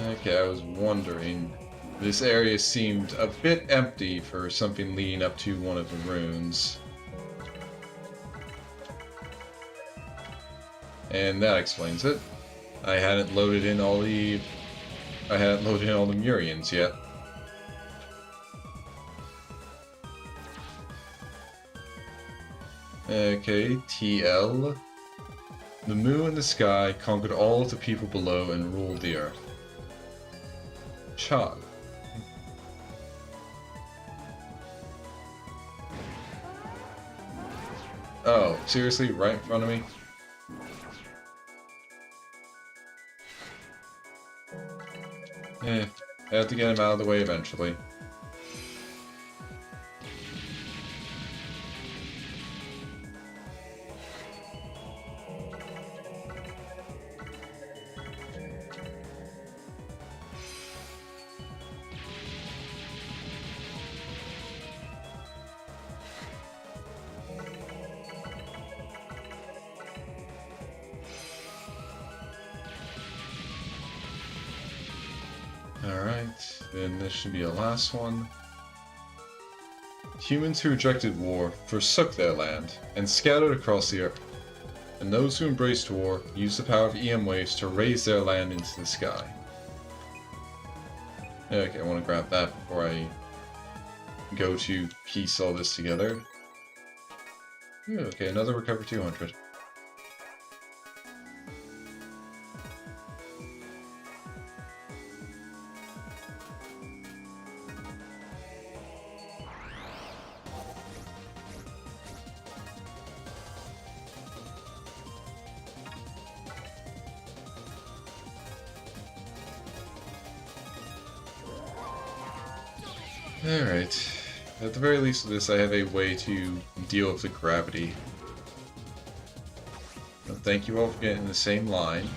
Okay, I was wondering. This area seemed a bit empty for something leading up to one of the runes. And that explains it. I hadn't loaded in all the Murians yet. Okay, TL. The Mu in the sky conquered all of the people below and ruled the earth. Chad. Oh, seriously? Right in front of me? I have to get him out of the way eventually. Alright, then this should be a last one. Humans who rejected war forsook their land and scattered across the earth, and those who embraced war used the power of EM waves to raise their land into the sky. Okay, I want to grab that before I go to piece all this together. Ooh, okay, another recover 200. Alright. At the very least of this, I have a way to deal with the gravity. Well, thank you all for getting in the same line.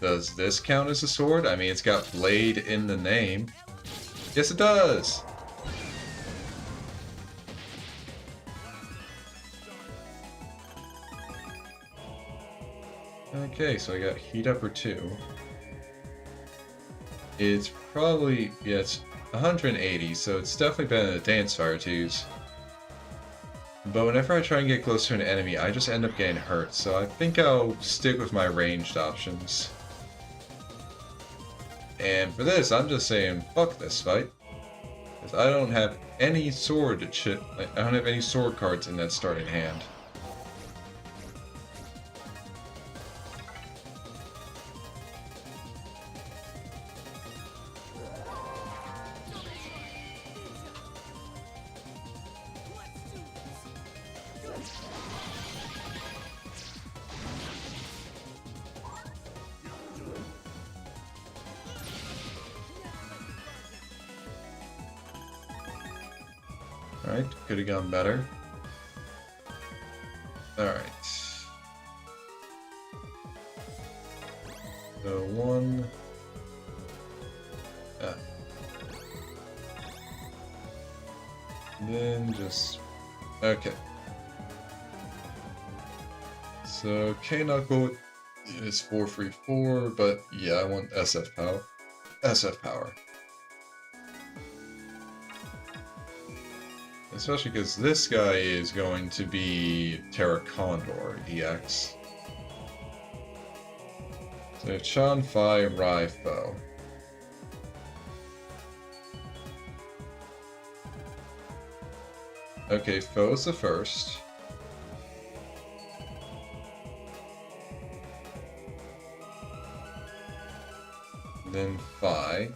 Does this count as a sword? I mean, it's got blade in the name. Yes, it does! Okay, so I got heat upper 2. It's probably, yeah, it's 180, so it's definitely better than the Dance Fire 2s. But whenever I try and get close to an enemy, I just end up getting hurt, so I think I'll stick with my ranged options. And for this, I'm just saying, fuck this fight. Because I don't have any sword I don't have any sword cards in that starting hand. Alright, could have gone better. Alright. So one... Then just... Okay. So K-Knuckle is 434, but yeah, I want SF power. SF power. Especially because this guy is going to be Terra Condor EX. So Chan Fi Rai Fo. Okay, Fo's the first. Then Fi.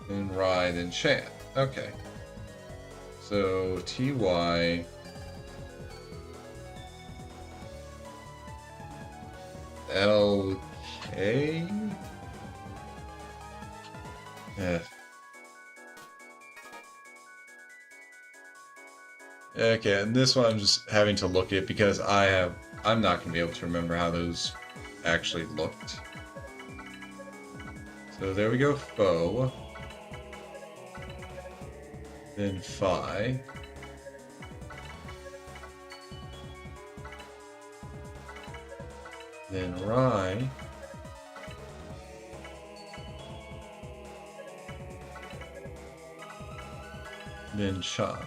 Then Rai, then Chan. Okay. So TY. LK? Okay, and this one I'm just having to look at because I'm not gonna be able to remember how those actually looked. So there we go, Fo. Then Phi. Then Rai. Then Chan.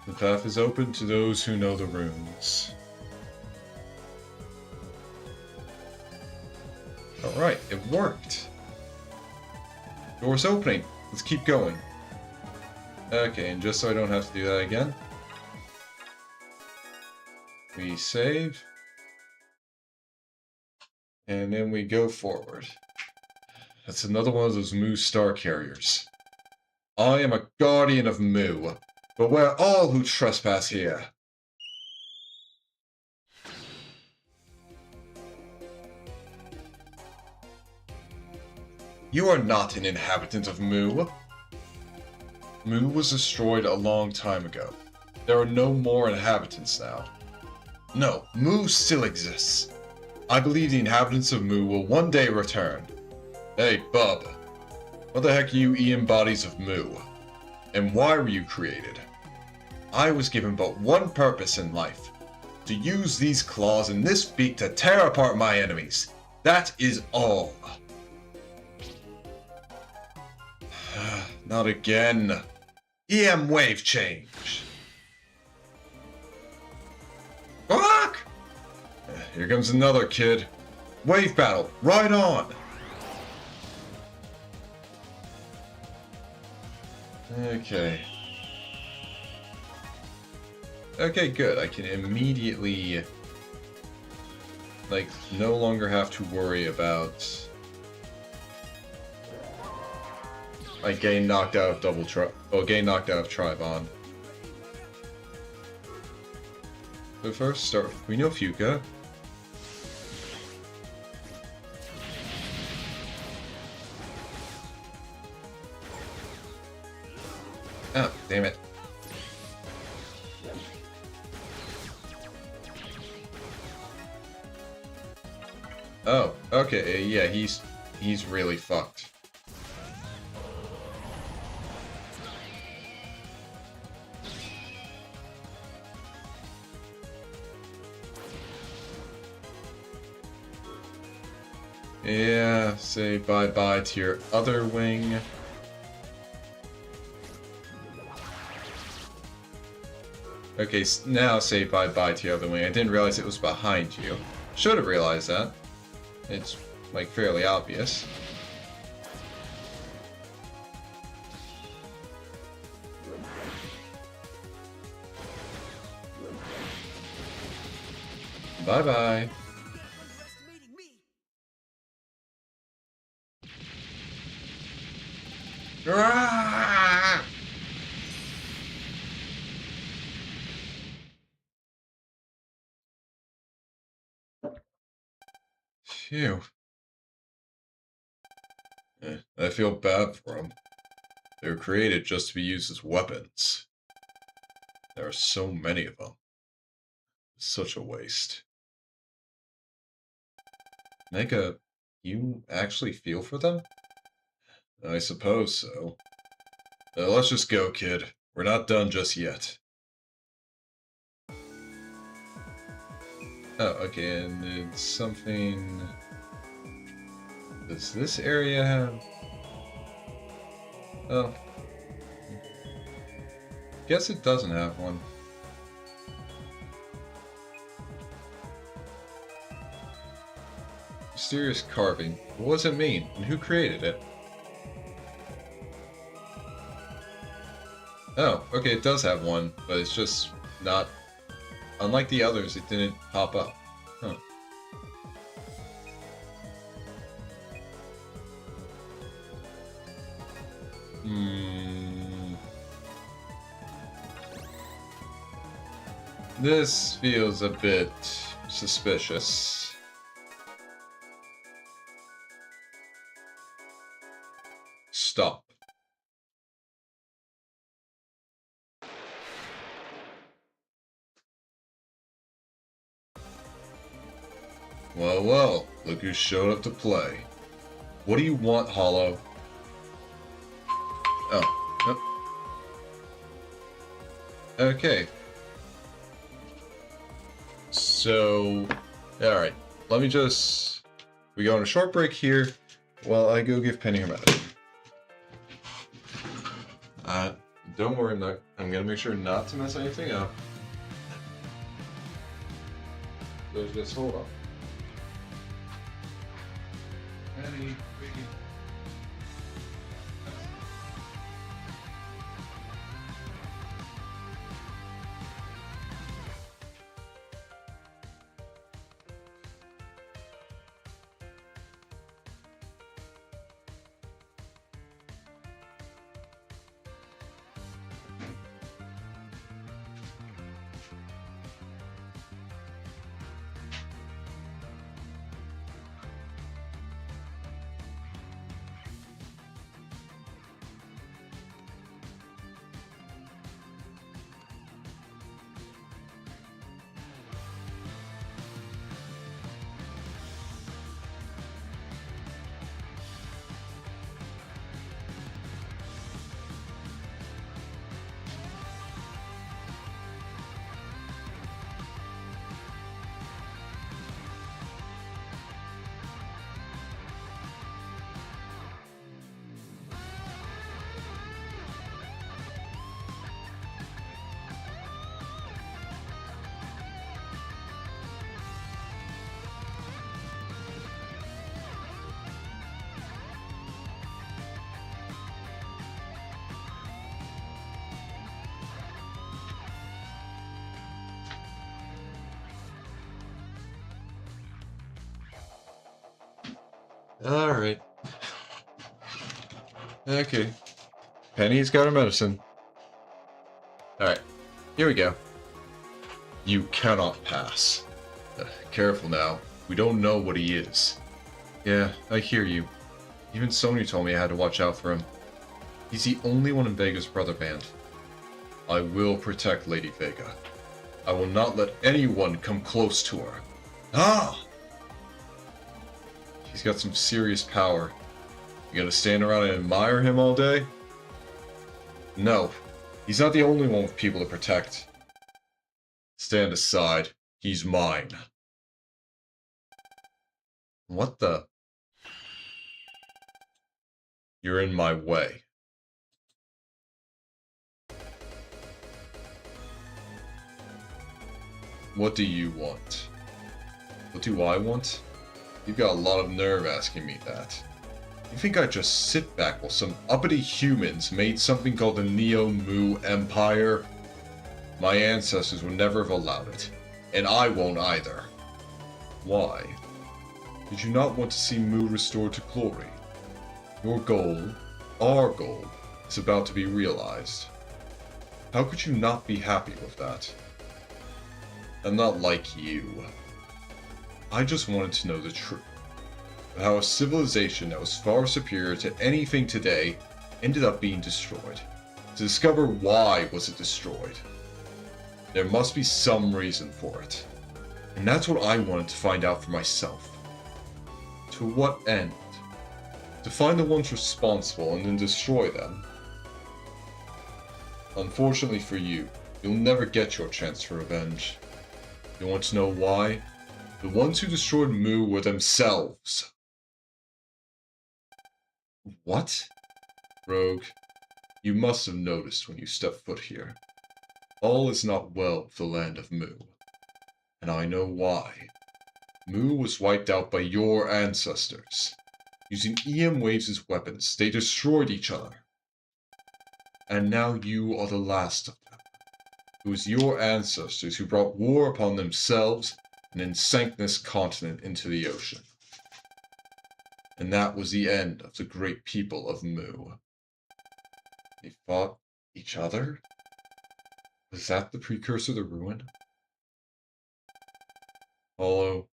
The path is open to those who know the runes. Alright, it worked. Door's opening. Let's keep going. Okay, and just so I don't have to do that again, we save. And then we go forward. That's another one of those Mu Star Carriers. I am a guardian of Mu. Beware all who trespass here. You are not an inhabitant of Mu. Mu was destroyed a long time ago. There are no more inhabitants now. No, Mu still exists. I believe the inhabitants of Mu will one day return. Hey, bub. What the heck are you embodies of Mu? And why were you created? I was given but one purpose in life. To use these claws and this beak to tear apart my enemies. That is all. Not again. EM wave change. Fuck! Here comes another kid. Wave battle, right on. Okay. Okay, good. I can immediately like, no longer have to worry about, like, getting knocked out of getting knocked out of Tribon. But first, start. We know Fuka. Oh, damn it. Oh, okay, yeah, he's really fucked. Yeah, say bye-bye to your other wing. Okay, now say bye-bye to your other wing. I didn't realize it was behind you. Should have realized that. It's, like, fairly obvious. Bye-bye. Phew. I feel bad for them. They were created just to be used as weapons. There are so many of them. Such a waste. Mega, you actually feel for them? I suppose so. Let's just go, kid. We're not done just yet. Oh, okay, and it's something... Does this area have... Oh. Guess it doesn't have one. Mysterious carving. What does it mean? And who created it? Oh, okay, it does have one, but it's just not... Unlike the others, it didn't pop up. Huh. This feels a bit suspicious. Stop. Well, well, look who showed up to play. What do you want, Hollow? Oh. Okay. So, alright. Let me just... We go on a short break here while I go give Penny her medicine. Don't worry, I'm gonna make sure not to mess anything up. So just hold on. Penny, wait. Alright. Okay. Penny's got her medicine. Alright. Here we go. You cannot pass. Careful now. We don't know what he is. Yeah, I hear you. Even Sony told me I had to watch out for him. He's the only one in Vega's brother band. I will protect Lady Vega. I will not let anyone come close to her. Ah! He's got some serious power. You gonna stand around and admire him all day? No. He's not the only one with people to protect. Stand aside. He's mine. What the? You're in my way. What do you want? What do I want? You've got a lot of nerve asking me that. You think I'd just sit back while some uppity humans made something called the Neo-Mu Empire? My ancestors would never have allowed it, and I won't either. Why? Did you not want to see Mu restored to glory? Your goal, our goal, is about to be realized. How could you not be happy with that? I'm not like you. I just wanted to know the truth. How a civilization that was far superior to anything today ended up being destroyed. To discover why was it destroyed. There must be some reason for it. And that's what I wanted to find out for myself. To what end? To find the ones responsible and then destroy them. Unfortunately for you, you'll never get your chance for revenge. You want to know why? The ones who destroyed Mu were themselves. What? Rogue, you must have noticed when you stepped foot here. All is not well with the land of Mu. And I know why. Mu was wiped out by your ancestors. Using EM waves as weapons, they destroyed each other. And now you are the last of them. It was your ancestors who brought war upon themselves and then sank this continent into the ocean. And that was the end of the great people of Mu. They fought each other? Was that the precursor to ruin? Hollow,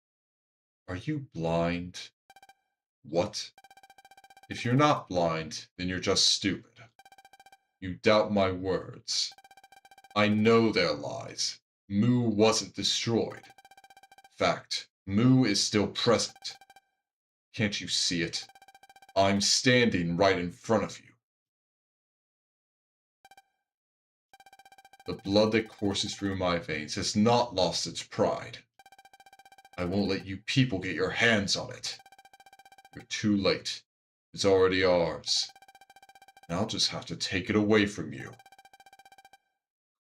are you blind? What? If you're not blind, then you're just stupid. You doubt my words. I know they're lies. Mu wasn't destroyed. Fact, Mu is still present. Can't you see it? I'm standing right in front of you. The blood that courses through my veins has not lost its pride. I won't let you people get your hands on it. You're too late. It's already ours. And I'll just have to take it away from you.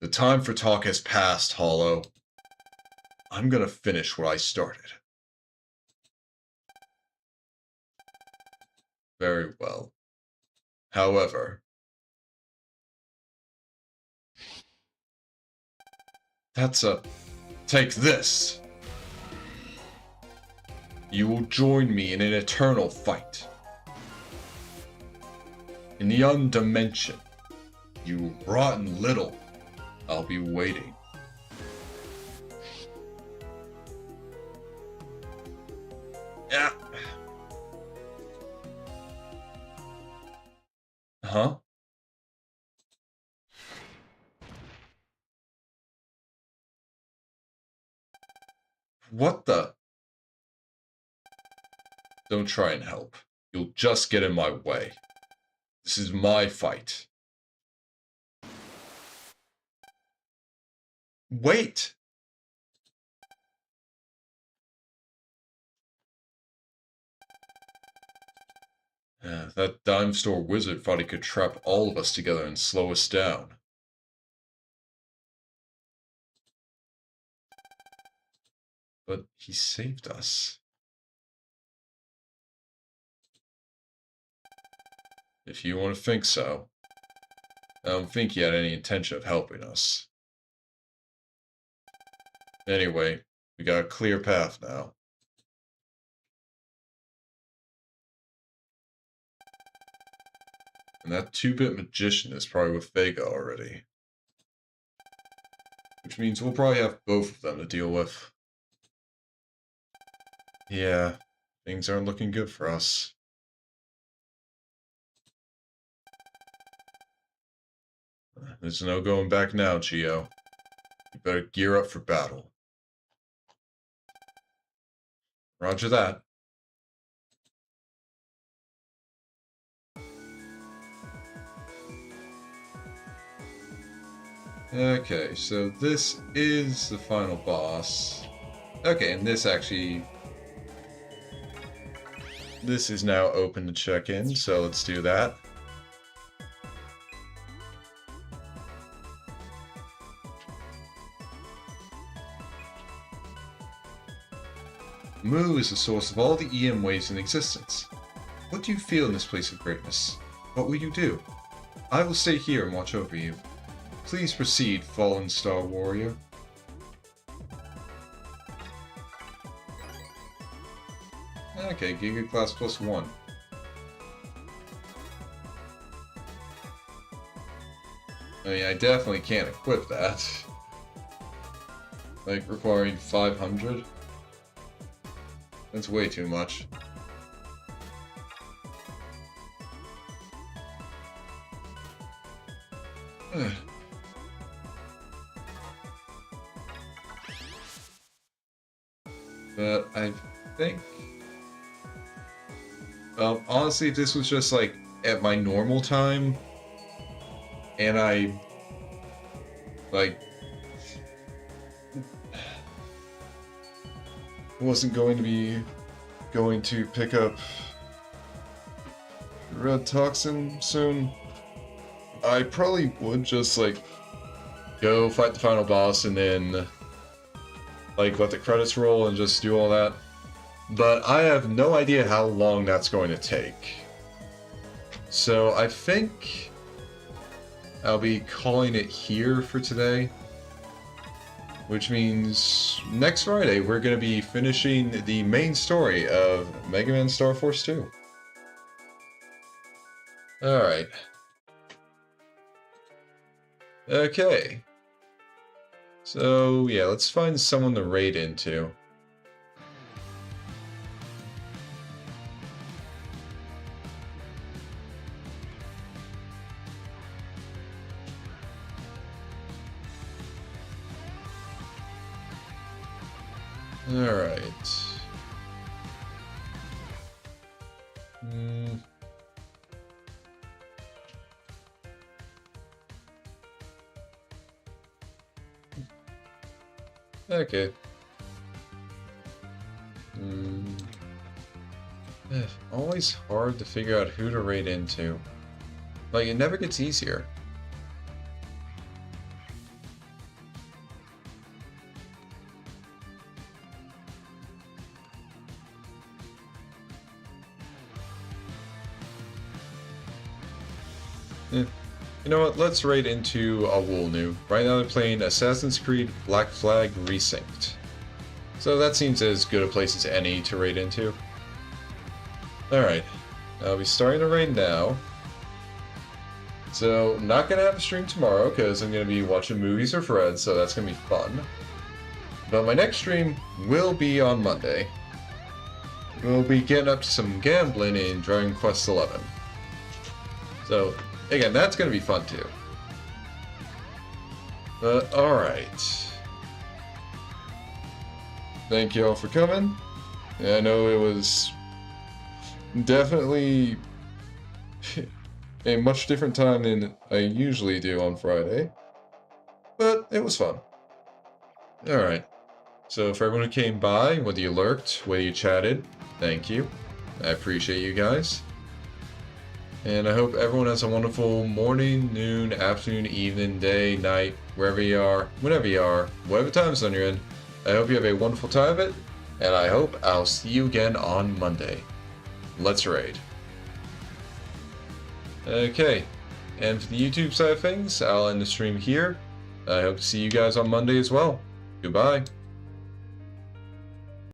The time for talk has passed, Hollow. I'm gonna finish what I started. Very well. However, take this! You will join me in an eternal fight. In the undimension, you rotten little. I'll be waiting. Yeah. Huh? What the? Don't try and help. You'll just get in my way. This is my fight. Wait! That dime store wizard thought he could trap all of us together and slow us down. But he saved us. If you want to think so. I don't think he had any intention of helping us. Anyway, we got a clear path now. And that 2-bit magician is probably with Vega already. Which means we'll probably have both of them to deal with. Yeah, things aren't looking good for us. There's no going back now, Geo. You better gear up for battle. Roger that. Okay, so this is the final boss. Okay, and this is now open to check in, so let's do that. Mu is the source of all the EM waves in existence. What do you feel in this place of greatness? What will you do? I will stay here and watch over you. Please proceed, Fallen Star Warrior. Okay, Giga Class +1. I mean, I definitely can't equip that. Like, requiring 500? That's way too much. But I think... honestly, if this was just, like, at my normal time, and I, like, wasn't going to pick up Red Toxin soon, I probably would just, like, go fight the final boss and then, like, let the credits roll and just do all that. But I have no idea how long that's going to take. So I think I'll be calling it here for today. Which means next Friday we're going to be finishing the main story of Mega Man Star Force 2. Alright. Okay. So yeah, let's find someone to raid into. Alright. Okay. Always hard to figure out who to raid into. Like, it never gets easier. You know what, let's raid into a Woolnu. Right now they're playing Assassin's Creed Black Flag Resynced. So that seems as good a place as any to raid into. Alright, I'll be starting to raid now. So, not gonna have a stream tomorrow because I'm gonna be watching movies or Fred, so that's gonna be fun. But my next stream will be on Monday. We'll be getting up to some gambling in Dragon Quest XI. So, again, that's going to be fun too. But, alright. Thank you all for coming. I know it was definitely a much different time than I usually do on Friday. But it was fun. Alright. So for everyone who came by, whether you lurked, whether you chatted, thank you. I appreciate you guys. And I hope everyone has a wonderful morning, noon, afternoon, evening, day, night, wherever you are, whenever you are, whatever time zone you're in. I hope you have a wonderful time of it, and I hope I'll see you again on Monday. Let's raid. Okay, and for the YouTube side of things, I'll end the stream here. I hope to see you guys on Monday as well. Goodbye.